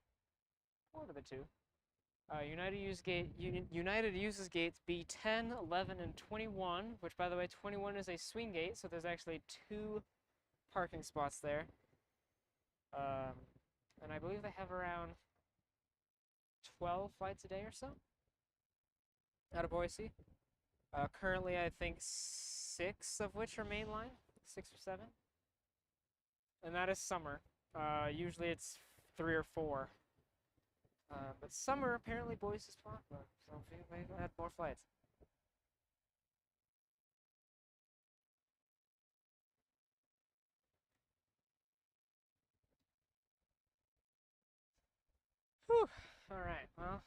One of the two. United uses gates B10, 11, and 21, which, by the way, 21 is a swing gate, so there's actually 2 parking spots there. And I believe they have around 12 flights a day or so out of Boise. Currently, I think 6 of which are mainline, 6 or 7. And that is summer. Usually it's 3 or 4. But summer, apparently Boise is popular, so they had more flights. Whew. All right, well.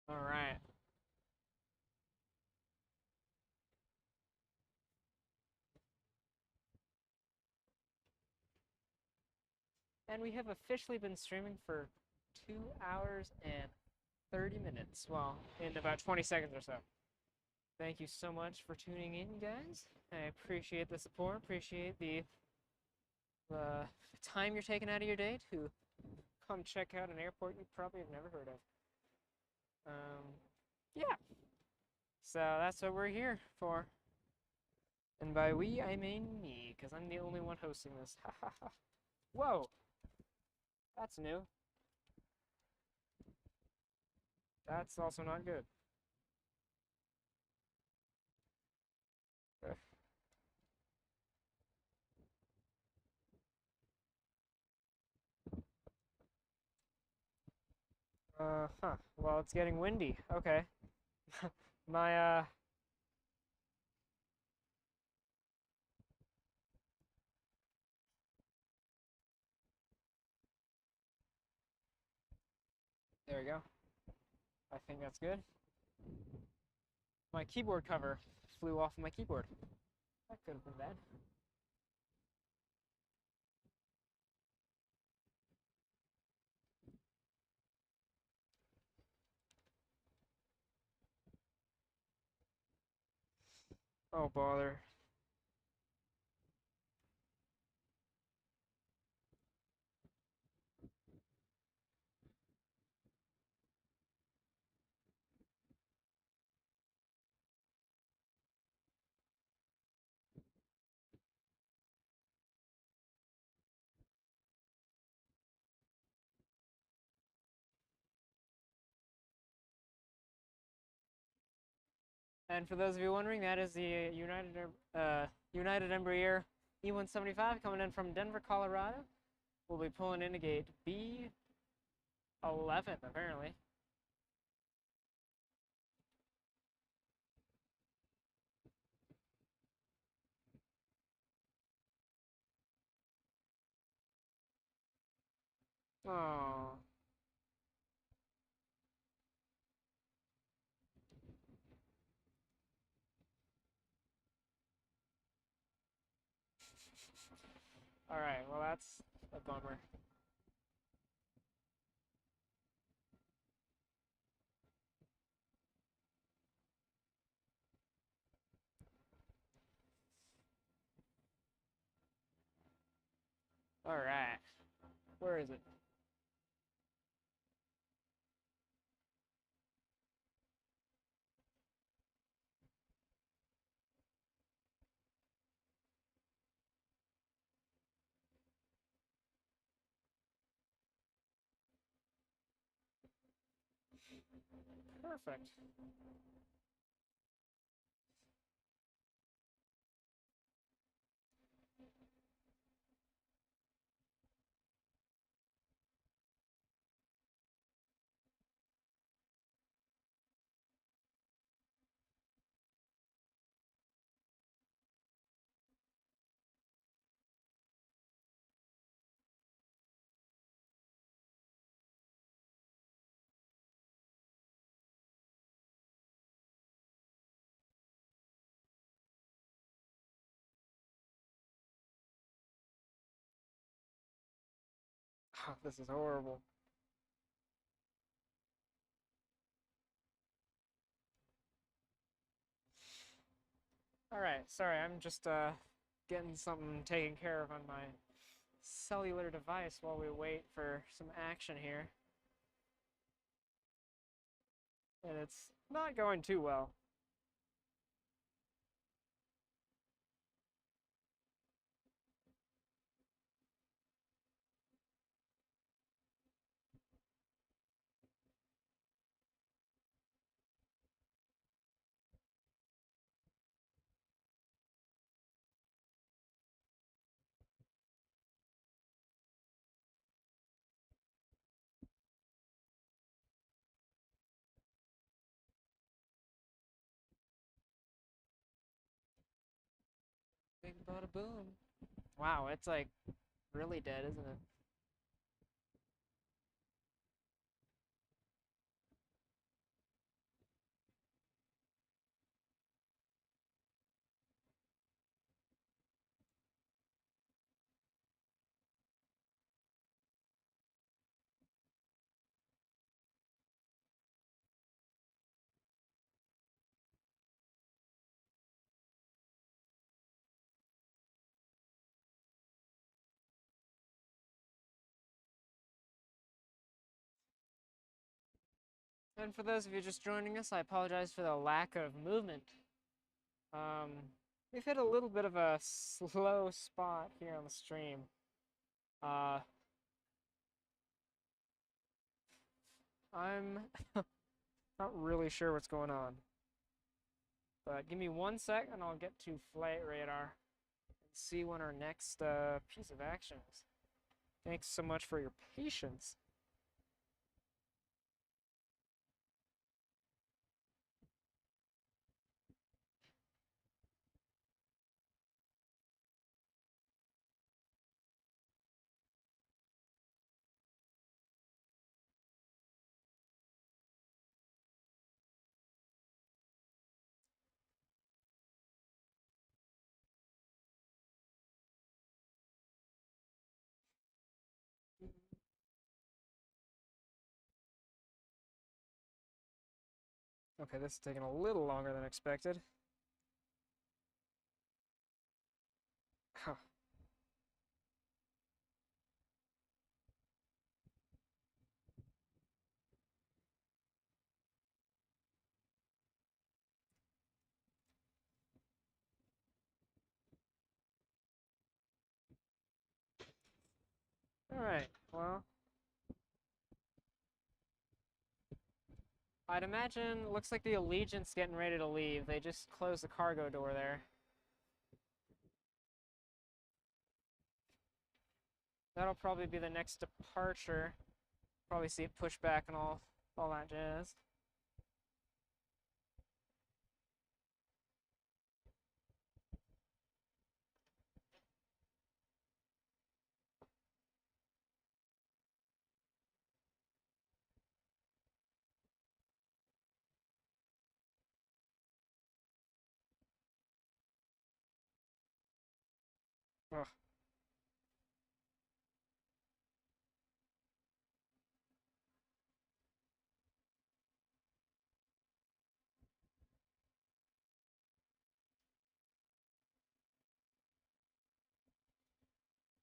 All right. And we have officially been streaming for 2 hours and 30 minutes. Well, in about 20 seconds or so. Thank you so much for tuning in, guys. I appreciate the support, appreciate the time you're taking out of your day to come check out an airport you probably have never heard of. Yeah. So that's what we're here for. And by we, I mean me, because I'm the only one hosting this. Whoa! That's new. That's also not good. Huh. Well, it's getting windy. Okay. My, there we go. I think that's good. My keyboard cover flew off my keyboard. That could have been bad. Oh, bother. And for those of you wondering, that is the United Embraer E175 coming in from Denver, Colorado. We'll be pulling in to gate B11, apparently. Oh. All right, well, that's a bummer. All right. Where is it? Perfect. Oh, this is horrible. All right, sorry, I'm just getting something taken care of on my cellular device while we wait for some action here. And it's not going too well. Big bada boom. Wow, it's like really dead, isn't it? And for those of you just joining us, I apologize for the lack of movement. Um, we've hit a little bit of a slow spot here on the stream. Uh, I'm not really sure what's going on. But give me 1 sec and I'll get to flight radar and see when our next piece of action is. Thanks so much for your patience. Okay, this is taking a little longer than expected. Huh. All right, well, I'd imagine, looks like the Allegiant's getting ready to leave. They just closed the cargo door there. That'll probably be the next departure. Probably see it push back and all that jazz. Ugh.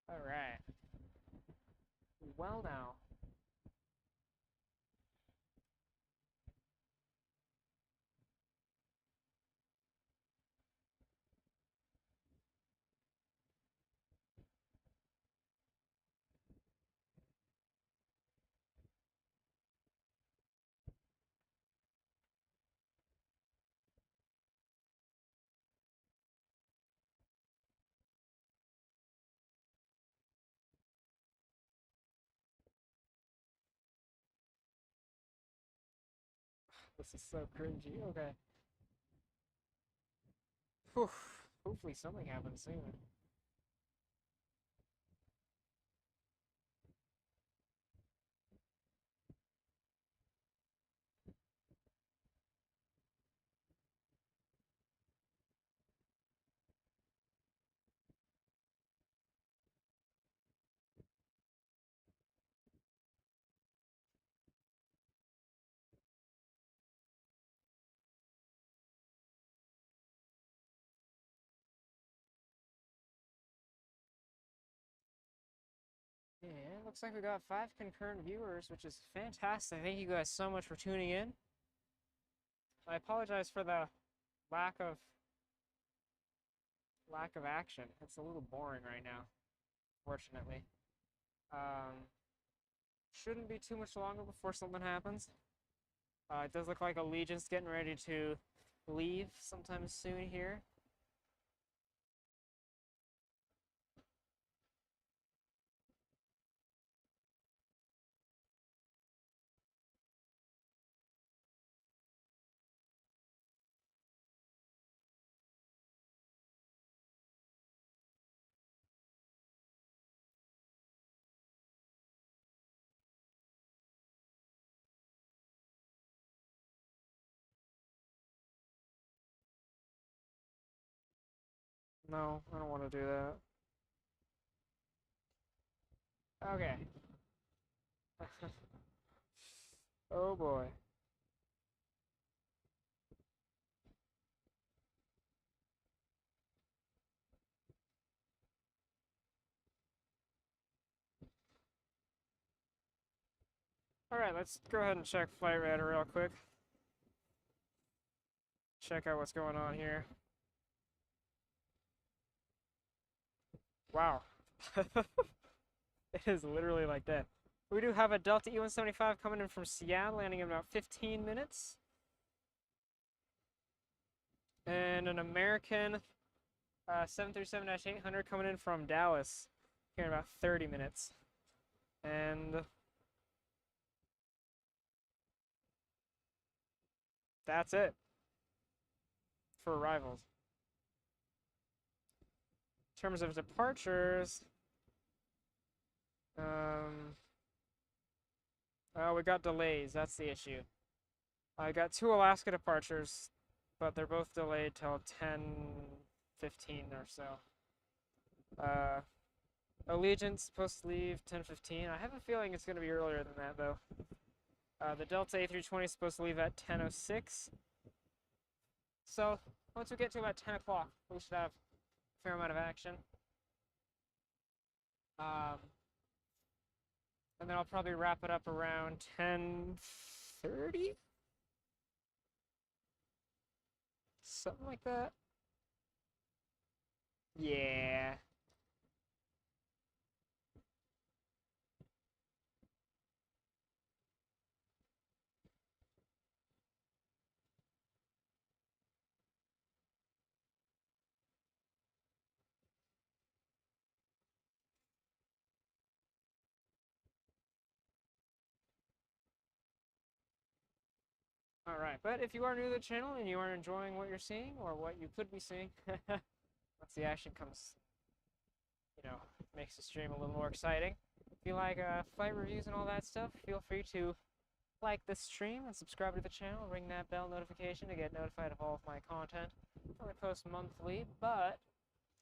All right. well now. This is so cringy. Okay. Whew. Hopefully something happens soon. Yeah, looks like we got 5 concurrent viewers, which is fantastic. Thank you guys so much for tuning in. I apologize for the lack of action. It's a little boring right now, fortunately. Shouldn't be too much longer before something happens. It does look like Allegiant's getting ready to leave sometime soon here. No, I don't want to do that. Okay. Oh boy. Alright, let's go ahead and check flight radar real quick. Check out what's going on here. Wow. It is literally like that. We do have a Delta E-175 coming in from Seattle, landing in about 15 minutes. And an American 737-800 coming in from Dallas here in about 30 minutes. And that's it for arrivals. In terms of departures, oh, we got delays. That's the issue. I got 2 Alaska departures, but they're both delayed till 10:15 or so. Allegiant's supposed to leave 10:15. I have a feeling it's going to be earlier than that, though. The Delta A320 is supposed to leave at 10:06. So, once we get to about 10 o'clock, we should have a fair amount of action. And then I'll probably wrap it up around 10:30? Something like that. Yeah. Alright, but if you are new to the channel and you are enjoying what you're seeing, or what you could be seeing, once the action comes, makes the stream a little more exciting. If you like flight reviews and all that stuff, feel free to like this stream and subscribe to the channel, ring that bell notification to get notified of all of my content. I only post monthly, but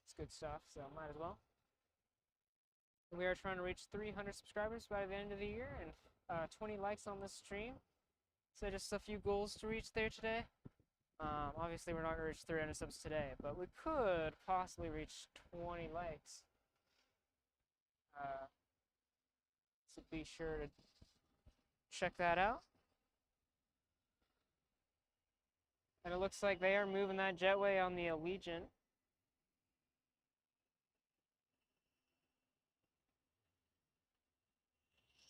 it's good stuff, so might as well. We are trying to reach 300 subscribers by the end of the year and 20 likes on this stream. So just a few goals to reach there today. Obviously, we're not going to reach 300 subs today, but we could possibly reach 20 likes. So be sure to check that out. And it looks like they are moving that jetway on the Allegiant.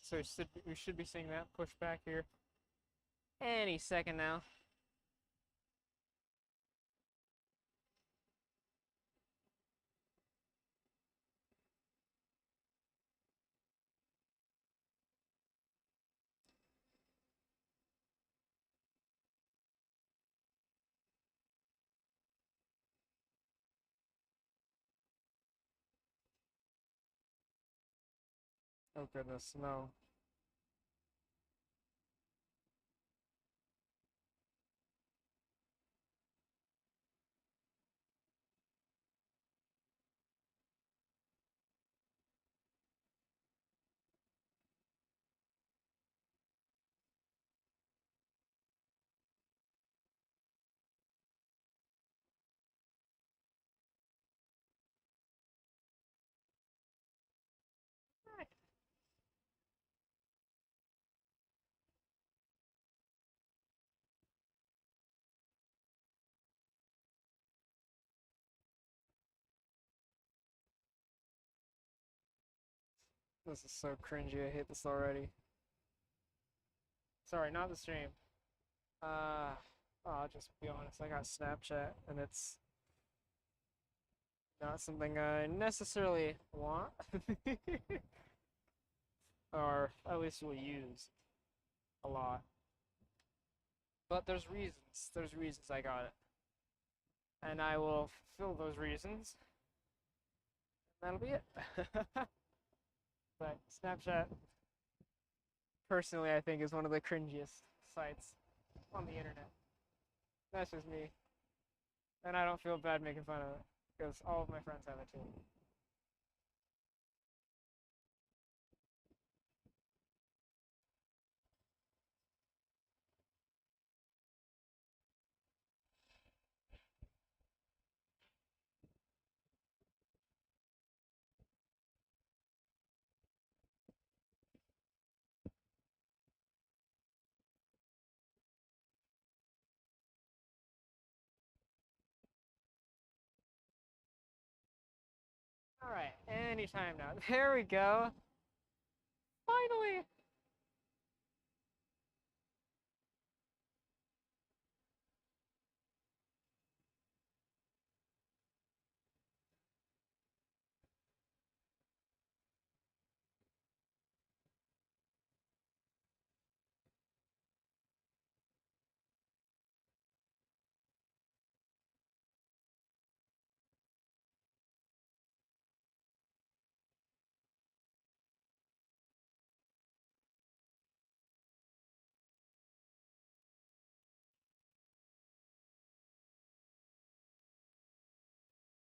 So we should be seeing that push back here any second now. Oh goodness, no. This is so cringy. I hate this already. Sorry, not the stream. I'll just be honest. I got Snapchat, and it's not something I necessarily want, or at least will use a lot. But there's reasons. There's reasons I got it, and I will fulfill those reasons. That'll be it. But Snapchat, personally, I think is one of the cringiest sites on the internet. That's just me. And I don't feel bad making fun of it, because all of my friends have it too. Alright, anytime now. There we go. Finally!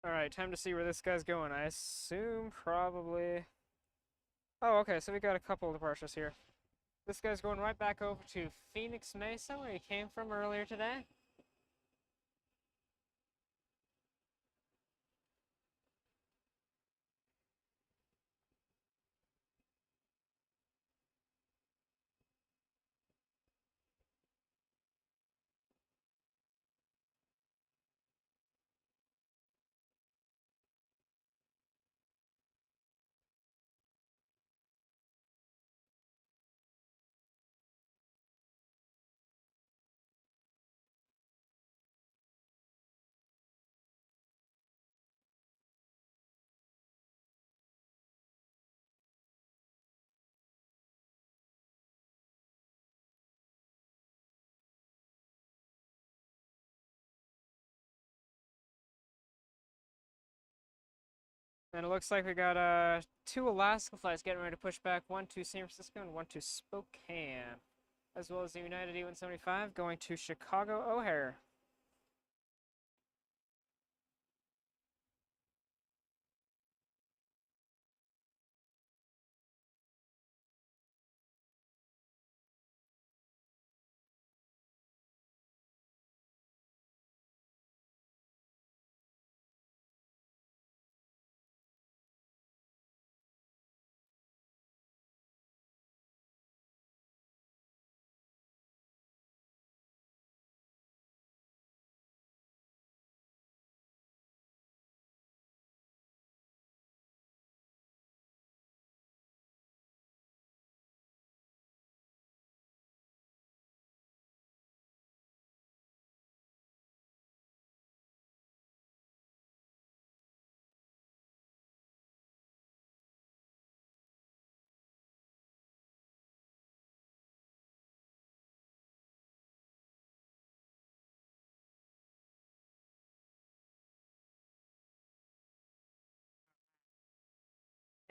Alright, time to see where this guy's going. I assume probably... Oh, okay, so we got a couple of departures here. This guy's going right back over to Phoenix Mesa, where he came from earlier today. And it looks like we got two Alaska flights getting ready to push back, one to San Francisco and one to Spokane, as well as the United E-175 going to Chicago O'Hare.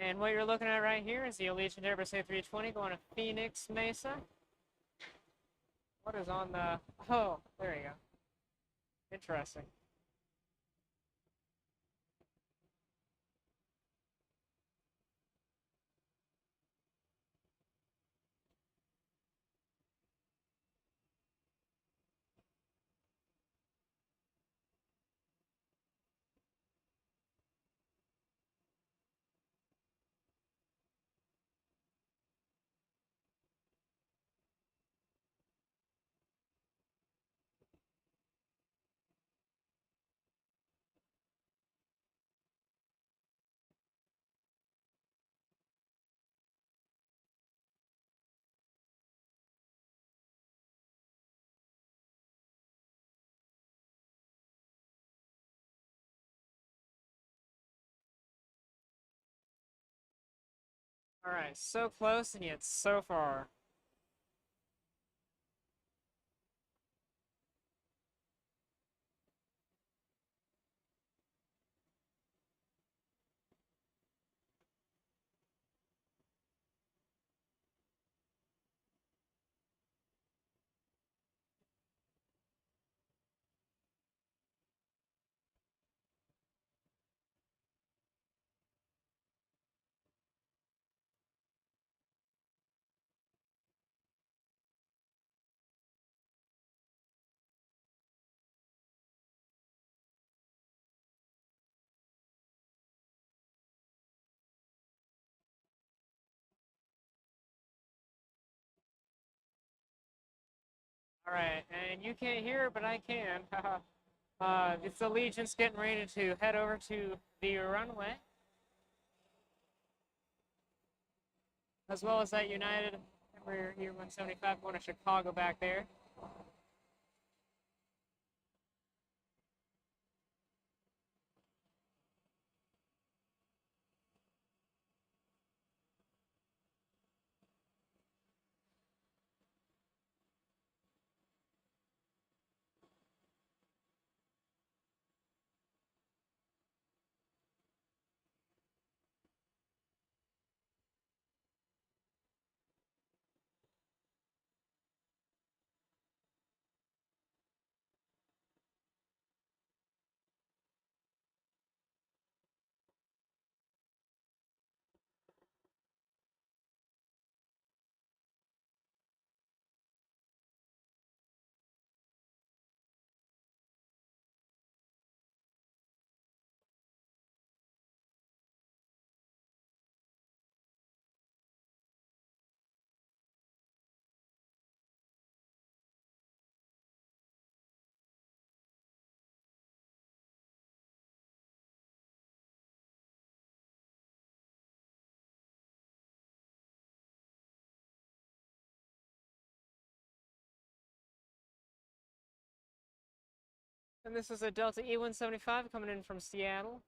And what you're looking at right here is the Allegiant Airbus A320 going to Phoenix Mesa. What is on the... Oh, there you go. Interesting. All right, so close and yet so far. All right, and you can't hear it, but I can. It's Allegiant's getting ready to head over to the runway, as well as that United. We're here 175 going to Chicago back there. And this is a Delta E175 coming in from Seattle.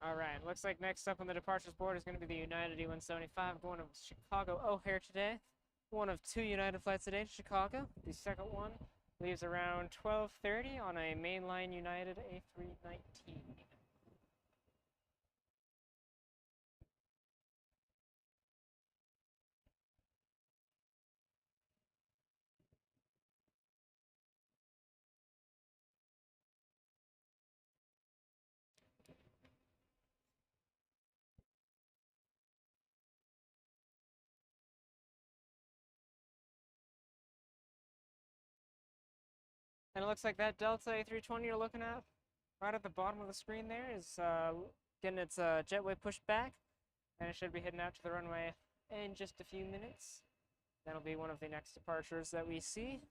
All right, looks like next up on the departures board is going to be the United E175 going to Chicago O'Hare today. One of two United flights today to Chicago. The second one leaves around 12:30 on a mainline United A319. And it looks like that Delta A320 you're looking at right at the bottom of the screen there is getting its jetway pushed back, and it should be heading out to the runway in just a few minutes. That'll be one of the next departures that we see.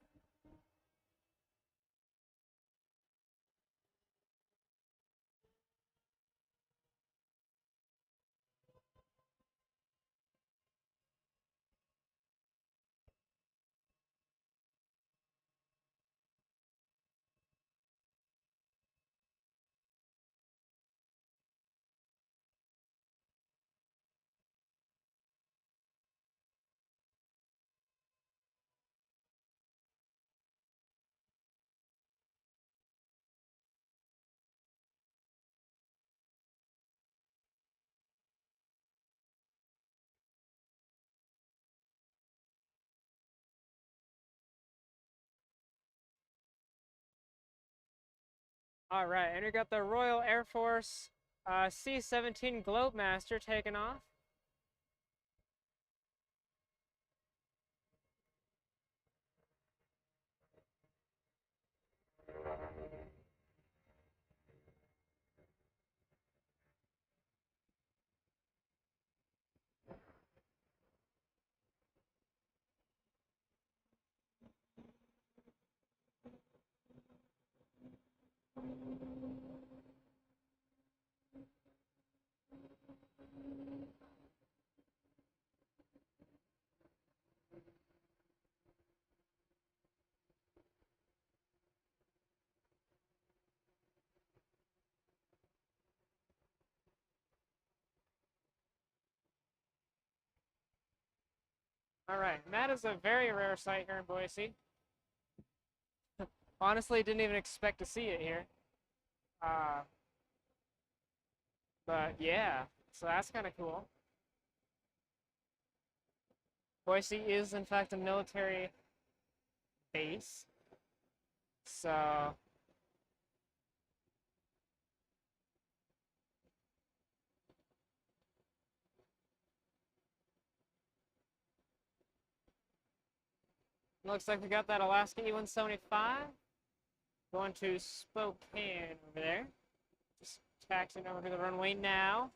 All right, and we got the Royal Air Force C-17 Globemaster taking off. All right, and that is a very rare sight here in Boise. Honestly, didn't even expect to see it here. Uh, but yeah, so that's kind of cool. Boise is, in fact, a military base. So, looks like we got that Alaska E-175 going to Spokane over there. Just taxiing over to the runway now.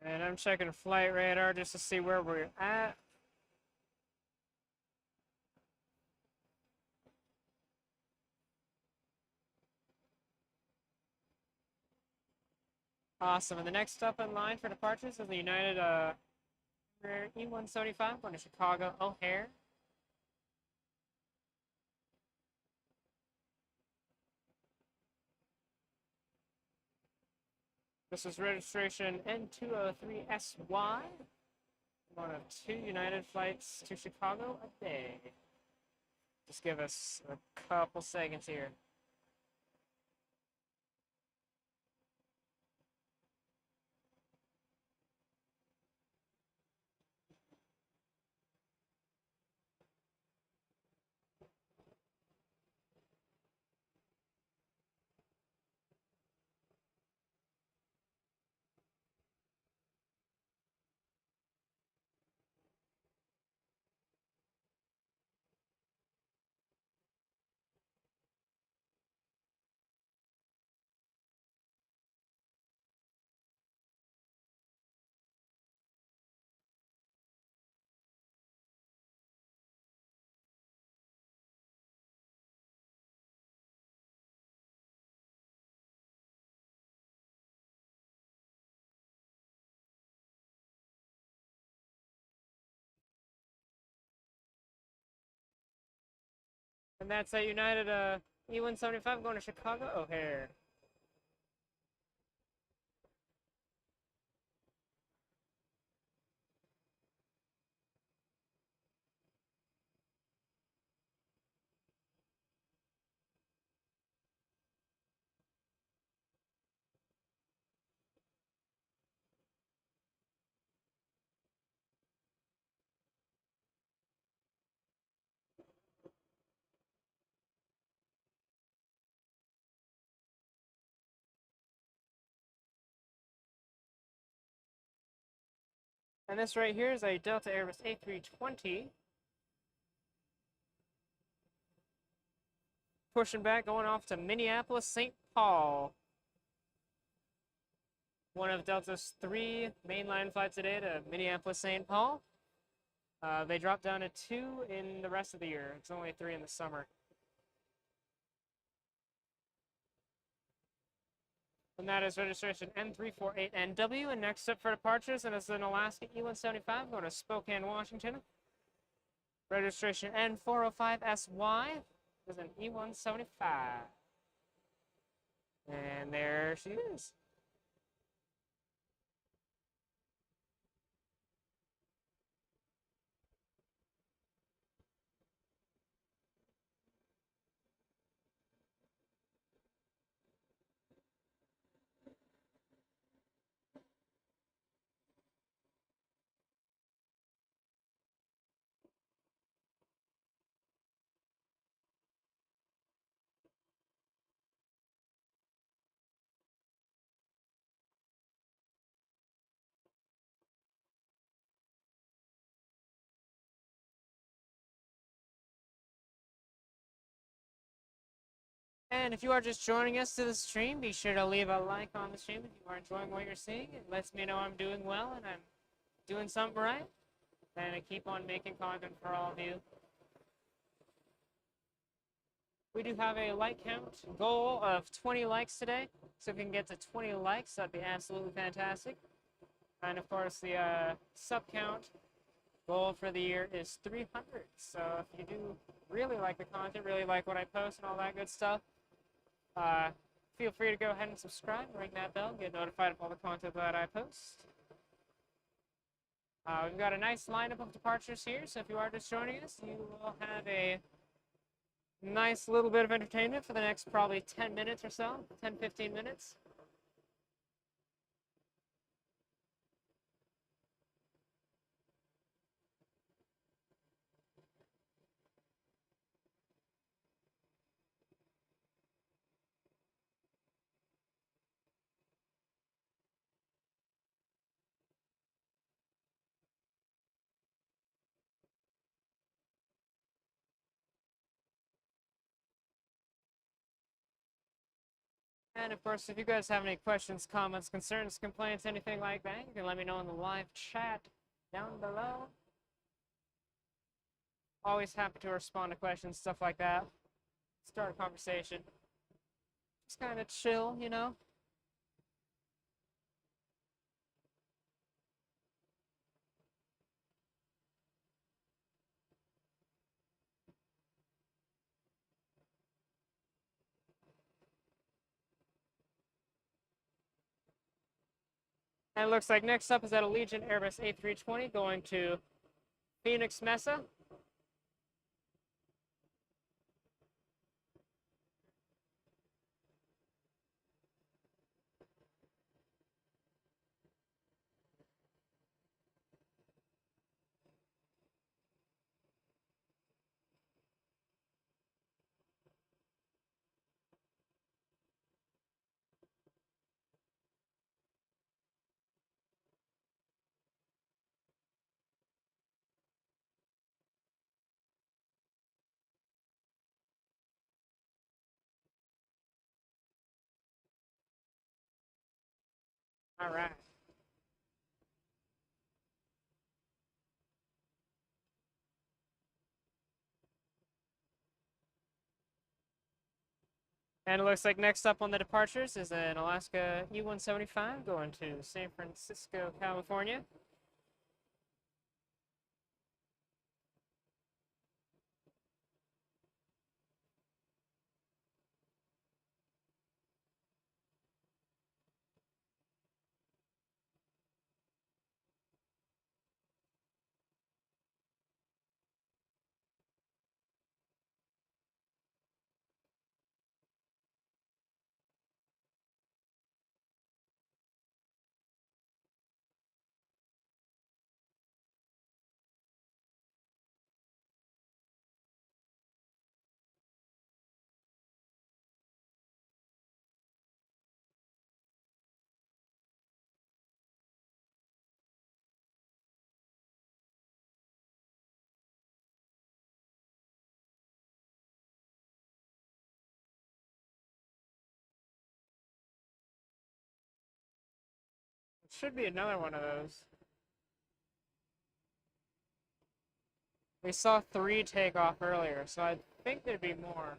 And I'm checking flight radar just to see where we're at. Awesome. And the next up in line for departures is the United E-175 going to Chicago O'Hare. This is registration N203SY. One of 2 United flights to Chicago a day. Just give us a couple seconds here. And that's a United E-175 going to Chicago O'Hare. And this right here is a Delta Airbus A320. Pushing back, going off to Minneapolis, St. Paul. One of Delta's 3 mainline flights today to Minneapolis, St. Paul. They dropped down to 2 in the rest of the year. It's only 3 in the summer. And that is registration N348NW. And next up for departures, and it's an Alaska E175 going to Spokane, Washington. Registration N405SY is an E175. And there she is. And if you are just joining us to the stream, be sure to leave a like on the stream if you are enjoying what you're seeing. It lets me know I'm doing well and I'm doing something right. And I keep on making content for all of you. We do have a like count goal of 20 likes today. So if we can get to 20 likes, that'd be absolutely fantastic. And of course, the sub count goal for the year is 300. So if you do really like the content, really like what I post and all that good stuff, feel free to go ahead and subscribe, ring that bell, get notified of all the content that I post. We've got a nice lineup of departures here, so if you are just joining us, you will have a nice little bit of entertainment for the next probably 10 minutes or so, 10-15 minutes. And of course, if you guys have any questions, comments, concerns, complaints, anything like that, you can let me know in the live chat down below. Always happy to respond to questions, stuff like that. Start a conversation. Just kind of chill, you know? And it looks like next up is that Allegiant Airbus A320 going to Phoenix Mesa. All right. And it looks like next up on the departures is an Alaska E175 going to San Francisco, California. Should be another one of those. We saw 3 take off earlier, so I think there'd be more.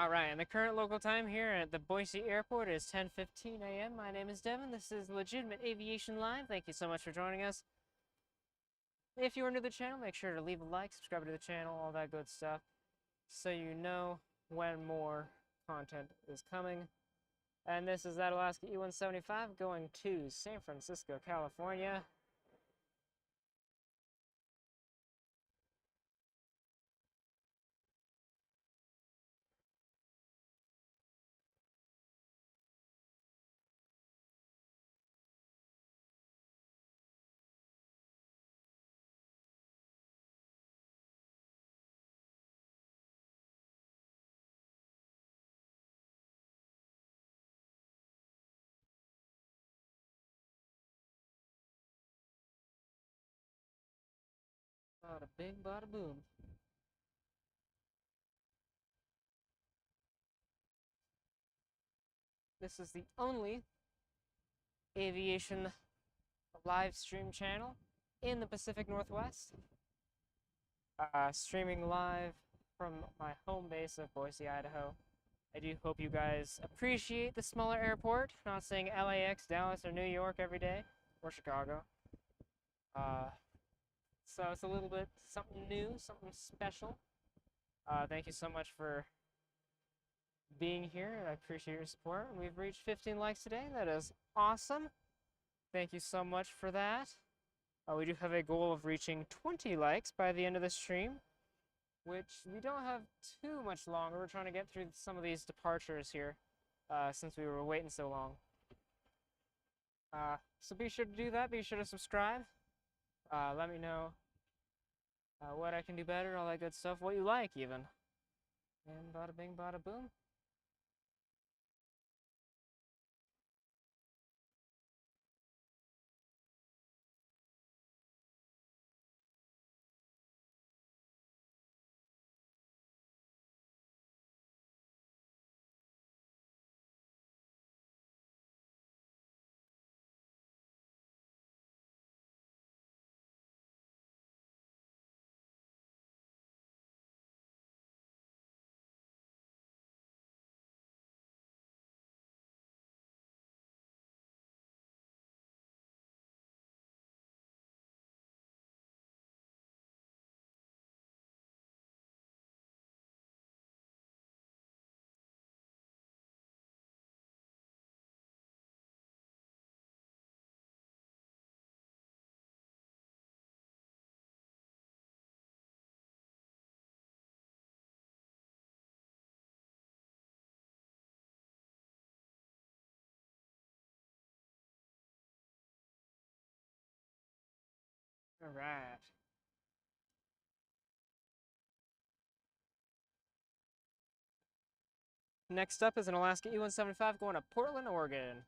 Alright, and the current local time here at the Boise airport is 10:15 a.m. My name is Devin. This is Legitimate Aviation Live. Thank you so much for joining us. If you are new to the channel, make sure to leave a like, subscribe to the channel, all that good stuff, so you know when more content is coming. And this is that Alaska E-175 going to San Francisco, California. Bada bing, bada boom. This is the only aviation live stream channel in the Pacific Northwest. Streaming live from my home base of Boise, Idaho. I do hope you guys appreciate the smaller airport. Not saying LAX, Dallas, or New York every day, or Chicago. So it's a little bit something new, something special. Thank you so much for being here, and I appreciate your support. We've reached 15 likes today. That is awesome. Thank you so much for that. We do have a goal of reaching 20 likes by the end of the stream, which we don't have too much longer. We're trying to get through some of these departures here, since we were waiting so long. So be sure to do that. Be sure to subscribe. Let me know what I can do better, all that good stuff, what you like even. And bada bing, bada boom. All right. Next up is an Alaska E-175 going to Portland, Oregon.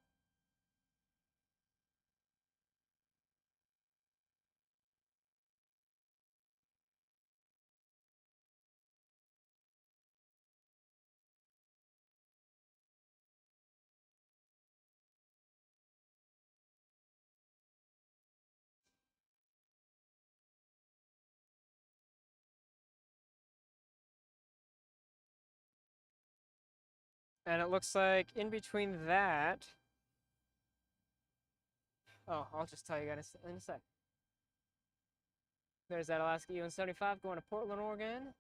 And it looks like in between that, oh, I'll just tell you guys in a sec. There's that Alaska UN-75 going to Portland, Oregon.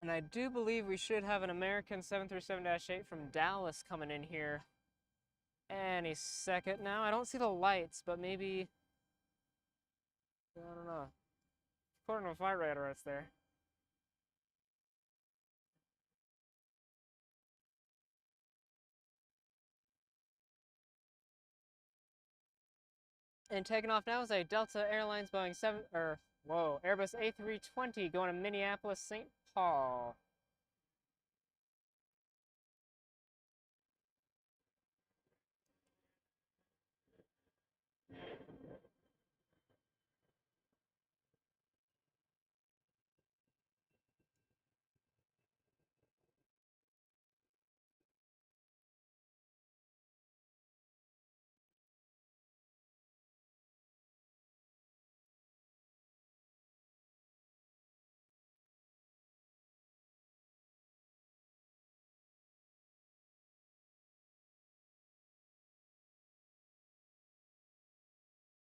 And I do believe we should have an American 737-8 from Dallas coming in here any second now. I don't see the lights, but maybe, I don't know. According to a flight radar, it's there. And taking off now is a Delta Airlines Boeing 7, or, whoa, Airbus A320 going to Minneapolis, St. Paul.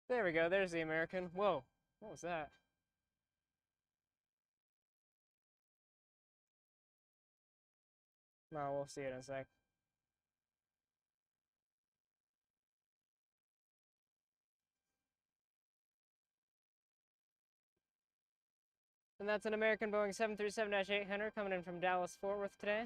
There we go, there's the American. Whoa, what was that? No, we'll see it in a sec. And that's an American Boeing 737-800 coming in from Dallas, Fort Worth today.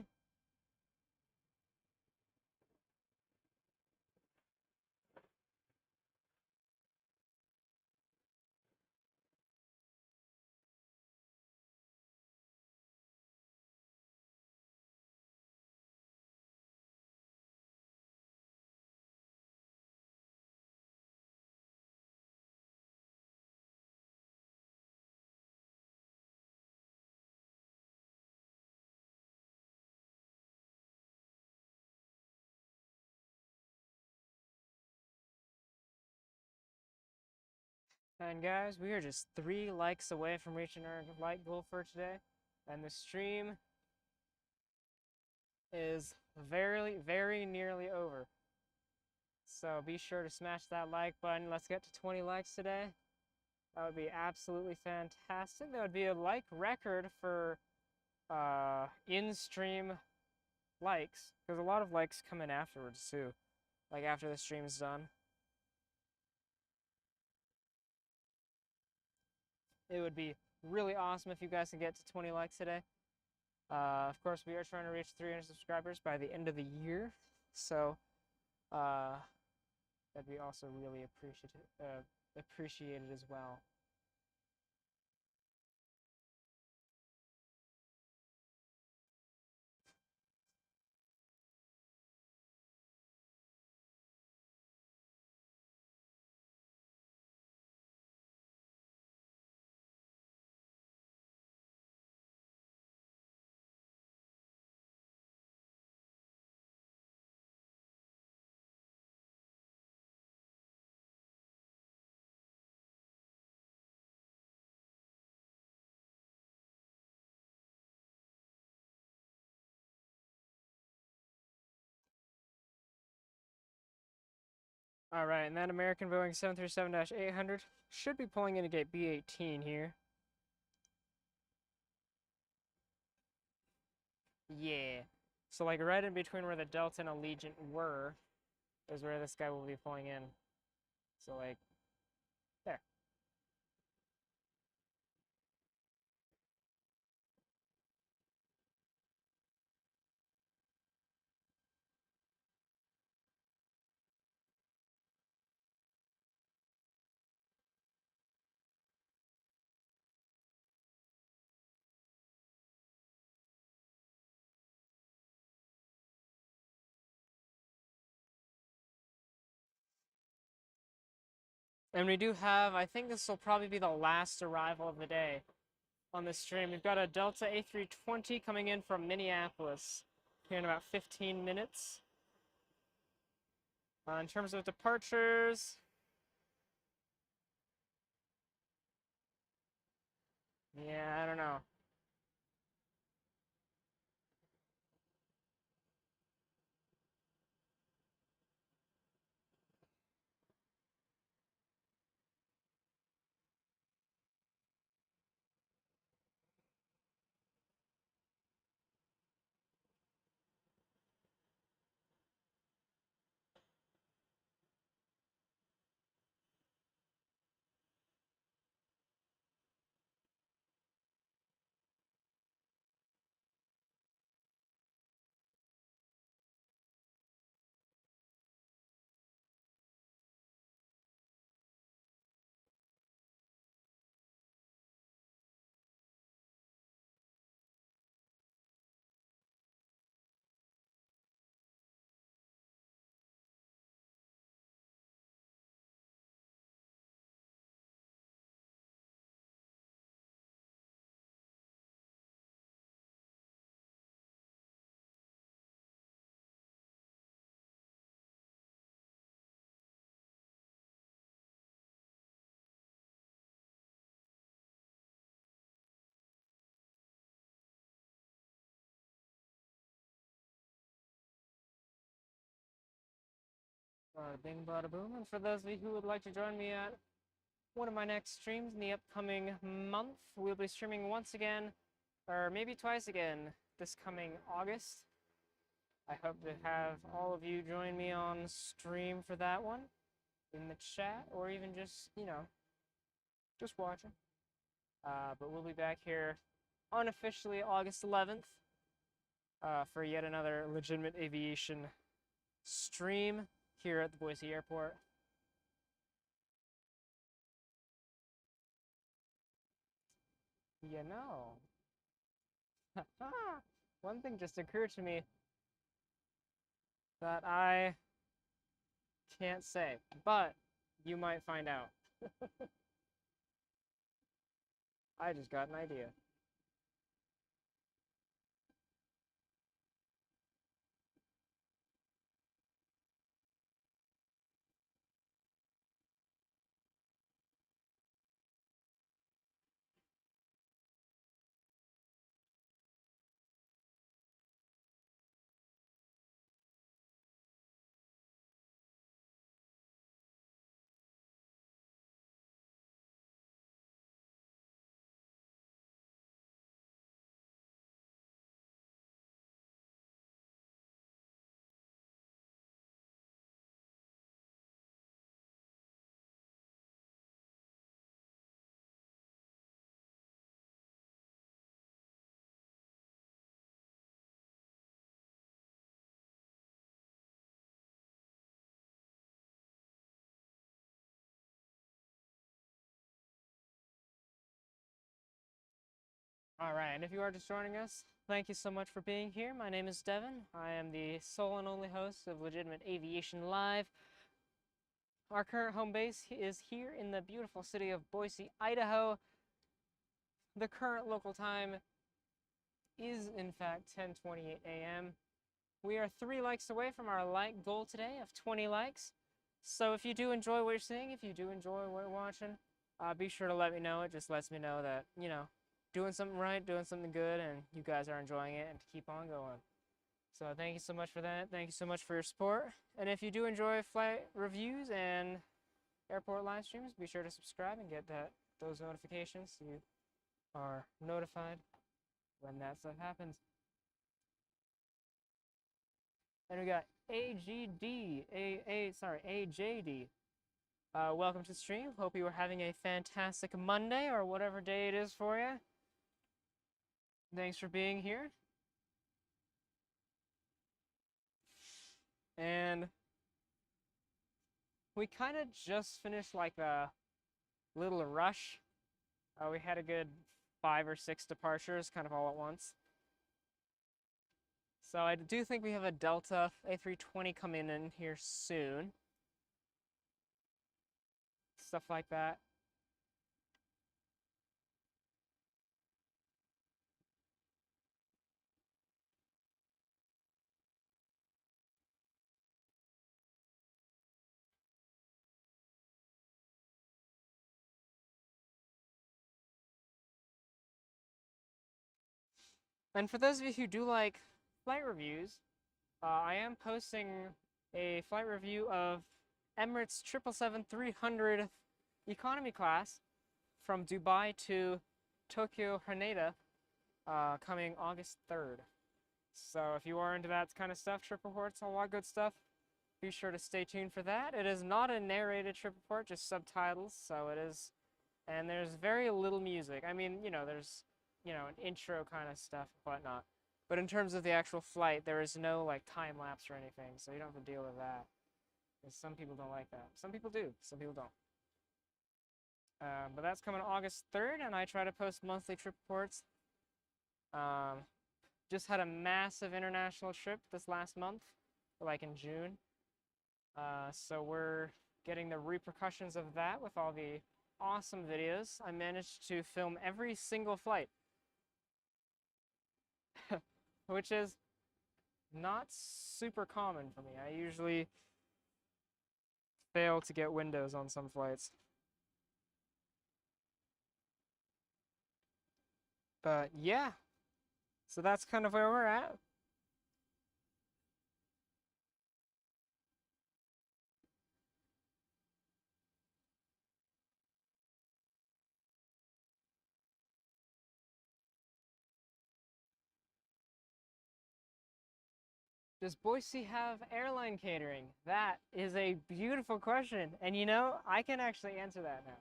And guys, we are just 3 likes away from reaching our like goal for today. And the stream is very nearly over. So be sure to smash that like button. Let's get to 20 likes today. That would be absolutely fantastic. That would be a like record for in-stream likes. Because a lot of likes come in afterwards too. Like after the stream's done. It would be really awesome if you guys can get to 20 likes today. Of course, we are trying to reach 300 subscribers by the end of the year. So, that'd be also really appreciated as well. All right, and that American Boeing 737-800 should be pulling into gate B18 here. Yeah. So like right in between where the Delta and Allegiant were is where this guy will be pulling in. So like there. And we do have, I think this will probably be the last arrival of the day on this stream. We've got a Delta A320 coming in from Minneapolis here in about 15 minutes. In terms of departures, yeah, I don't know. Bada bing, bada boom. And for those of you who would like to join me at one of my next streams in the upcoming month, we'll be streaming once again, or maybe twice again, this coming August. I hope to have all of you join me on stream for that one in the chat, or even just, just watching. But we'll be back here unofficially August 11th for yet another legitimate aviation stream here at the Boise Airport. You know, one thing just occurred to me that I can't say, but you might find out. I just got an idea. All right, and if you are just joining us, thank you so much for being here. My name is Devin. I am the sole and only host of Legitimate Aviation Live. Our current home base is here in the beautiful city of Boise, Idaho. The current local time is, in fact, 10:28 a.m. We are 3 likes away from our like goal today of 20 likes. So if you do enjoy what you're seeing, if you do enjoy what you're watching, be sure to let me know. It just lets me know that, doing something right, doing something good, and you guys are enjoying it, and to keep on going. So thank you so much for that. Thank you so much for your support. And if you do enjoy flight reviews and airport live streams, be sure to subscribe and get those notifications so you are notified when that stuff happens. And we got AJD. Welcome to the stream. Hope you are having a fantastic Monday or whatever day it is for you. Thanks for being here. And we kind of just finished like a little rush. We had a good 5 or 6 departures kind of all at once. So I do think we have a Delta A320 coming in here soon. stuff like that. And for those of you who do like flight reviews, I am posting a flight review of Emirates 777-300 economy class from Dubai to Tokyo Haneda coming August 3rd. So if you are into that kind of stuff, trip reports, a lot of good stuff, be sure to stay tuned for that. It is not a narrated trip report, just subtitles, so it is, and there's very little music. I mean, there's, an intro kind of stuff, whatnot. But in terms of the actual flight, there is no like time lapse or anything, so you don't have to deal with that. Because some people don't like that. Some people do, some people don't. But that's coming August 3rd, and I try to post monthly trip reports. Just had a massive international trip this last month, like in June. So we're getting the repercussions of that with all the awesome videos. I managed to film every single flight, which is not super common for me. I usually fail to get windows on some flights. But yeah, so that's kind of where we're at. Does Boise have airline catering? That is a beautiful question. And I can actually answer that now,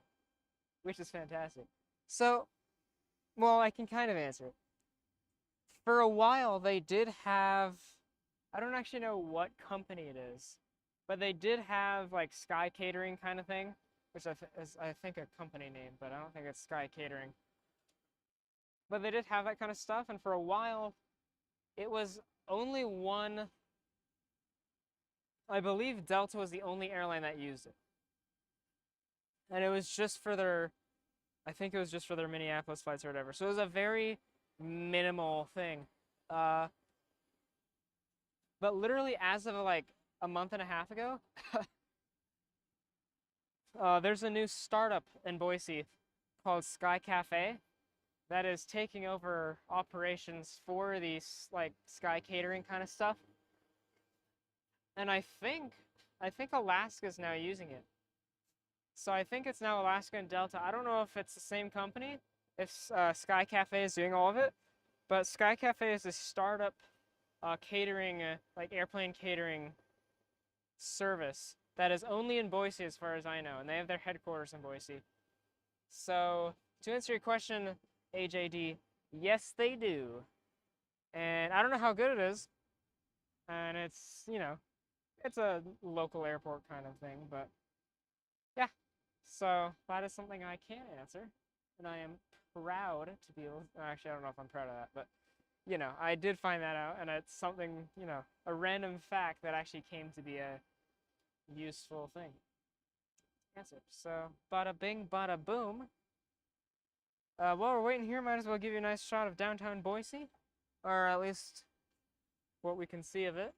which is fantastic. So, well, I can kind of answer it. For a while, they did have, I don't actually know what company it is, but they did have like Sky Catering kind of thing, which is, I think, a company name, but I don't think it's Sky Catering. But they did have that kind of stuff, and for a while, it was only one. I believe Delta was the only airline that used it. And it was just for their, I think it was just for their Minneapolis flights or whatever. So it was a very minimal thing. But literally as of like a month and a half ago, there's a new startup in Boise called Sky Cafe that is taking over operations for these like Sky Catering kind of stuff. And I think Alaska's now using it. So I think it's now Alaska and Delta. I don't know if it's the same company, if Sky Cafe is doing all of it, but Sky Cafe is a startup catering, like airplane catering service that is only in Boise as far as I know, and they have their headquarters in Boise. So to answer your question, AJD, yes they do. And I don't know how good it is, and it's, it's a local airport kind of thing, but yeah. So that is something I can answer, and I am proud to be able. Actually, I don't know if I'm proud of that, but I did find that out, and it's something, a random fact that actually came to be a useful thing. Answer. So bada bing, bada boom. While we're waiting here, might as well give you a nice shot of downtown Boise, or at least what we can see of it.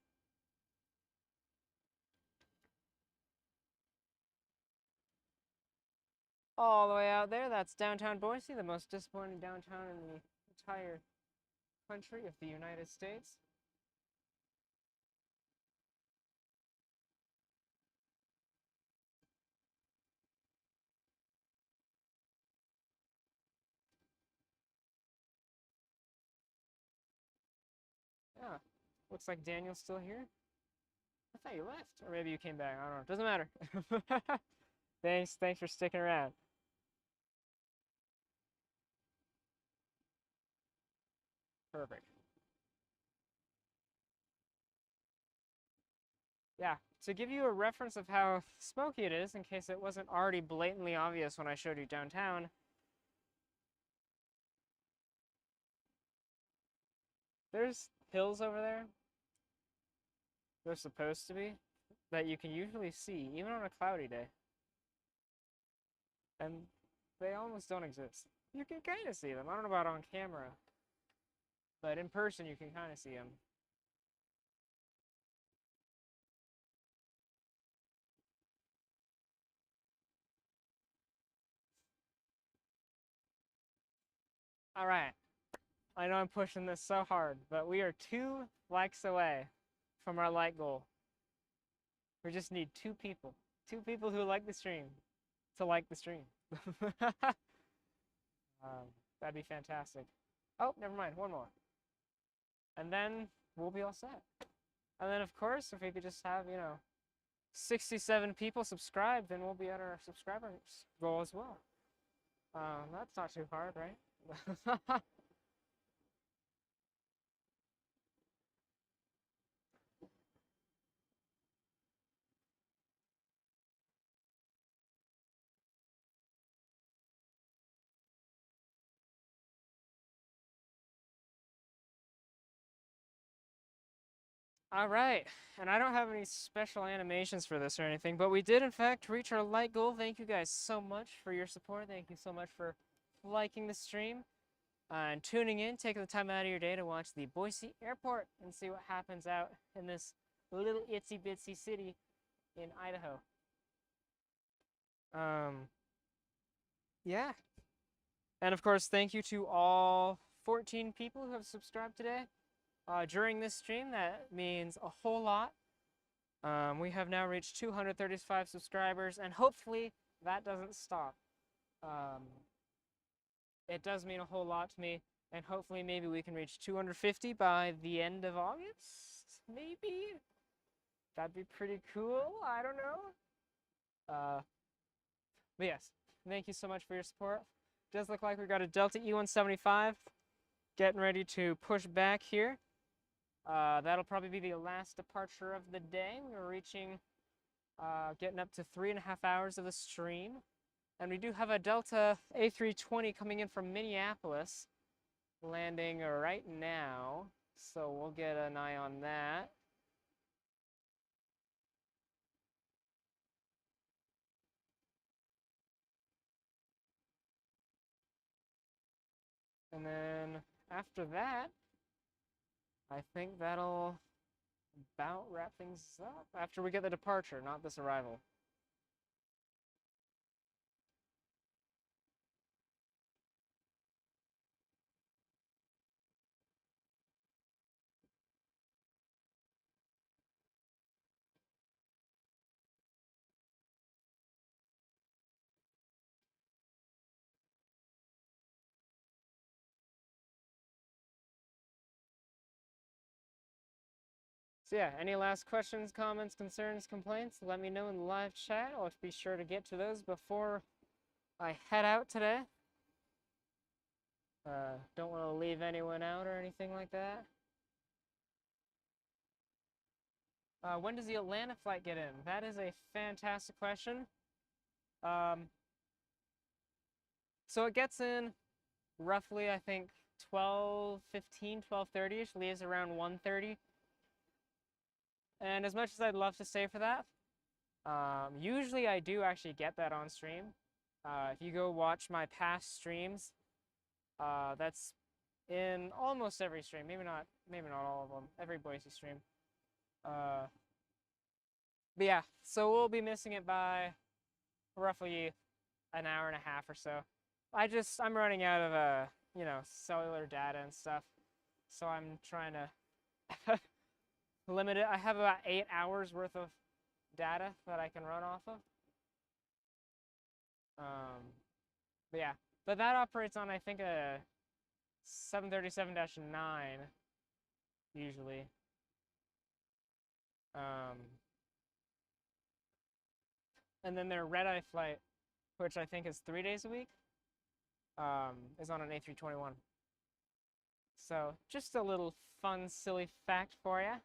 All the way out there, that's downtown Boise, the most disappointing downtown in the entire country of the United States. Yeah, looks like Daniel's still here. I thought you left, or maybe you came back. I don't know. Doesn't matter. Thanks for sticking around. Perfect. Yeah, to give you a reference of how smoky it is, in case it wasn't already blatantly obvious when I showed you downtown, there's hills over there. They're supposed to be, that you can usually see, even on a cloudy day. and they almost don't exist. You can kind of see them. I don't know about on camera, but in person you can kind of see them. All right. I know I'm pushing this so hard, but we are 2 likes away from our like goal. We just need 2 people. 2 people who like the stream to like the stream. That'd be fantastic. Oh, never mind. One more. And then we'll be all set. And then, of course, if we could just have, 67 people subscribed, then we'll be at our subscribers goal as well. That's not too hard, right? All right, and I don't have any special animations for this or anything, but we did in fact reach our like goal. Thank you guys so much for your support. Thank you so much for liking the stream and tuning in, taking the time out of your day to watch the Boise airport and see what happens out in this little itsy bitsy city in Idaho. Yeah. And of course, thank you to all 14 people who have subscribed today. During this stream, that means a whole lot. We have now reached 235 subscribers, and hopefully that doesn't stop. It does mean a whole lot to me, and hopefully maybe we can reach 250 by the end of August, maybe? That'd be pretty cool, I don't know. But yes, thank you so much for your support. Does look like we got a Delta E-175 getting ready to push back here. That'll probably be the last departure of the day. We're reaching, getting up to 3.5 hours of the stream. And we do have a Delta A320 coming in from Minneapolis, landing right now. So we'll get an eye on that. And then after that, I think that'll about wrap things up after we get the departure, not this arrival. So yeah, any last questions, comments, concerns, complaints, let me know in the live chat. I'll be sure to get to those before I head out today. Don't want to leave anyone out or anything like that. When does the Atlanta flight get in? That is a fantastic question. So it gets in roughly, I think, 12:15, 12:30ish, leaves around 1:30. And as much as I'd love to stay for that, usually I do actually get that on stream. If you go watch my past streams, that's in almost every stream, maybe not all of them, every Boise stream. But yeah, so we'll be missing it by roughly an hour and a half or so. I'm running out of cellular data and stuff, so I'm trying to limit it. I have about 8 hours worth of data that I can run off of. But yeah, but that operates on, I think, a 737-9 usually. And then their red-eye flight, which I think is 3 days a week, is on an A321. So just a little fun, silly fact for you.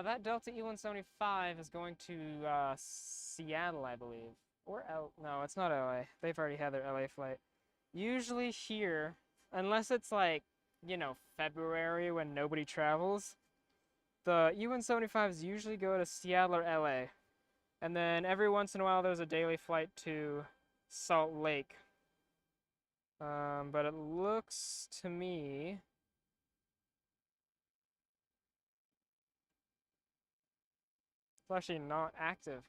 That Delta E-175 is going to Seattle, I believe. Or no, it's not LA. They've already had their LA flight. Usually here, unless it's like, you know, February when nobody travels, the E-175s usually go to Seattle or LA. And then every once in a while there's a daily flight to Salt Lake. But it looks to me it's actually not active.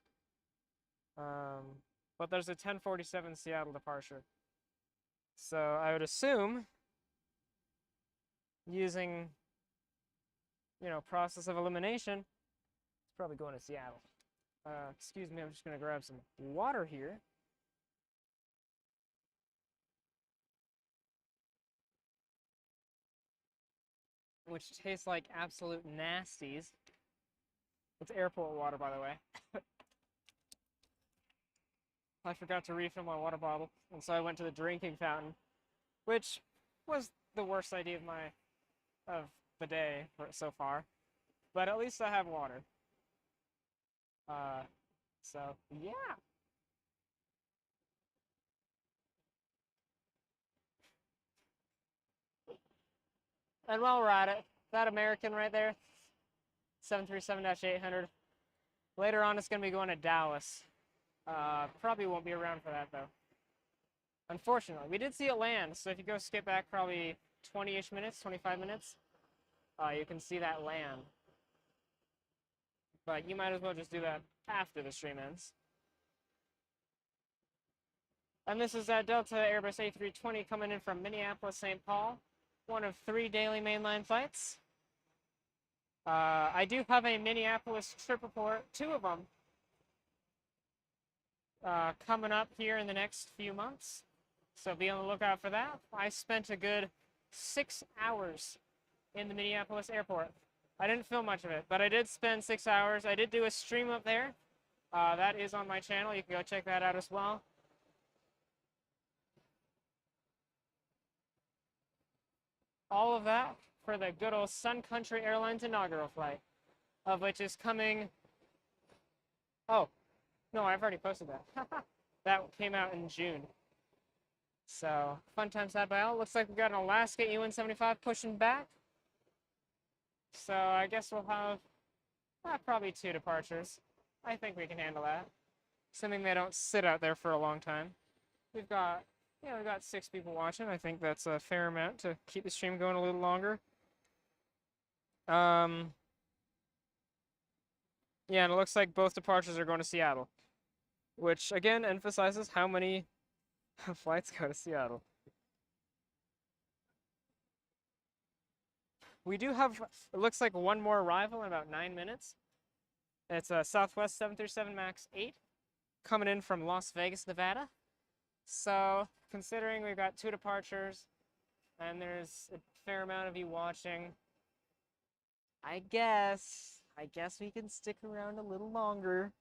But there's a 10:47 Seattle departure. So I would assume using, you know, process of elimination, it's probably going to Seattle. Excuse me, I'm just gonna grab some water here. Which tastes like absolute nasties. It's airport water, by the way. I forgot to refill my water bottle, and so I went to the drinking fountain, which was the worst idea of the day so far. But at least I have water. So yeah. And while we're at it, that American right there, 737-800. Later on, it's gonna be going to Dallas. Probably won't be around for that though. Unfortunately, we did see it land, so if you go skip back probably 20-ish minutes, 25 minutes, you can see that land. But you might as well just do that after the stream ends. And this is that Delta Airbus A320 coming in from Minneapolis, St. Paul. One of 3 daily mainline flights. I do have a Minneapolis trip report, 2 of them, coming up here in the next few months. So be on the lookout for that. I spent a good 6 hours in the Minneapolis airport. I didn't film much of it, but I did spend 6 hours. I did do a stream up there. That is on my channel. You can go check that out as well. All of that for the good old Sun Country Airlines inaugural flight, of which is coming. Oh, no, I've already posted that. That came out in June. So, fun times had by all. Looks like we've got an Alaska E-175 pushing back. So, I guess we'll have probably 2 departures. I think we can handle that. Assuming they don't sit out there for a long time. We've got 6 people watching. I think that's a fair amount to keep the stream going a little longer. Yeah, and it looks like both departures are going to Seattle. Which, again, emphasizes how many flights go to Seattle. We do have, it looks like, one more arrival in about 9 minutes. It's a Southwest 737 MAX 8 coming in from Las Vegas, Nevada. So, considering we've got 2 departures and there's a fair amount of you watching, I guess we can stick around a little longer.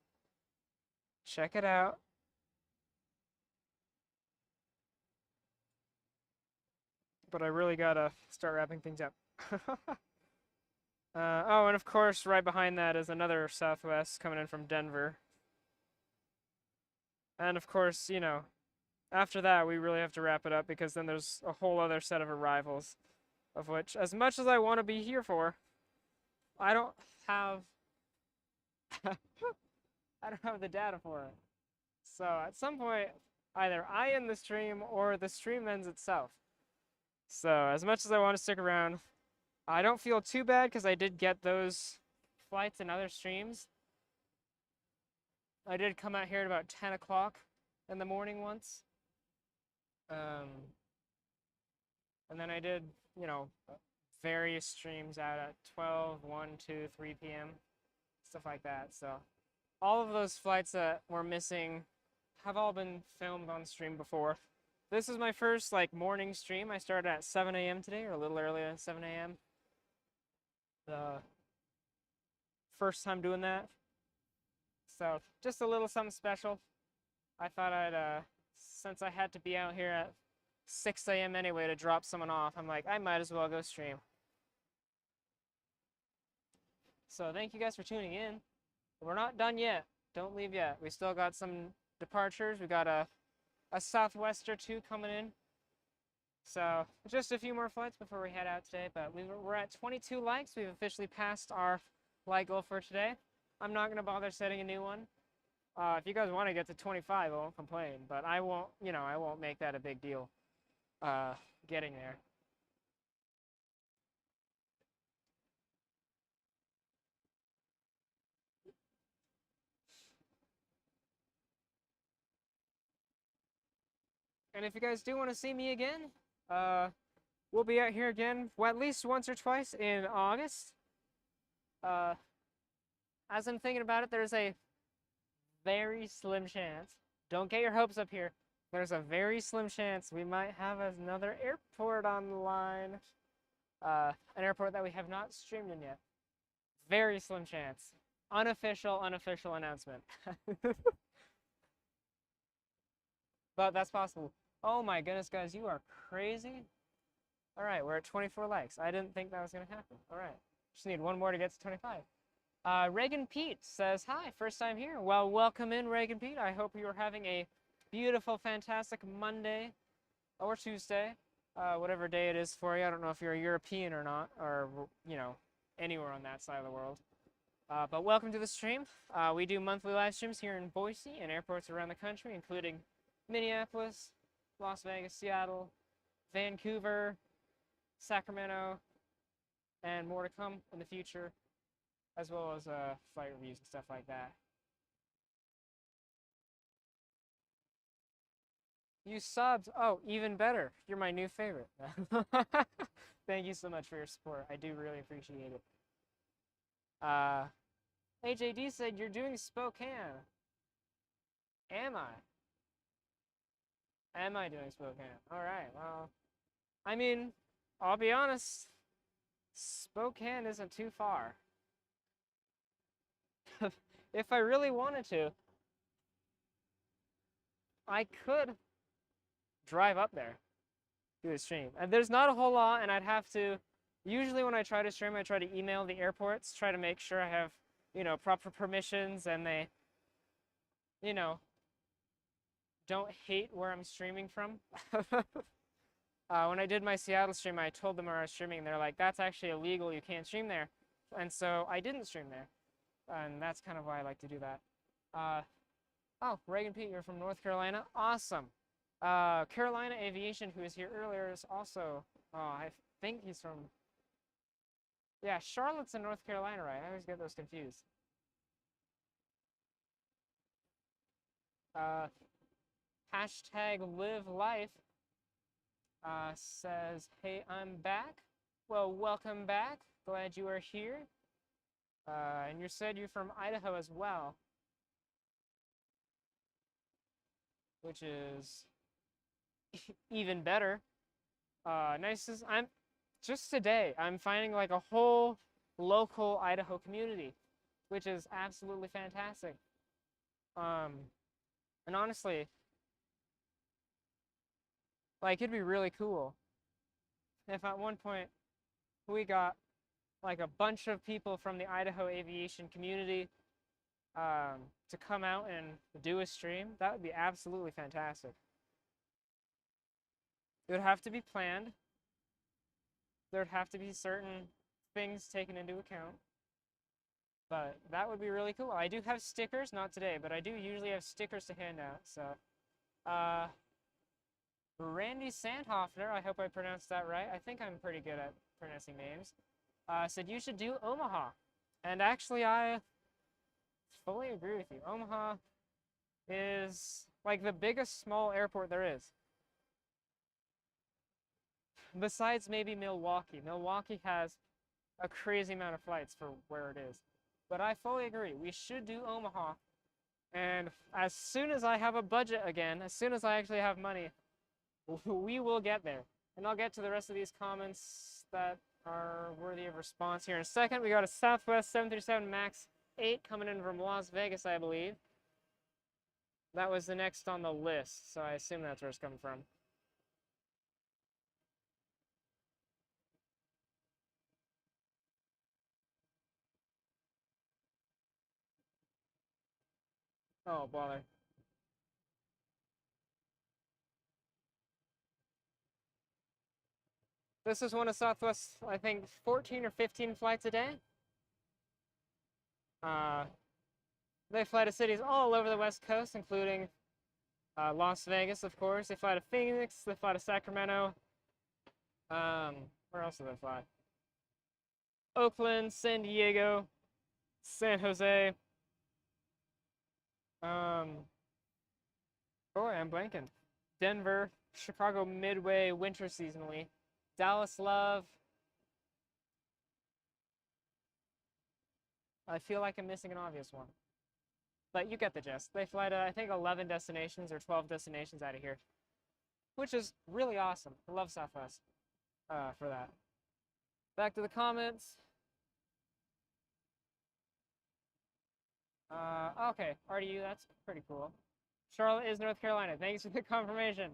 Check it out. But I really gotta start wrapping things up. Oh, and of course, right behind that is another Southwest coming in from Denver. And of course, you know, after that, we really have to wrap it up because then there's a whole other set of arrivals, of which, as much as I want to be here for, I don't have the data for it. So at some point, either I end the stream or the stream ends itself. So as much as I want to stick around, I don't feel too bad because I did get those flights in other streams. I did come out here at about 10 o'clock in the morning once. And then I did, you know, various streams out at 12, 1, 2, 3 p.m., stuff like that. So all of those flights that we're missing have all been filmed on stream before. This is my first like morning stream. I started at 7 a.m. today, or a little earlier than 7 a.m. The first time doing that. So just a little something special. I thought I'd, since I had to be out here at 6 a.m. anyway to drop someone off, I'm like, I might as well go stream. So thank you guys for tuning in. We're not done yet. Don't leave yet. We still got some departures. We got a Southwest or two coming in. So just a few more flights before we head out today. But we're at 22 likes. We've officially passed our like goal for today. I'm not gonna bother setting a new one. If you guys want to get to 25, I won't complain. But I won't, I won't make that a big deal. Getting there. And if you guys do want to see me again, we'll be out here again, well, at least once or twice in August. As I'm thinking about it, there's a very slim chance. Don't get your hopes up here. There's a very slim chance we might have another airport on the line. An airport that we have not streamed in yet. Very slim chance. Unofficial announcement. But that's possible. Oh my goodness, guys, you are crazy. All right, we're at 24 likes. I didn't think that was going to happen. All right, just need one more to get to 25. Reagan Pete says, hi, first time here. Well, welcome in, Reagan Pete. I hope you're having a beautiful, fantastic Monday or Tuesday, whatever day it is for you. I don't know if you're a European or not, or, anywhere on that side of the world. But welcome to the stream. We do monthly live streams here in Boise and airports around the country, including Minneapolis, Las Vegas, Seattle, Vancouver, Sacramento, and more to come in the future, as well as flight reviews and stuff like that. You subbed. Oh, even better. You're my new favorite. Thank you so much for your support. I do really appreciate it. AJD said you're doing Spokane. Am I? Am I doing Spokane? All right, well, I mean, I'll be honest, Spokane isn't too far. If I really wanted to, I could drive up there, do a stream. And there's not a whole lot, and I'd have to, usually when I try to stream, I try to email the airports, try to make sure I have, proper permissions, and they, don't hate where I'm streaming from. When I did my Seattle stream, I told them where I was streaming, and they're like, that's actually illegal, you can't stream there. And so I didn't stream there. And that's kind of why I like to do that. Oh, Reagan Pete, you're from North Carolina? Awesome. Carolina Aviation, who was here earlier, is also, I think he's from, yeah, Charlotte's in North Carolina, right? I always get those confused. Hashtag live life says, hey, I'm back. Well, welcome back. Glad you are here. And you said you're from Idaho as well, which is even better. Just today, I'm finding like a whole local Idaho community, which is absolutely fantastic. And honestly, like, it'd be really cool if at one point we got like a bunch of people from the Idaho aviation community to come out and do a stream. That would be absolutely fantastic. It would have to be planned. There'd have to be certain things taken into account. But that would be really cool. I do have stickers, not today, but I do usually have stickers to hand out. So, Randy Sandhoffner, I hope I pronounced that right. I think I'm pretty good at pronouncing names. Said you should do Omaha. And actually, I fully agree with you. Omaha is like the biggest small airport there is. Besides maybe Milwaukee. Milwaukee has a crazy amount of flights for where it is. But I fully agree. We should do Omaha. And as soon as I have a budget again, as soon as I actually have money, we will get there. And I'll get to the rest of these comments that are worthy of response here in a second. We got a Southwest 737 MAX 8 coming in from Las Vegas, I believe. That was the next on the list, so I assume that's where it's coming from. Oh, bother. This is one of Southwest's, I think, 14 or 15 flights a day. Uh, they fly to cities all over the West Coast, including Las Vegas, of course. They fly to Phoenix. They fly to Sacramento. Where else do they fly? Oakland, San Diego, San Jose. Boy, I'm blanking. Denver, Chicago Midway, winter seasonally. Dallas Love. I feel like I'm missing an obvious one. But you get the gist. They fly to, I think, 11 destinations or 12 destinations out of here, which is really awesome. I love Southwest for that. Back to the comments. Okay, RDU, that's pretty cool. Charlotte is North Carolina. Thanks for the confirmation.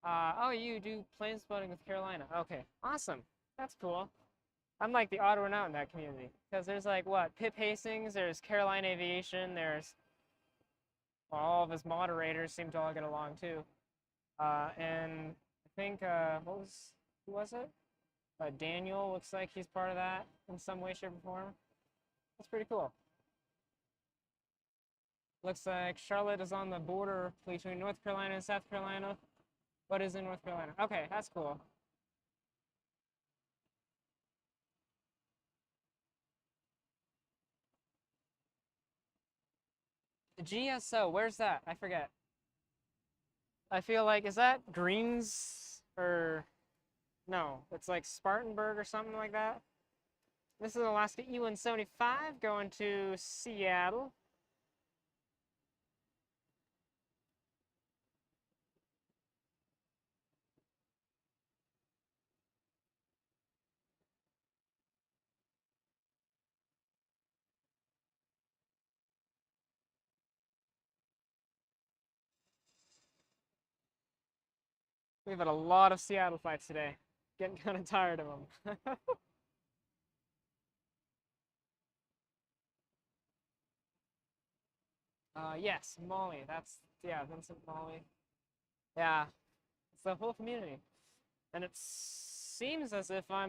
Oh, you do plane spotting with Carolina. Okay, awesome. That's cool. I'm like the odd one out in that community because there's like what Pip Hastings, there's Carolina Aviation, there's well, all of his moderators seem to all get along too. And I think who was it? Daniel looks like he's part of that in some way, shape, or form. That's pretty cool. Looks like Charlotte is on the border between North Carolina and South Carolina. What is in North Carolina? Okay, that's cool. The GSO, where's that? I forget. I feel like, is that Greens or no? It's like Spartanburg or something like that. This is Alaska E-175 going to Seattle. We've had a lot of Seattle flights today. Getting kind of tired of them. Yes, Molly. Yeah, Vincent Molly. Yeah, it's the whole community. And it seems as if I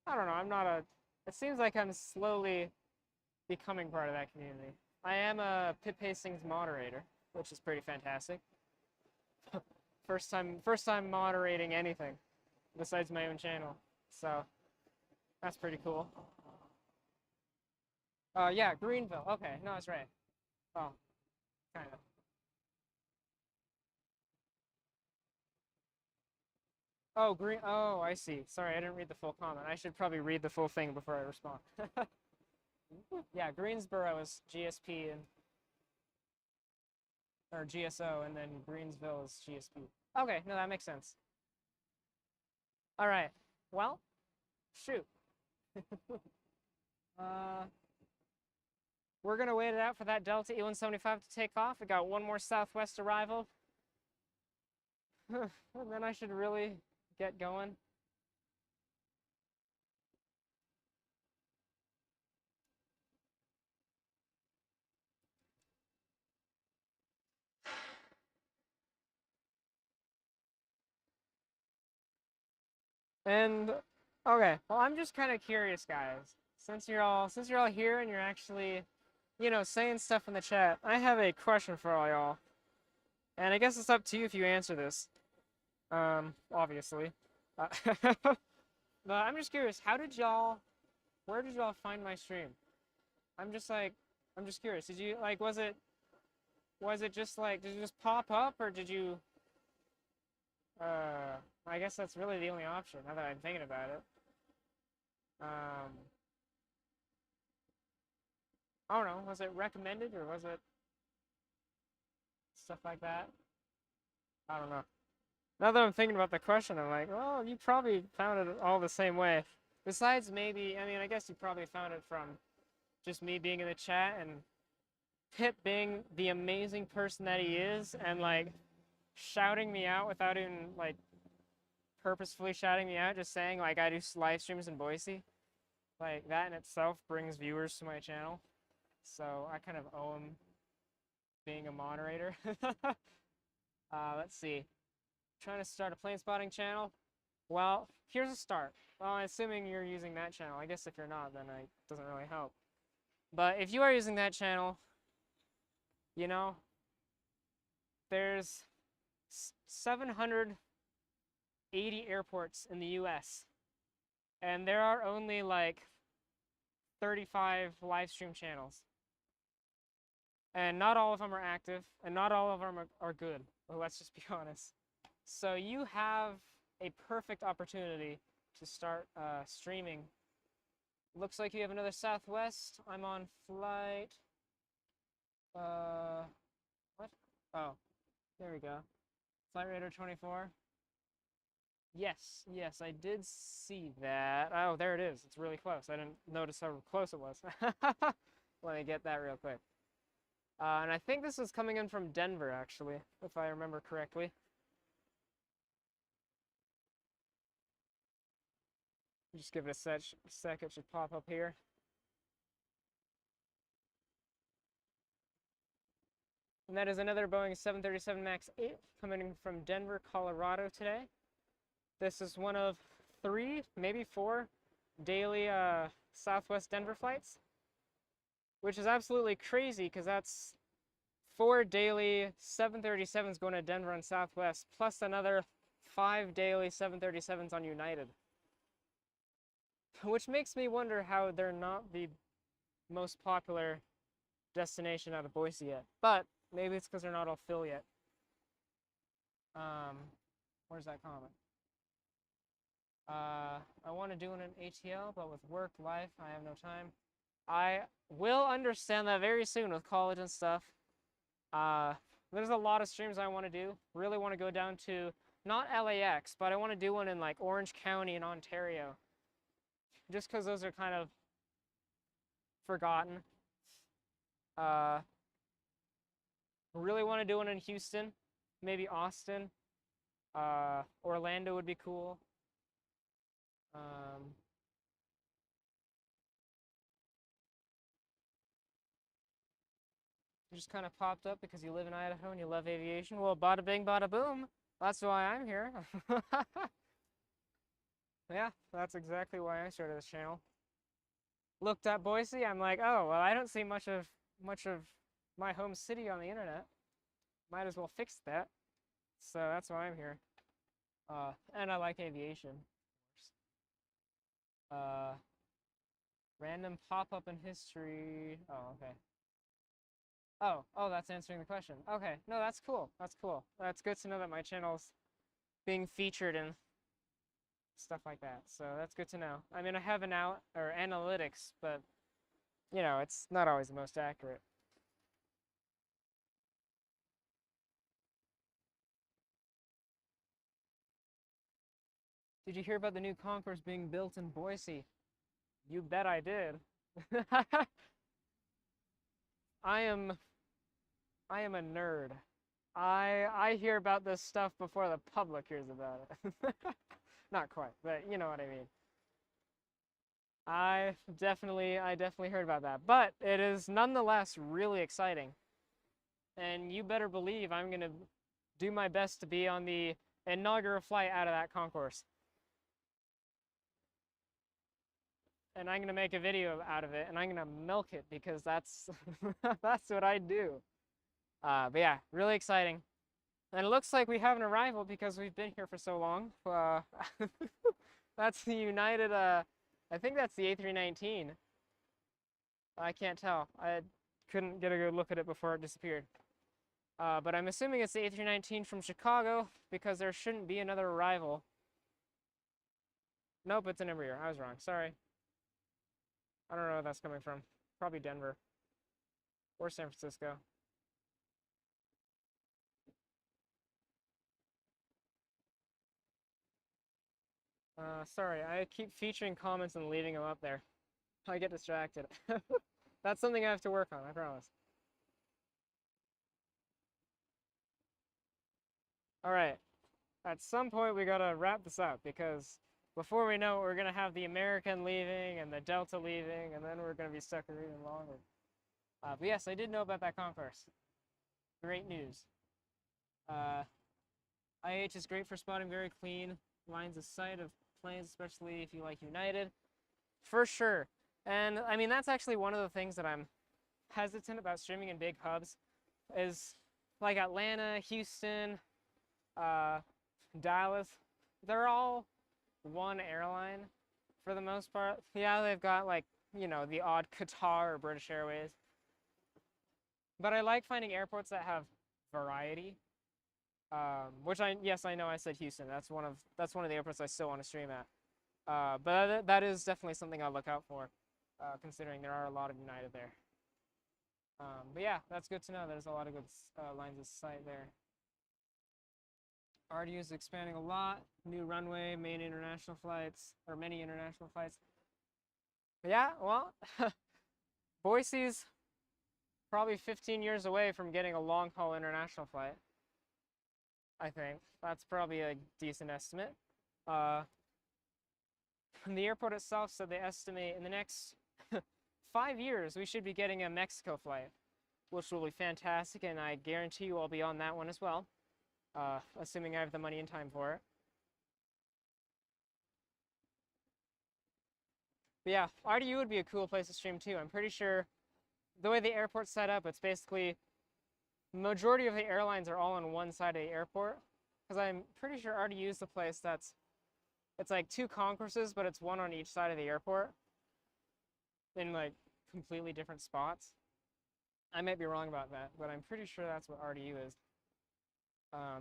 don't know, it seems like I'm slowly becoming part of that community. I am a Pip Hastings moderator, which is pretty fantastic. First time moderating anything besides my own channel. So that's pretty cool. Yeah, Greenville. Okay, no, that's right. Oh, kind of. Oh, green. Oh, I see. Sorry, I didn't read the full comment. I should probably read the full thing before I respond. Yeah, Greensboro is GSP and or GSO, and then Greensville is GSP. Okay, no, that makes sense. All right. Well, shoot. uh, we're gonna wait it out for that Delta E-175 to take off. We got one more Southwest arrival, and then I should really get going. And okay, well, I'm just kind of curious, guys. Since you're all here and you're actually, saying stuff in the chat, I have a question for all y'all. And I guess it's up to you if you answer this. Obviously. But I'm just curious, where did y'all find my stream? I'm just curious. Did you like was it just like did it just pop up or did you I guess that's really the only option now that I'm thinking about it. I don't know, was it recommended or was it stuff like that? I don't know. Now that I'm thinking about the question, I'm like, well, you probably found it all the same way. Besides maybe, I mean, I guess you probably found it from just me being in the chat and Pip being the amazing person that he is and like shouting me out without even like purposefully shouting me out, just saying like I do live streams in Boise. Like that in itself brings viewers to my channel. So I kind of owe him being a moderator. Let's see. Trying to start a plane spotting channel. Well, here's a start. Well, I'm assuming you're using that channel. I guess if you're not, then it doesn't really help. But if you are using that channel, you know, there's 780 airports in the US, and there are only like 35 live stream channels. And not all of them are active, and not all of them are good. Well, let's just be honest. So you have a perfect opportunity to start streaming. Looks like you have another Southwest. I'm on flight. What? Oh, there we go. Flight Radar 24. Yes, yes, I did see that. Oh, there it is. It's really close. I didn't notice how close it was. Let me get that real quick. And I think this is coming in from Denver, actually, if I remember correctly. Just give it a sec, it should pop up here. And that is another Boeing 737 MAX 8 coming in from Denver, Colorado today. This is one of 3, maybe 4 daily Southwest Denver flights, which is absolutely crazy because that's 4 daily 737s going to Denver on Southwest, plus another 5 daily 737s on United. Which makes me wonder how they're not the most popular destination out of Boise yet. But maybe it's because they're not all full yet. Where's that comment? I want to do an ATL, but with work, life, I have no time. I will understand that very soon with college and stuff. There's a lot of streams I want to do. Really want to go down to, not LAX, but I want to do one in like Orange County in Ontario. Just because those are kind of forgotten. Really want to do one in Houston, maybe Austin. Orlando would be cool. It just kind of popped up because you live in Idaho and you love aviation. Well, bada bing, bada boom. That's why I'm here. Yeah, that's exactly why I started this channel. Looked at Boise, I'm like, oh, well, I don't see much of my home city on the internet. Might as well fix that. So that's why I'm here. And I like aviation, of course. Random pop-up in history. Oh, okay. Oh, that's answering the question. Okay, no, that's cool. That's cool. That's good to know that my channel's being featured in stuff like that. So that's good to know. I mean, I have analytics, but you know, it's not always the most accurate. Did you hear about the new concourse being built in Boise? You bet I did. I am a nerd. I hear about this stuff before the public hears about it. Not quite, but you know what I mean. I definitely heard about that, but it is nonetheless really exciting. And you better believe I'm gonna do my best to be on the inaugural flight out of that concourse. And I'm gonna make a video out of it, and I'm gonna milk it because that's that's what I do. But yeah, really exciting. And it looks like we have an arrival because we've been here for so long. That's the United, I think that's the A319. I can't tell. I couldn't get a good look at it before it disappeared. But I'm assuming it's the A319 from Chicago because there shouldn't be another arrival. Nope, it's an Embraer. I was wrong. Sorry. I don't know where that's coming from. Probably Denver. Or San Francisco. Sorry, I keep featuring comments and leaving them up there. I get distracted. That's something I have to work on, I promise. Alright, at some point we gotta wrap this up because before we know it, we're gonna have the American leaving and the Delta leaving, and then we're gonna be stuck here even longer. But yes, I did know about that concourse. Great news. Uh, IH is great for spotting, very clean lines of sight of planes, especially if you like United. For sure. And I mean, that's actually one of the things that I'm hesitant about streaming in big hubs is like Atlanta, Houston, uh, Dallas. They're all one airline for the most part. Yeah, they've got like, the odd Qatar or British Airways. But I like finding airports that have variety. Which yes, I know I said Houston. That's one of the airports I still want to stream at. But that is definitely something I'll look out for, considering there are a lot of United there. But yeah, that's good to know. There's a lot of good lines of sight there. RDU is expanding a lot. New runway, many international flights. But yeah, well, Boise's probably 15 years away from getting a long-haul international flight. I think that's probably a decent estimate. The airport itself said they estimate in the next 5 years we should be getting a Mexico flight, which will be fantastic, and I guarantee you I'll be on that one as well, assuming I have the money and time for it. But yeah, RDU would be a cool place to stream too. I'm pretty sure the way the airport's set up, it's basically majority of the airlines are all on one side of the airport, because I'm pretty sure RDU is the place it's like two concourses, but it's one on each side of the airport in like completely different spots. I might be wrong about that, but I'm pretty sure that's what RDU is.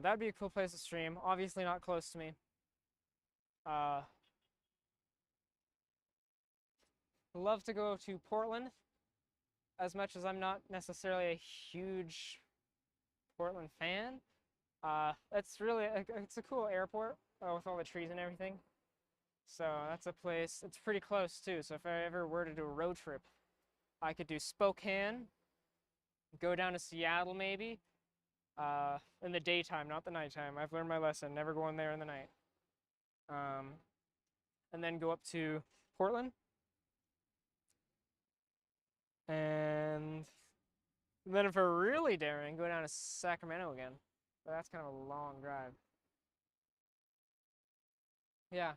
That'd be a cool place to stream. Obviously not close to me. Love to go to Portland, as much as I'm not necessarily a huge Portland fan. It's a cool airport with all the trees and everything. So that's a place. It's pretty close too. So if I ever were to do a road trip, I could do Spokane, go down to Seattle maybe, in the daytime, not the nighttime. I've learned my lesson. Never go in there in the night. And then go up to Portland, and then if we're really daring, go down to Sacramento again. But that's kind of a long drive. Yeah.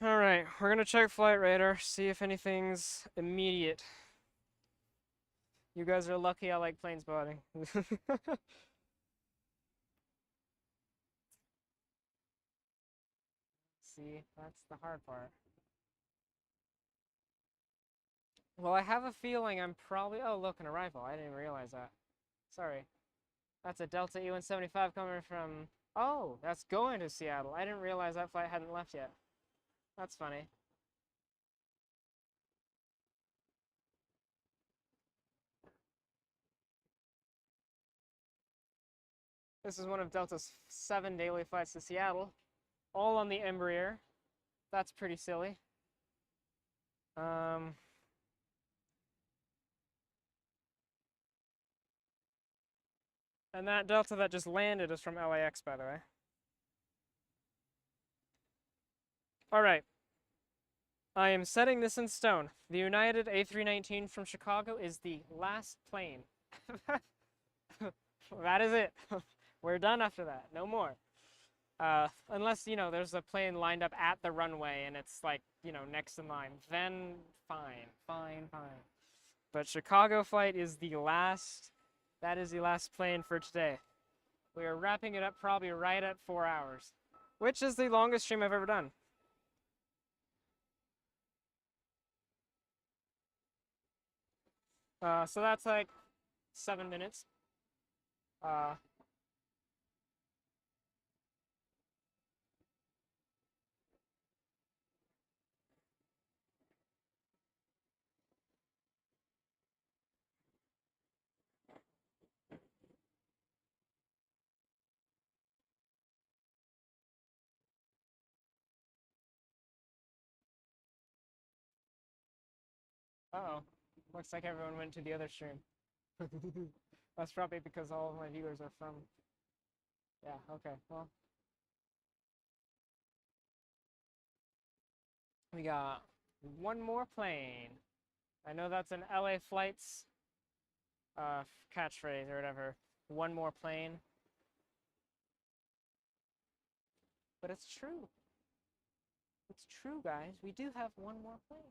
All right, we're gonna check flight radar, see if anything's immediate. You guys are lucky I like plane spotting. See, that's the hard part. Well, I have a feeling I'm probably... Oh, look, an arrival. I didn't even realize that. Sorry. That's a Delta E-175 coming from... Oh, that's going to Seattle. I didn't realize that flight hadn't left yet. That's funny. This is one of Delta's 7 daily flights to Seattle, all on the Embraer. That's pretty silly. And that Delta that just landed is from LAX, by the way. All right. I am setting this in stone. The United A319 from Chicago is the last plane. That is it. We're done after that. No more. Unless, there's a plane lined up at the runway and it's like, next in line. Then fine. But Chicago flight is the last, that is the last plane for today. We are wrapping it up probably right at 4 hours, which is the longest stream I've ever done. So that's like 7 minutes. Uh-oh. Looks like everyone went to the other stream. That's probably because all of my viewers are from... Yeah, okay, well... We got one more plane. I know that's an LA Flights catchphrase or whatever. One more plane. But it's true. It's true, guys. We do have one more plane.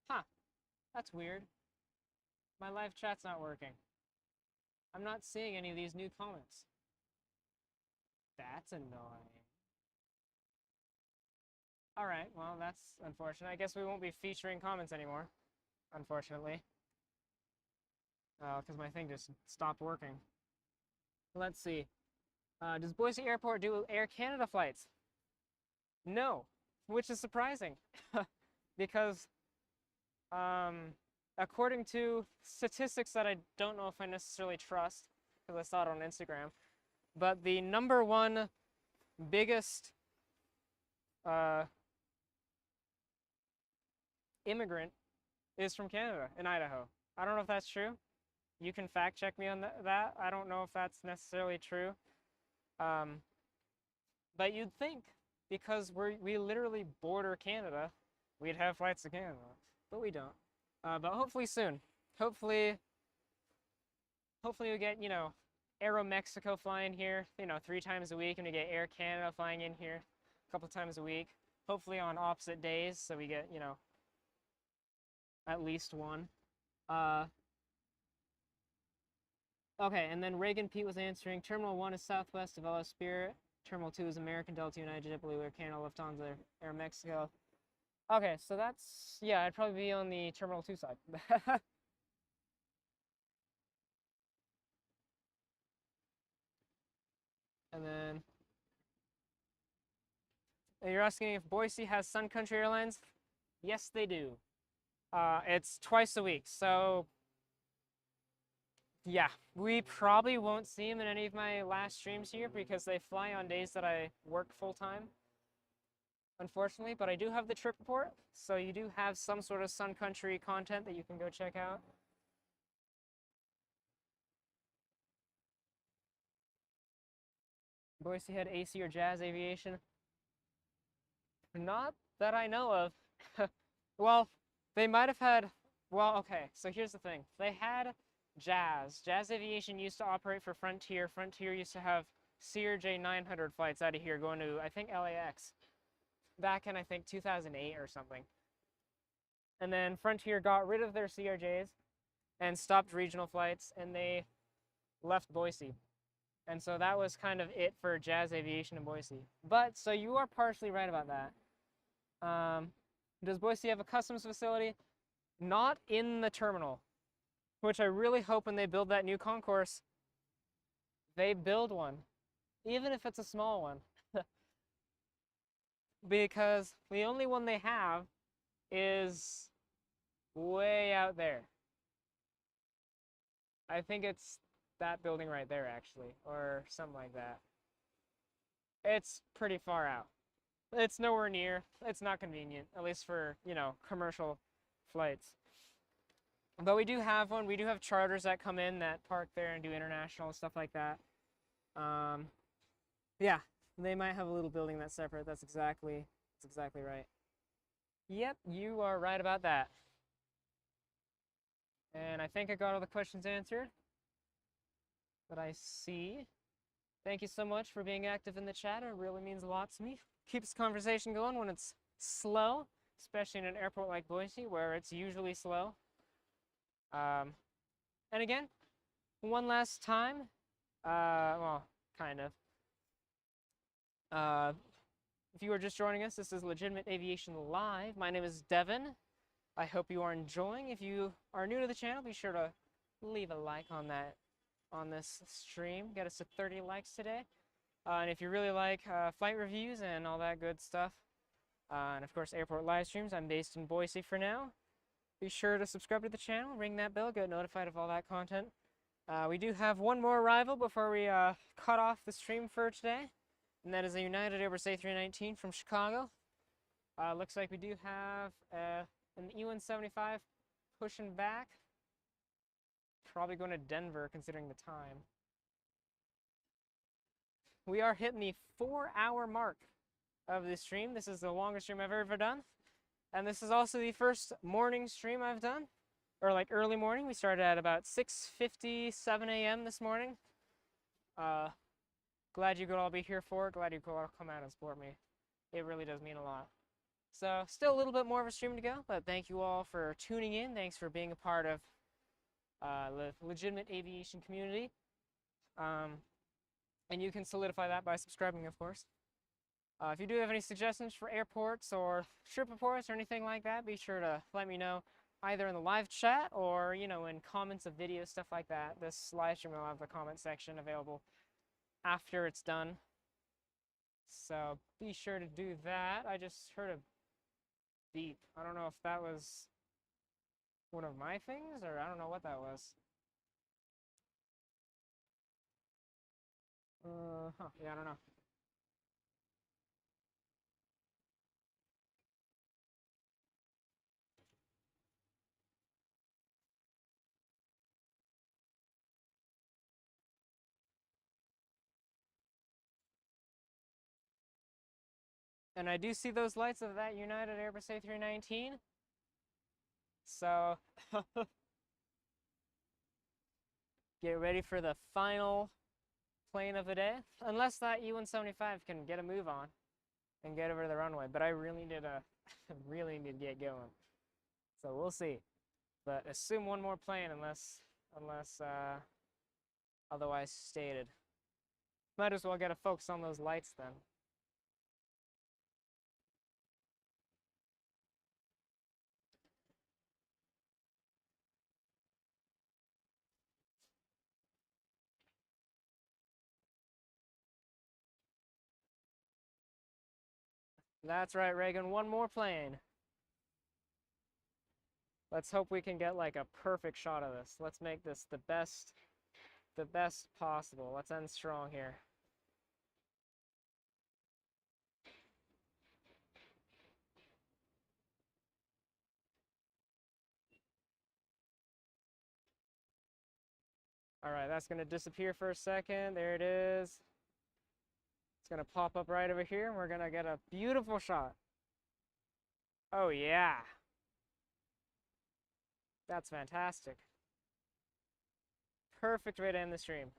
Huh. That's weird. My live chat's not working. I'm not seeing any of these new comments. That's annoying. Alright, well, that's unfortunate. I guess we won't be featuring comments anymore, unfortunately. Because my thing just stopped working. Let's see. Does Boise Airport do Air Canada flights? No, which is surprising. Because, according to statistics that I don't know if I necessarily trust, because I saw it on Instagram, but the number one biggest immigrant is from Canada, in Idaho. I don't know if that's true. You can fact check me on that. I don't know if that's necessarily true. But you'd think, because we literally border Canada, we'd have flights to Canada, but we don't. But hopefully soon. Hopefully we get, you know, Aeromexico flying here, you know, 3 times a week, and we get Air Canada flying in here a couple times a week. Hopefully on opposite days, so we get, you know, at least one. Okay, and then Reagan Pete was answering, Terminal 1 is Southwest of LA Spirit, Terminal 2 is American, Delta United, JetBlue, Air Canada, Lufthansa, Aeromexico. Okay, so that's, yeah, I'd probably be on the Terminal 2 side. And then, you're asking if Boise has Sun Country Airlines? Yes, they do. It's twice a week, so yeah, we probably won't see them in any of my last streams here because they fly on days that I work full-time, unfortunately, but I do have the trip report, so you do have some sort of Sun Country content that you can go check out. Boise had AC or Jazz Aviation? Not that I know of. Well, they might have had, well, okay, so here's the thing. They had Jazz. Jazz Aviation used to operate for Frontier. Frontier used to have CRJ 900 flights out of here going to, I think, LAX. Back in, I think, 2008 or something. And then Frontier got rid of their CRJs and stopped regional flights, and they left Boise. And so that was kind of it for Jazz Aviation in Boise. But, so you are partially right about that. Does Boise have a customs facility? Not in the terminal, which I really hope when they build that new concourse, they build one, even if it's a small one. Because the only one they have is way out there. I think it's that building right there, actually, or something like that. It's pretty far out. It's nowhere near. It's not convenient, at least for, you know, commercial flights. But we do have one. We do have charters that come in that park there and do international and stuff like that. Yeah, they might have a little building that's separate. That's exactly right. Yep, you are right about that. And I think I got all the questions answered that I see. Thank you so much for being active in the chat. It really means a lot to me. Keeps the conversation going when it's slow, especially in an airport like Boise where it's usually slow. And again, one last time, well, kind of. If you are just joining us, this is Legitimate Aviation Live. My name is Devin. I hope you are enjoying. If you are new to the channel, be sure to leave a like on this stream. Get us to 30 likes today. And if you really like flight reviews and all that good stuff, and of course airport live streams, I'm based in Boise for now. Be sure to subscribe to the channel, ring that bell, get notified of all that content. We do have one more arrival before we cut off the stream for today, and that is a United Airbus A319 from Chicago. Looks like we do have an E175 pushing back. Probably going to Denver considering the time. we are hitting the 4-hour mark of this stream. This is the longest stream I've ever done. And this is also the first morning stream I've done, or like early morning. We started at about 6:57 a.m. this morning. Glad you could all be here for it. Glad you could all come out and support me. It really does mean a lot. So still a little bit more of a stream to go, but thank you all for tuning in. Thanks for being a part of the legitimate aviation community. And you can solidify that by subscribing, of course. If you do have any suggestions for airports or trip reports or anything like that, be sure to let me know either in the live chat or, you know, in comments of videos, stuff like that. This live stream will have the comment section available after it's done. So be sure to do that. I just heard a beep. I don't know if that was one of my things or I don't know what that was. Yeah, I don't know. And I do see those lights of that United Airbus A319. So get ready for the final plane of the day. Unless that E-175 can get a move on and get over to the runway. But I really need to really need to get going. So we'll see. But assume one more plane unless otherwise stated. Might as well get a focus on those lights then. That's right, Reagan. One more plane. Let's hope we can get like a perfect shot of this. Let's make this the best possible. Let's end strong here. All right, that's gonna disappear for a second. There it is. It's gonna pop up right over here, and we're gonna get a beautiful shot. Oh yeah. That's fantastic. Perfect way to end the stream.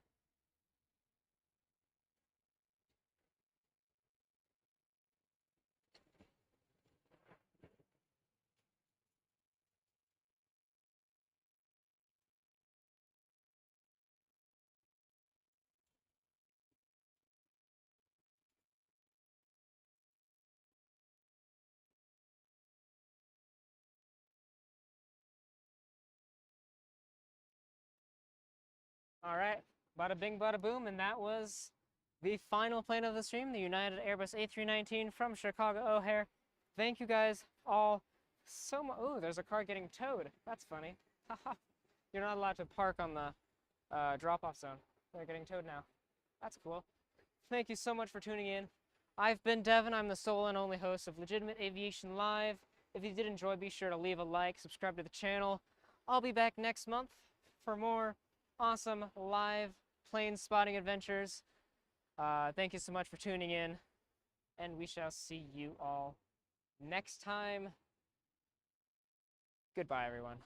All right, bada bing, bada boom, and that was the final plane of the stream, the United Airbus A319 from Chicago O'Hare. Thank you guys all so much. Ooh, there's a car getting towed. That's funny. Haha. You're not allowed to park on the drop-off zone. They're getting towed now. That's cool. Thank you so much for tuning in. I've been Devin. I'm the sole and only host of Legitimate Aviation Live. If you did enjoy, be sure to leave a like, subscribe to the channel. I'll be back next month for more awesome live plane spotting adventures. Thank you so much for tuning in, and we shall see you all next time. Goodbye, everyone.